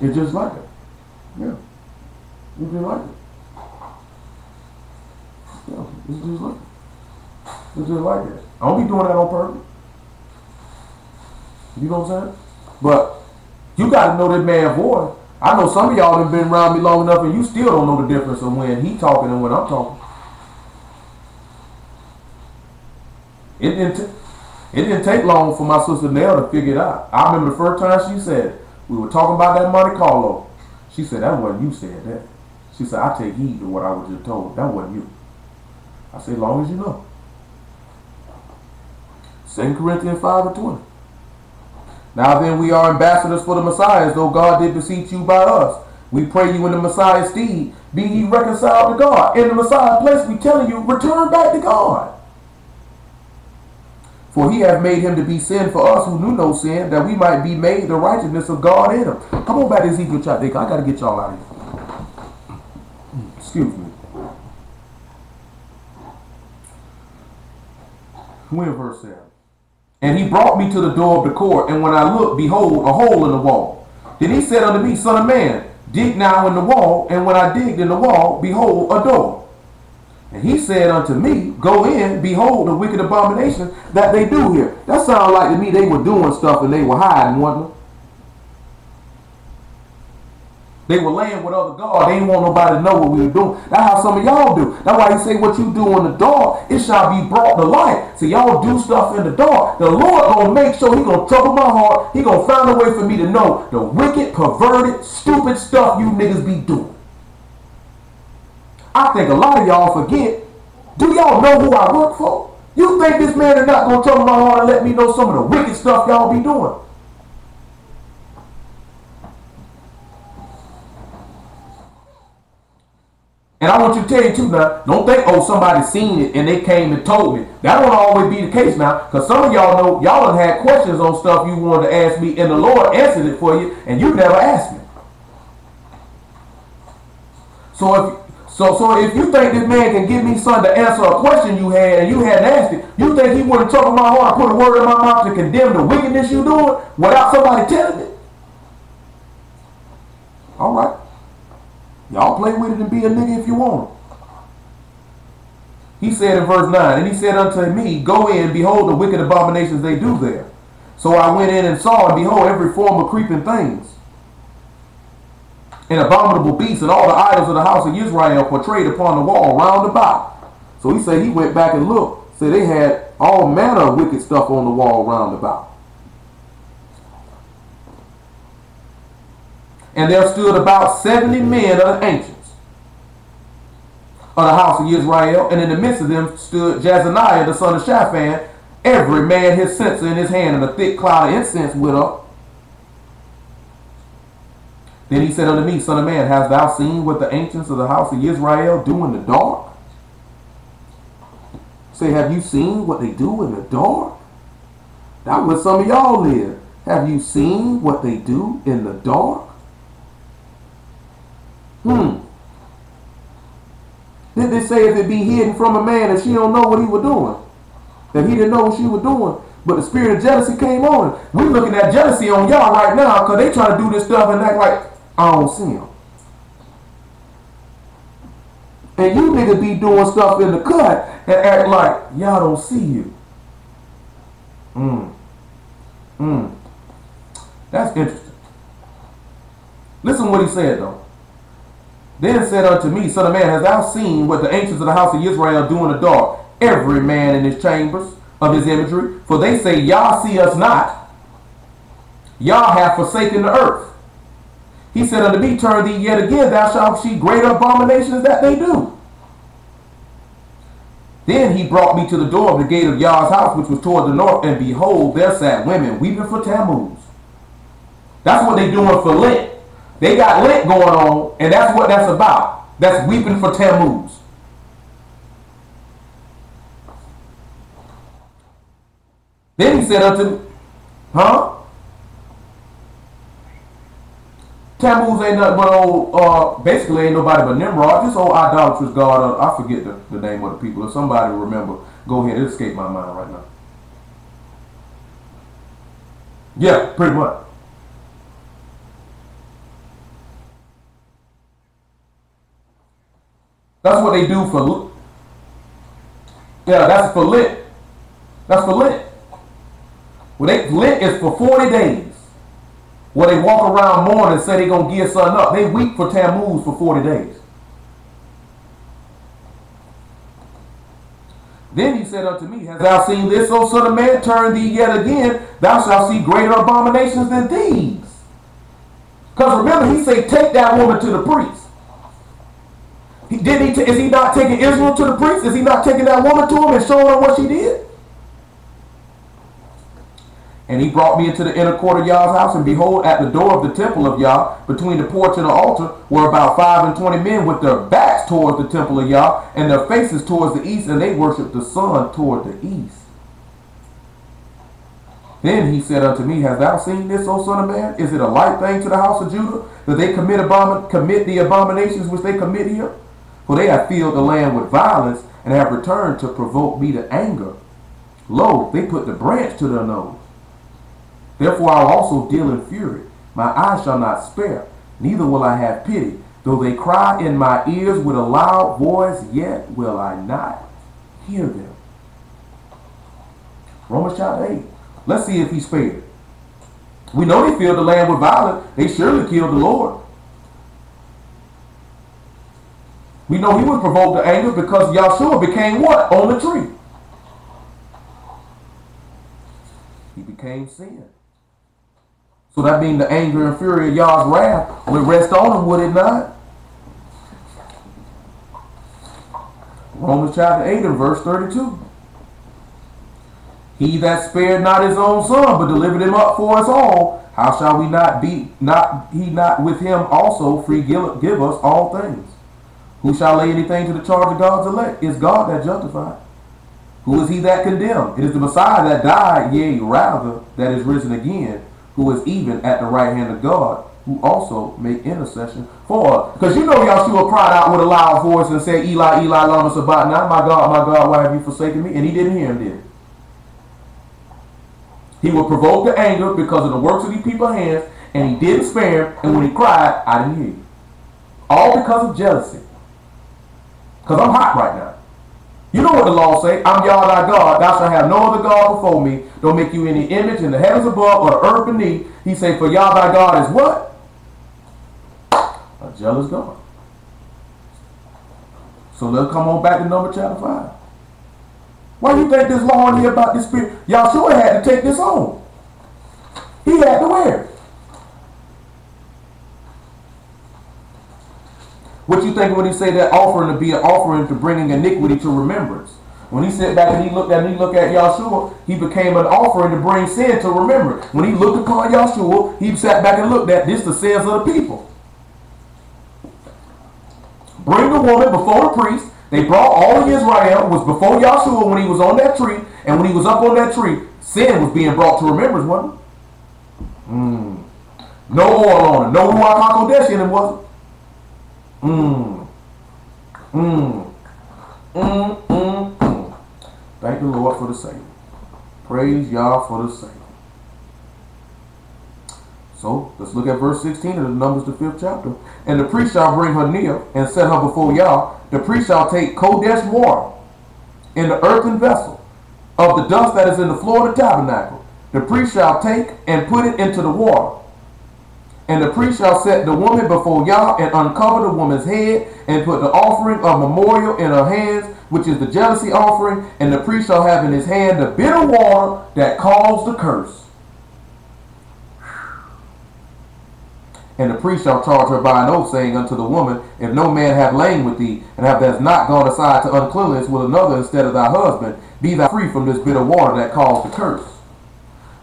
It's just like that. Yeah. It's just like that. Yeah, it's just like that. It's just like that. I don't be doing that on purpose. You know what I'm saying? But you got to know that man's voice. I know some of y'all have been around me long enough and you still don't know the difference of when he talking and when I'm talking. It didn't take long for my sister Nell to figure it out. I remember the first time she said it. We were talking about that Monte Carlo. She said, that wasn't you said that. She said, I take heed to what I was just told. That wasn't you. I said, as long as you know. 2 Corinthians 5:20. Now then, we are ambassadors for the Messiah, as though God did beseech you by us. We pray you in the Messiah's stead, be ye reconciled to God. In the Messiah's place, we telling you, return back to God. For he hath made him to be sin for us who knew no sin, that we might be made the righteousness of God in him. Come on back to Ezekiel chapter 8. I got to get y'all out of here. Excuse me. We're in verse 7. And he brought me to the door of the court, and when I looked, behold, a hole in the wall. Then he said unto me, Son of man, dig now in the wall. And when I digged in the wall, behold, a door. And he said unto me, Go in, behold the wicked abominations that they do here. That sounded like to me they were doing stuff and they were hiding, wasn't it? They were laying with other gods. They didn't want nobody to know what we were doing. That's how some of y'all do. That's why he say what you do in the dark, it shall be brought to light. So y'all do stuff in the dark. The Lord gonna make sure he gonna trouble my heart. He gonna find a way for me to know the wicked, perverted, stupid stuff you niggas be doing. I think a lot of y'all forget. Do y'all know who I work for? You think this man is not gonna trouble my heart and let me know some of the wicked stuff y'all be doing? And I want you to tell you too now, don't think, oh, somebody seen it and they came and told me. That won't always be the case now, because some of y'all know, y'all done had questions on stuff you wanted to ask me, and the Lord answered it for you, and you never asked me. So if you think this man can give me something to answer a question you had and you hadn't asked it, you think he wouldn't trouble my heart and put a word in my mouth to condemn the wickedness you doing without somebody telling it? All right. Y'all play with it and be a nigga if you want. He said in verse 9, and he said unto me, Go in, behold the wicked abominations they do there. So I went in and saw, and behold, every form of creeping things, and abominable beasts, and all the idols of the house of Israel portrayed upon the wall round about. So he said he went back and looked. So they had all manner of wicked stuff on the wall round about. And there stood about 70 men of the ancients of the house of Israel, and in the midst of them stood Jezaniah the son of Shaphan, every man his censer in his hand, and a thick cloud of incense went up. Then he said unto me, Son of man, hast thou seen what the ancients of the house of Israel do in the dark? Say, have you seen what they do in the dark? That's where some of y'all live. Have you seen what they do in the dark? Did they say if it be hidden from a man and she don't know what he was doing? That he didn't know what she was doing. But the spirit of jealousy came on. We looking at jealousy on y'all right now because they trying to do this stuff and act like I don't see them. And you niggas be doing stuff in the cut and act like y'all don't see you. That's interesting. Listen what he said though. Then said unto me, Son of man, hast thou seen what the ancients of the house of Israel do in the dark? Every man in his chambers of his imagery. For they say, Yah see us not. Yah hath forsaken the earth. He said unto me, Turn thee yet again, thou shalt see greater abominations that they do. Then he brought me to the door of the gate of Yah's house, which was toward the north, and behold, there sat women weeping for Tammuz. That's what they doing for Lent. They got Lent going on, and that's what that's about. That's weeping for Tammuz. Then he said unto me, Tammuz ain't nothing but old, basically ain't nobody but Nimrod, this old idolatrous god. I forget the name of the people. If somebody remember, go ahead. It escaped my mind right now. Yeah, pretty much. That's what they do for, yeah, that's for Lent. That's for Lent. Well, Lent is for 40 days. Where they walk around mourning and say they're going to give something up. They weep for Tammuz for 40 days. Then he said unto me, Hast thou seen this, O son of man? Turn thee yet again, thou shalt see greater abominations than these. Because remember, he said, take that woman to the priest. Is he not taking Israel to the priest? Is he not taking that woman to him and showing her what she did? And he brought me into the inner court of Yah's house, and behold, at the door of the temple of Yah, between the porch and the altar, were about 25 men with their backs towards the temple of Yah, and their faces towards the east, and they worshiped the sun toward the east. Then he said unto me, Hast thou seen this, O son of man? Is it a light thing to the house of Judah, that they commit the abominations which they commit here? For they have filled the land with violence, and have returned to provoke me to anger. Lo, they put the branch to their nose. Therefore I will also deal in fury. My eyes shall not spare, neither will I have pity. Though they cry in my ears with a loud voice, yet will I not hear them. Romans chapter 8. Let's see if he spared. We know they filled the land with violence. They surely killed the Lord. We know he was provoked to anger because Yahshua became what? On the tree. He became sin. So that means the anger and fury of Yah's wrath would rest on him, would it not? Romans chapter 8 and verse 32. He that spared not his own son, but delivered him up for us all, how shall we not with him also free give us all things? Who shall lay anything to the charge of God's elect? Is God that justified? Who is he that condemned? It is the Messiah that died, yea, rather, that is risen again, who is even at the right hand of God, who also make intercession for us. Because you know Yahshua cried out with a loud voice and said, Eli, Eli, lama sabachthani, my God, why have you forsaken me? And he didn't hear him, did he? He would provoke the anger because of the works of these people's hands, and he didn't spare him, and when he cried, I didn't hear you. All because of jealousy. Because I'm hot right now. You know what the law say, I'm Yah thy God, thou shalt have no other God before me. Don't make you any image in the heavens above or the earth beneath. He say, for Yah thy God is what? A jealous God. So let's come on back to Numbers chapter 5. Why do you think this law in here about this spirit? Yahshua had to take this on. He had to wear it. What you think when he say that offering to be an offering to bringing iniquity to remembrance? When he sat back and he looked at Yahshua, he became an offering to bring sin to remembrance. When he looked upon Yahshua, he sat back and looked at this the sins of the people. Bring the woman before the priest. They brought all of Israel, was before Yahshua when he was on that tree, and when he was up on that tree, sin was being brought to remembrance, wasn't it? No oil on it, no Ruach HaKodesh in it, was it? Thank the Lord for the Savior. Praise Yah for the Savior. So, let's look at verse 16 of the Numbers, the 5th chapter. And the priest shall bring her near and set her before Yah. The priest shall take Kodesh water in the earthen vessel of the dust that is in the floor of the tabernacle. The priest shall take and put it into the water. And the priest shall set the woman before Yah and uncover the woman's head and put the offering of memorial in her hands, which is the jealousy offering. And the priest shall have in his hand the bitter water that caused the curse. And the priest shall charge her by an oath, saying unto the woman, if no man have lain with thee, and has not gone aside to uncleanness with another instead of thy husband, be thou free from this bitter water that caused the curse.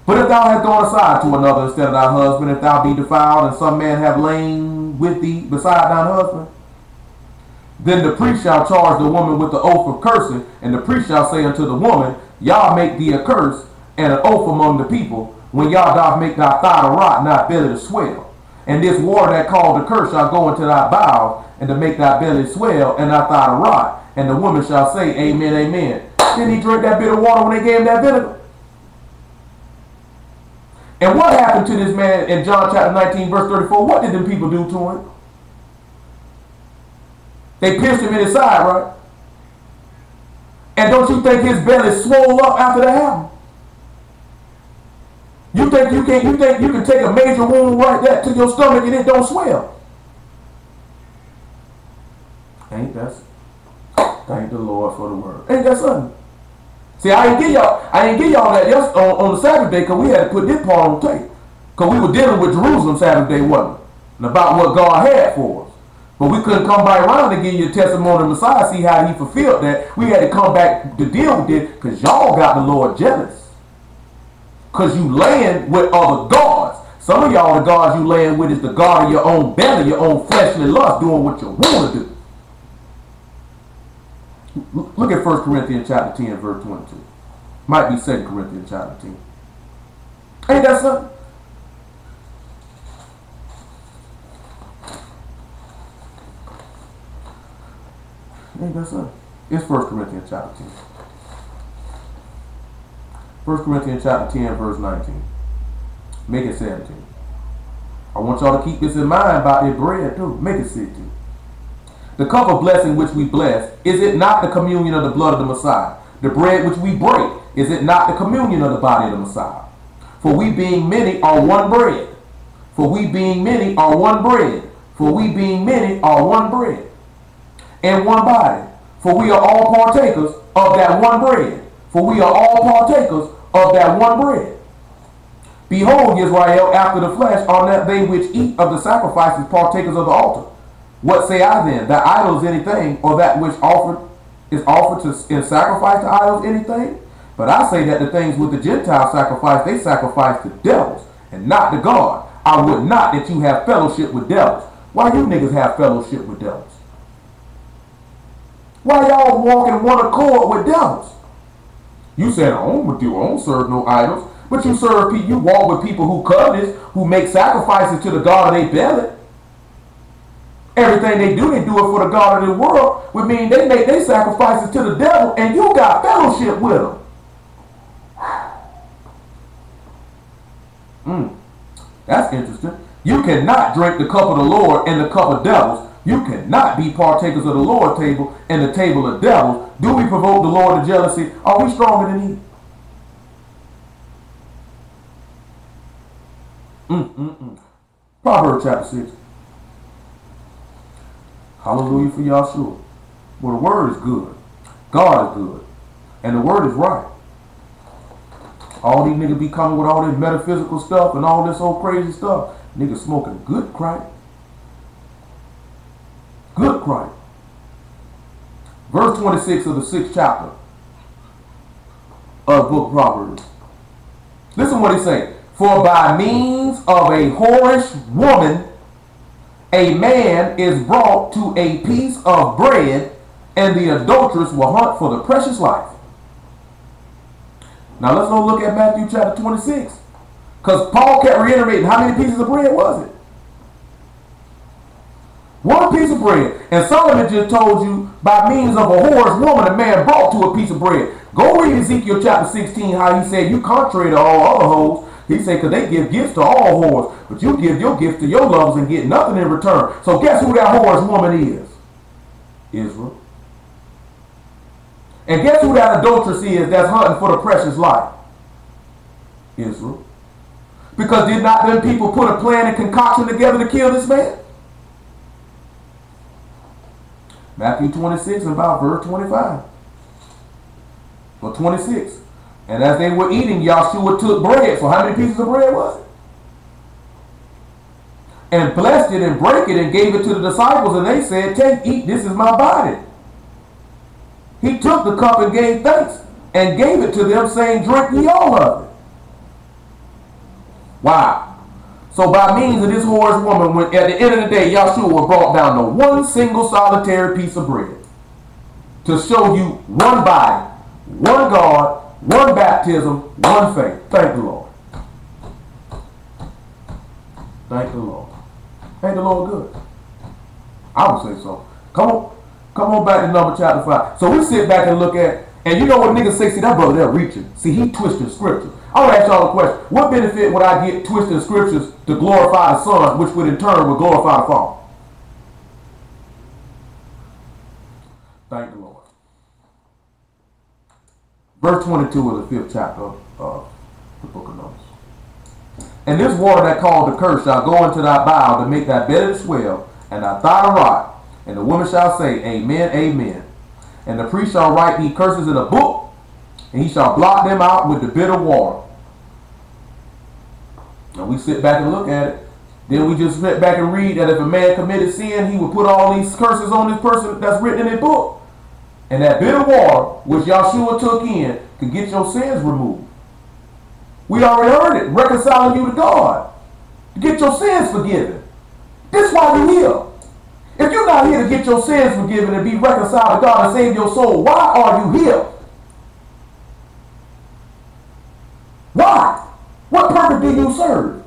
But if thou hast gone aside to another instead of thy husband, if thou be defiled, and some man have lain with thee beside thine husband, then the priest shall charge the woman with the oath of cursing, and the priest shall say unto the woman, Yah make thee a curse and an oath among the people, when Yah doth make thy thigh to rot and thy belly to swell. And this water that called the curse shall go into thy bowels, and to make thy belly swell and thy thigh to rot. And the woman shall say, Amen, amen. Didn't he drink that bitter water when they gave him that vinegar? And what happened to this man in John chapter 19, verse 34? What did them people do to him? They pierced him in his side, right? And don't you think his belly swole up after that happened? You think you can take a major wound right there to your stomach and it don't swell? Ain't that? Thank the Lord for the word. Ain't that something? See, I didn't give y'all that on the Sabbath day because we had to put this part on tape. Because we were dealing with Jerusalem Sabbath day, wasn't it? And about what God had for us. But we couldn't come back around and give you a testimony of Messiah, see how he fulfilled that. We had to come back to deal with it because y'all got the Lord jealous. Because you laying with other gods. Some of y'all, the gods you laying with is the God of your own belly, your own fleshly lust, doing what you want to do. Look at 1 Corinthians chapter 10, verse 22. Might be 2 Corinthians chapter 10. Ain't that something? Ain't that something? It's 1 Corinthians chapter 10. 1 Corinthians chapter 10, verse 19. Make it 17. I want y'all to keep this in mind about their bread too. Make it 16. The cup of blessing which we bless, is it not the communion of the blood of the Messiah? The bread which we break, is it not the communion of the body of the Messiah? For we being many are one bread. For we being many are one bread. For we being many are one bread. And one body. For we are all partakers of that one bread. For we are all partakers of that one bread. Behold, Israel, after the flesh are not they which eat of the sacrifices partakers of the altar. What say I then? That idol is anything, or that which is offered in sacrifice to idols anything? But I say that the things with the Gentiles sacrifice, they sacrifice to devils, and not to God. I would not that you have fellowship with devils. Why you niggas have fellowship with devils? Why y'all walk in one accord with devils? You said, I don't serve no idols. But you walk with people who covetous, who make sacrifices to the God of their belly. Everything they do it for the God of the world, which mean they make their sacrifices to the devil, and you got fellowship with them. That's interesting. You cannot drink the cup of the Lord and the cup of devils. You cannot be partakers of the Lord's table and the table of devils. Do we provoke the Lord to jealousy? Are we stronger than he? Proverbs chapter 6. Hallelujah for Yahshua. Well, the word is good. God is good. And the word is right. All these niggas be coming with all this metaphysical stuff and all this old crazy stuff. Niggas smoking good crack. Good crack. Verse 26 of the 6th chapter of book Proverbs. Listen what he say. For by means of a whorish woman, a man is brought to a piece of bread, and the adulteress will hunt for the precious life. Now let's go look at Matthew chapter 26. Because Paul kept reiterating, how many pieces of bread was it? One piece of bread. And Solomon just told you, by means of a whore's woman, a man brought to a piece of bread. Go read Ezekiel chapter 16, how he said, you contrary to all other hoes. He said, because they give gifts to all whores, but you give your gift to your lovers and get nothing in return. So guess who that whore's woman is? Israel. And guess who that adulteress is that's hunting for the precious life? Israel. Because did not them people put a plan and concoction together to kill this man? Matthew 26 and about verse 25. Or 26. And as they were eating, Yahshua took bread. So how many pieces of bread was it? And blessed it and brake it and gave it to the disciples. And they said, take, eat, this is my body. He took the cup and gave thanks and gave it to them, saying, drink ye all of it. Wow. So by means of this whore's woman, when at the end of the day, Yahshua brought down to one single solitary piece of bread to show you one body, one God, one baptism, one faith. Thank the Lord. Thank the Lord. Ain't the Lord good? I would say so. Come on back to number chapter 5. So we sit back and look at, and you know what niggas say, see that brother there reaching. See, he twisted scripture. I want to ask y'all a question. What benefit would I get twisting scriptures to glorify the Son, which would in turn would glorify the Father? Thank the Lord. Verse 22 of the 5th chapter of the book of Numbers. And this water that called the curse shall go into thy bowel to make thy belly to swell, and thy thigh to rot. And the woman shall say, Amen, Amen. And the priest shall write these curses in a book, and he shall blot them out with the bitter water. And we sit back and look at it. Then we just sit back and read that if a man committed sin, he would put all these curses on this person that's written in the book. And that bitter water, which Yahshua took in, could get your sins removed. We already heard it, reconciling you to God. To get your sins forgiven. This is why you're here. If you're not here to get your sins forgiven and be reconciled to God and save your soul, why are you here? Why? What purpose do you serve?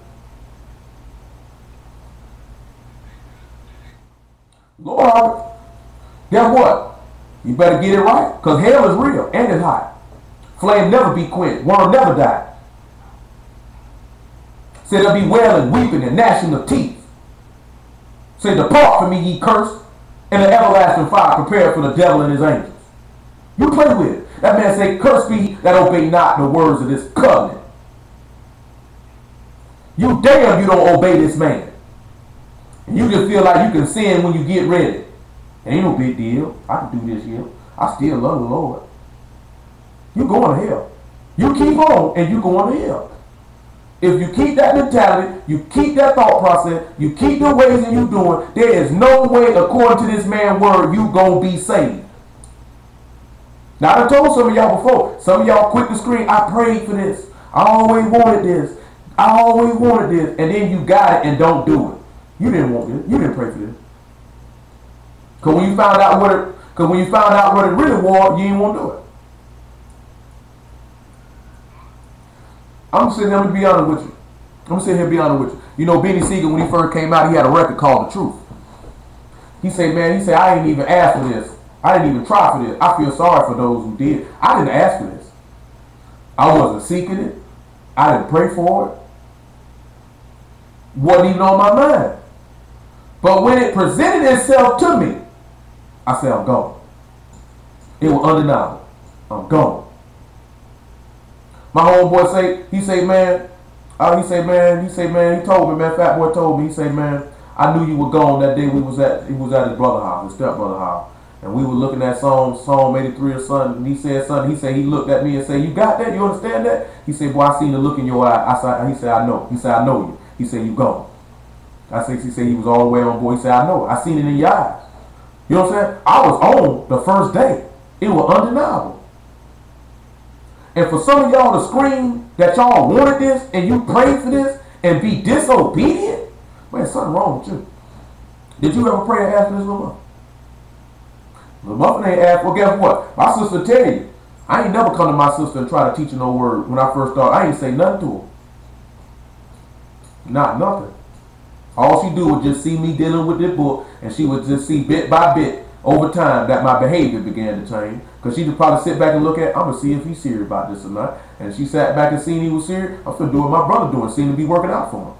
Lord, guess what? You better get it right, because hell is real and it's hot. Flame never be quenched. Worm never die. Say there'll be wailing, weeping, and gnashing of teeth. Say, depart from me, ye cursed, and the everlasting fire prepared for the devil and his angels. You play with it. That man say, cursed be that obey not the words of this covenant. You damn you don't obey this man. And you just feel like you can sin when you get ready. Ain't no big deal. I can do this here. I still love the Lord. You going to hell. You keep on and you going to hell. If you keep that mentality, you keep that thought process, you keep the ways that you doing, there is no way, according to this man's word, you gonna be saved. Now, I told some of y'all before, some of y'all quick to scream, I prayed for this. I always wanted this. I always wanted this. And then you got it and don't do it. You didn't want this. You didn't pray for this. Because when you found out what it really was, you didn't want to do it. I'm sitting here to be honest with you. I'm sitting here to be honest with you. You know, Benny Siegel, when he first came out, he had a record called The Truth. He said, man, I didn't even ask for this. I didn't even try for this. I feel sorry for those who did. I didn't ask for this. I wasn't seeking it. I didn't pray for it. Wasn't even on my mind. But when it presented itself to me, I said, I'm gone. It was undeniable. I'm gone. My homeboy he told me, man, Fat Boy told me, he said, man, I knew you were gone that day he was at his brother's house, his stepbrother's house. And we were looking at Psalm 83 or something, and he said something, he looked at me and said, you got that? You understand that? He said, boy, I seen the look in your eye. He said, I know. He said, I know you. He said, you gone. He said he was all the way on board. He said, I know it. I seen it in your eyes. You know what I'm saying? I was on the first day. It was undeniable. And for some of y'all to scream that y'all wanted this and you prayed for this and be disobedient, man, something wrong with you. Did you ever pray and ask for this little muffin? Little muffin ain't asked. Well, guess what? My sister tell you, I ain't never come to my sister and try to teach her no word. When I first started, I ain't say nothing to her. Not nothing. All she do was just see me dealing with this book, and she would just see bit by bit over time that my behavior began to change. Because she would probably sit back and look at, I'm going to see if he's serious about this or not. And she sat back and seen he was serious. I'm going to do what my brother doing, seemed to be working out for him.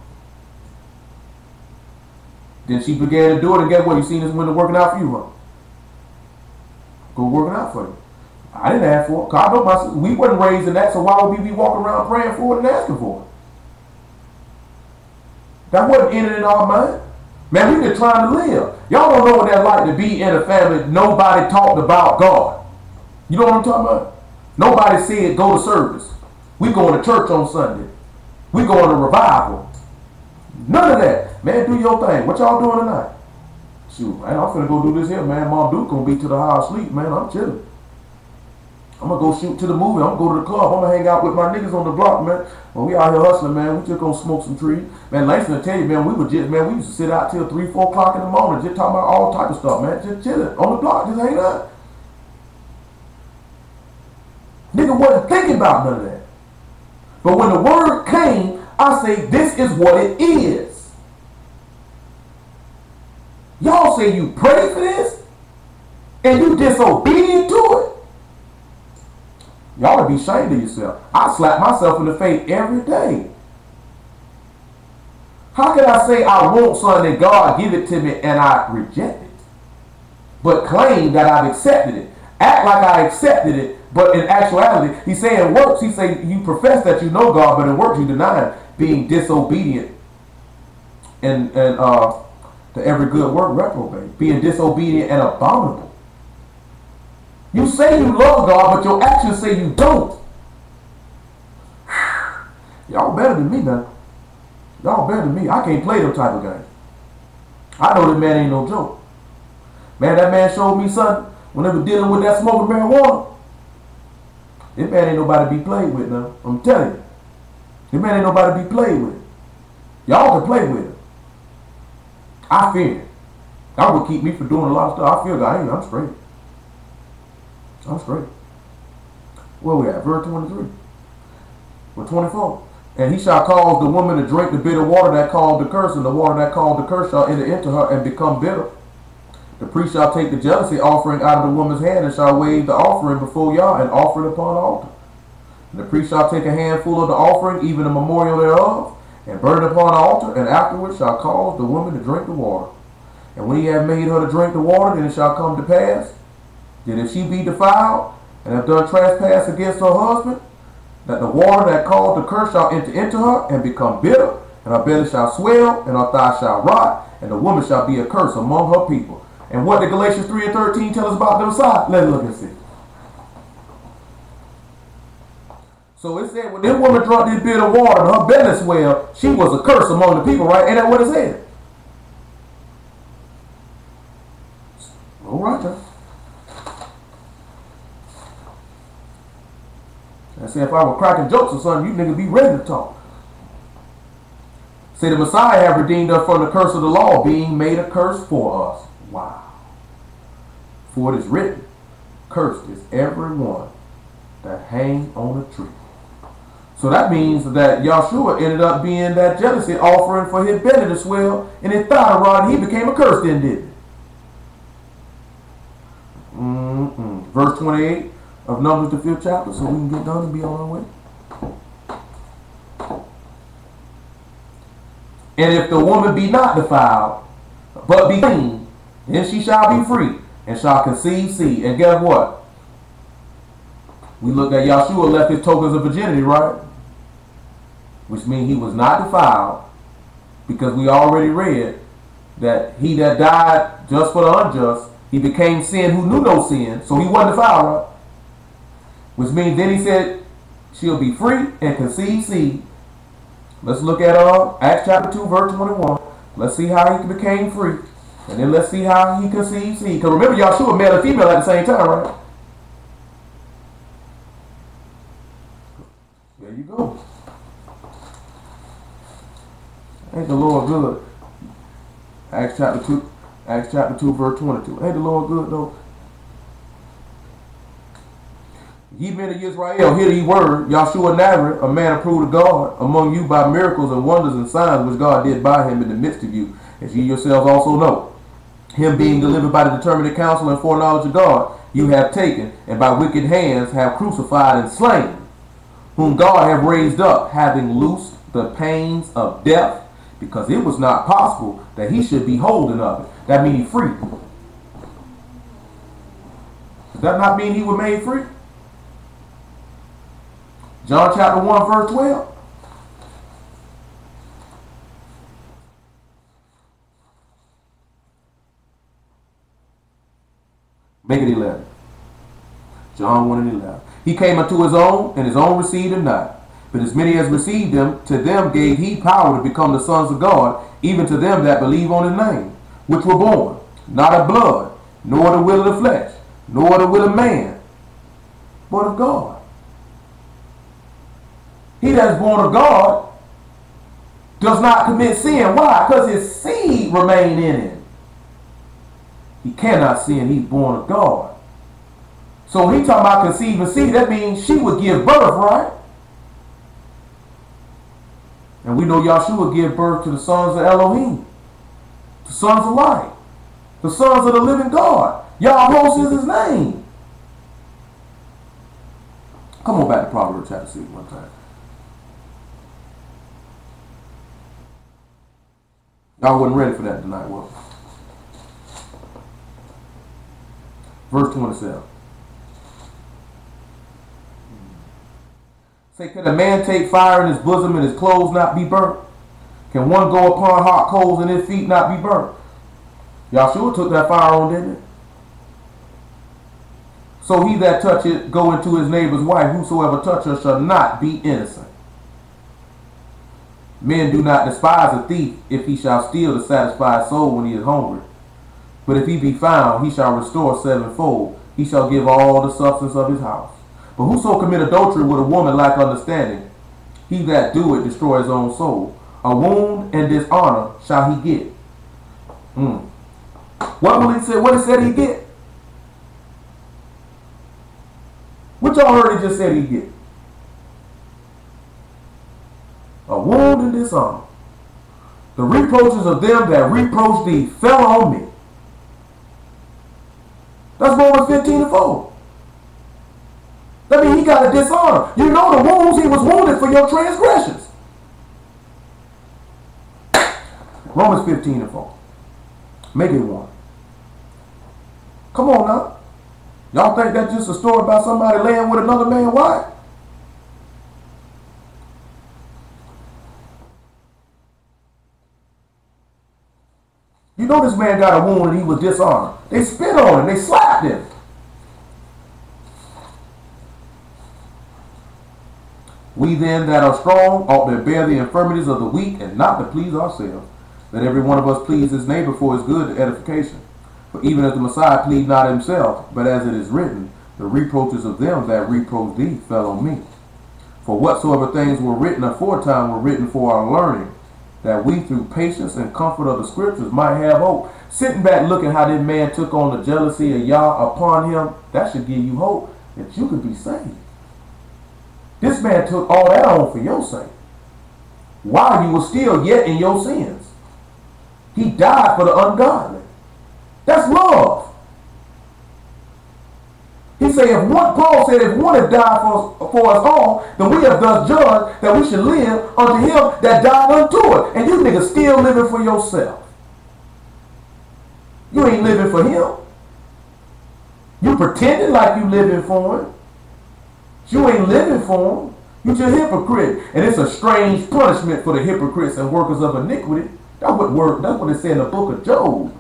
Then she began to do it, and guess what? You seen this window working out for you, huh? Go working out for you. I didn't ask for it. Cause I know my sister, we wasn't raised in that, so why would we be walking around praying for it and asking for it? That wasn't in it in our mind. Man, we been trying to live. Y'all don't know what that's like to be in a family. Nobody talked about God. You know what I'm talking about? Nobody said go to service. We going to church on Sunday. We going to revival. None of that. Man, do your thing. What y'all doing tonight? Shoot, man, I'm finna go do this here, man. Mom Duke gonna be to the house sleep, man. I'm chilling. I'm gonna go shoot to the movie. I'm gonna go to the club. I'm gonna hang out with my niggas on the block, man. When we out here hustling, man, we just gonna smoke some trees. Man, Langston will tell you, man, we used to sit out till 3, 4 o'clock in the morning just talking about all type of stuff, man. Just chilling on the block, just hanging out. Nigga wasn't thinking about none of that. But when the word came, I say, this is what it is. Y'all say you pray for this, and you disobedient to it. Y'all would be ashamed of yourself. I slap myself in the face every day. How can I say I want something and God give it to me and I reject it? But claim that I've accepted it. Act like I accepted it, but in actuality, he's saying works. He say you profess that you know God, but in works you deny him, being disobedient and to every good work reprobate. Being disobedient and abominable. You say you love God, but your actions say you don't. Y'all better than me now. Y'all better than me. I can't play them type of games. I know that man ain't no joke. Man, that man showed me something when they were dealing with that smoking marijuana. This man ain't nobody to be played with now. I'm telling you. This man ain't nobody to be played with. Y'all can play with him. I fear him. That would keep me from doing a lot of stuff. I feel God. I'm straight. I'm straight. Where we at? Verse 23. Or 24. And he shall cause the woman to drink the bitter water that called the curse, and the water that called the curse shall enter into her and become bitter. The priest shall take the jealousy offering out of the woman's hand and shall wave the offering before Yah and offer it upon the altar. And the priest shall take a handful of the offering, even a memorial thereof, and burn it upon the altar, and afterward shall cause the woman to drink the water. And when he have made her to drink the water, then it shall come to pass that if she be defiled and have done trespass against her husband, that the water that called the curse shall enter into her and become bitter, and her belly shall swell, and her thighs shall rot, and the woman shall be a curse among her people. And what did Galatians 3 and 13 tell us about them side? Let's look and see. So it said when this woman drank this bitter water and her belly swelled, she was a curse among the people, right? Ain't that what it said? All right, then. I say if I were cracking jokes or something, you niggas be ready to talk. Say the Messiah have redeemed us from the curse of the law, being made a curse for us. Wow. For it is written, cursed is everyone that hang on a tree. So that means that Yahshua ended up being that jealousy offering for his belly to swell and his thigh to rot, and he became a curse then, didn't he? Verse 28 of Numbers, the 5th chapter, so we can get done and be on our way. And if the woman be not defiled, but be clean, then she shall be free, and shall conceive seed. And guess what? We looked at Yahshua left his tokens of virginity, right? Which means he was not defiled, because we already read that he that died just for the unjust, he became sin who knew no sin, so he wasn't defiled, right? Which means then he said she'll be free and conceive seed. Let's look at Acts chapter 2 verse 21. Let's see how he became free. And then let's see how he conceived seed. Because remember, Yahshua male and female at the same time, right? There you go. Ain't the Lord good? Acts chapter 2. Acts chapter 2, verse 22. Ain't the Lord good though? Ye men of Israel, hear the word, Yahshua Nazareth, a man approved of God, among you by miracles and wonders and signs which God did by him in the midst of you, as ye yourselves also know. Him being delivered by the determinate counsel and foreknowledge of God, you have taken, and by wicked hands have crucified and slain, whom God have raised up, having loosed the pains of death, because it was not possible that he should be holden of it. That means he free. Does that not mean he was made free? John chapter 1, verse 12. Make it 11. John 1 and 11. He came unto his own, and his own received him not. But as many as received him, to them gave he power to become the sons of God, even to them that believe on his name, which were born, not of blood, nor the will of the flesh, nor the will of man, but of God. He that is born of God does not commit sin. Why? Because his seed remain in him. He cannot sin. He's born of God. So when he talking about conceiving seed, that means she would give birth, right? And we know Yahshua give birth to the sons of Elohim, the sons of light, the sons of the living God. Yahweh is his name. Come on back to Proverbs chapter 6 one time. Y'all wasn't ready for that tonight, was Verse 27. Say, can a man take fire in his bosom and his clothes not be burnt? Can one go upon hot coals and his feet not be burnt? Yahshua took that fire on, didn't it? So he that toucheth go into his neighbor's wife, whosoever touch her shall not be innocent. Men do not despise a thief if he shall steal to satisfy his soul when he is hungry. But if he be found, he shall restore sevenfold. He shall give all the substance of his house. But whoso commit adultery with a woman lack understanding, he that do it destroy his own soul. A wound and dishonor shall he get. What will he say? What he said he get? What y'all heard he just said he get? A wound and dishonor. The reproaches of them that reproach thee fell on me. That's Romans 15:4. That means he got a dishonor. You know the wounds he was wounded for your transgressions. Romans 15:4. Make it 1. Come on now. Y'all think that's just a story about somebody laying with another man's wife? You know this man got a wound and he was dishonored. They spit on him. They slapped him. We then that are strong ought to bear the infirmities of the weak and not to please ourselves. Let every one of us please his neighbor for his good edification. For even as the Messiah pleased not himself, but as it is written, the reproaches of them that reproach thee fell on me. For whatsoever things were written aforetime were written for our learning, that we through patience and comfort of the scriptures might have hope. Sitting back looking how this man took on the jealousy of Yah upon him, that should give you hope that you could be saved. This man took all that on for your sake, while you were still yet in your sins. He died for the ungodly. That's love. He said, Paul said, if one has died for us all, then we have thus judged that we should live unto him that died unto us. And you niggas still living for yourself. You ain't living for him. You pretending like you living for him. You ain't living for him. You just a hypocrite. And it's a strange punishment for the hypocrites and workers of iniquity. That's what it said in the book of Job.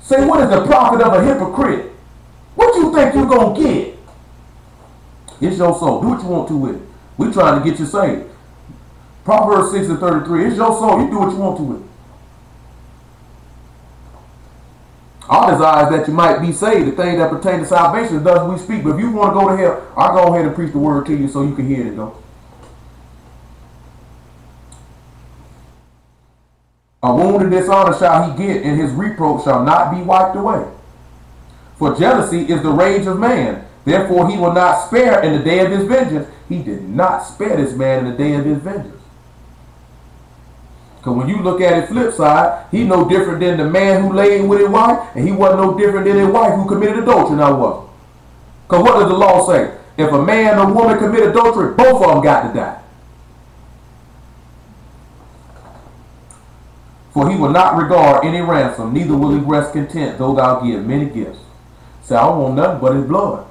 Say, what is the profit of a hypocrite? What you think you gonna get? It's your soul. Do what you want to with it. We trying to get you saved. Proverbs 6:33. It's your soul. You do what you want to with it. Our desire is that you might be saved. The things that pertain to salvation, thus we speak. But if you want to go to hell, I'll go ahead and preach the word to you so you can hear it though. A wound and dishonor shall he get, and his reproach shall not be wiped away. For jealousy is the rage of man. Therefore he will not spare in the day of his vengeance. He did not spare this man in the day of his vengeance. Because when you look at it flip side, he no different than the man who laid with his wife, and he wasn't no different than his wife who committed adultery. Now what? Because what does the law say? If a man or woman commit adultery, both of them got to die. For he will not regard any ransom, neither will he rest content, though thou give many gifts. Say, I don't want nothing but his blood.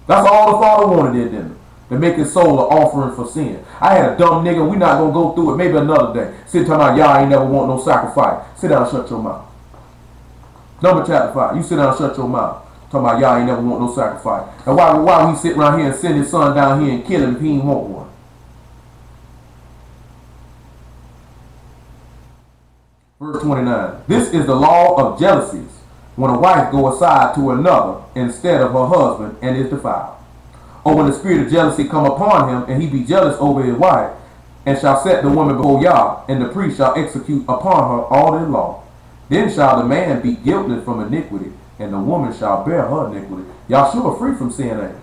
That's all the Father wanted it, didn't it? To make his soul an offering for sin. I had a dumb nigga, we not going to go through it, maybe another day. Sit talking about, y'all ain't never want no sacrifice. Sit down and shut your mouth. Number chapter 5. You sit down and shut your mouth. Talking about, y'all ain't never want no sacrifice. And why we sit around here and send his son down here and kill him if he ain't want one? Verse 29. This is the law of jealousies, when a wife go aside to another instead of her husband and is defiled. Or when the spirit of jealousy come upon him, and he be jealous over his wife, and shall set the woman before Yah, and the priest shall execute upon her all his law. Then shall the man be guiltless from iniquity, and the woman shall bear her iniquity. Yahshua free from sin, ain't he?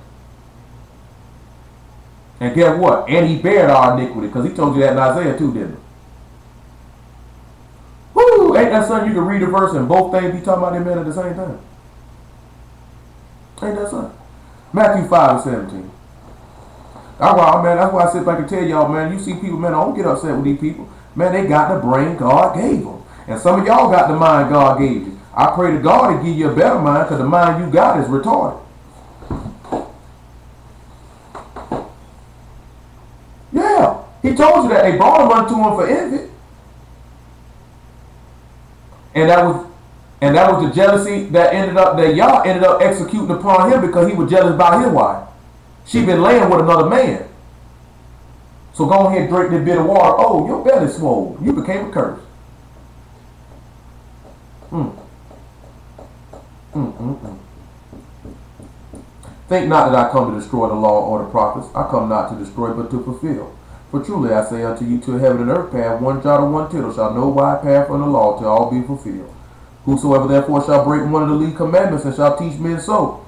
And guess what? And he bared our iniquity, because he told you that in Isaiah too, didn't he? Woo! Ain't that something you can read a verse and both things be talking about them men at the same time? Ain't that something? Matthew 5:17. That's why I sit back and tell y'all, man, you see people, man, I don't get upset with these people. Man, they got the brain God gave them. And some of y'all got the mind God gave you. I pray to God to give you a better mind, because the mind you got is retarded. Yeah, he told you that. They brought him unto him for envy. And that was the jealousy that y'all ended up executing upon him, because he was jealous about his wife. She been laying with another man. So go ahead and drink this bit of water. Oh, your belly swole. You became a curse. Think not that I come to destroy the law or the prophets. I come not to destroy, but to fulfill. For truly I say unto you, till heaven and earth pass, one jot or one tittle shall no wide pass from the law till all be fulfilled. Whosoever therefore shall break one of the least commandments and shall teach men so,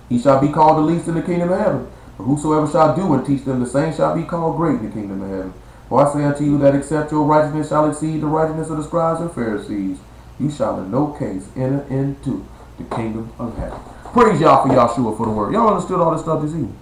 he shall be called the least in the kingdom of heaven. But whosoever shall do and teach them the same shall be called great in the kingdom of heaven. For I say unto you that except your righteousness shall exceed the righteousness of the scribes and Pharisees, you shall in no case enter into the kingdom of heaven. Praise y'all for Yahshua for the word. Y'all understood all this stuff this evening?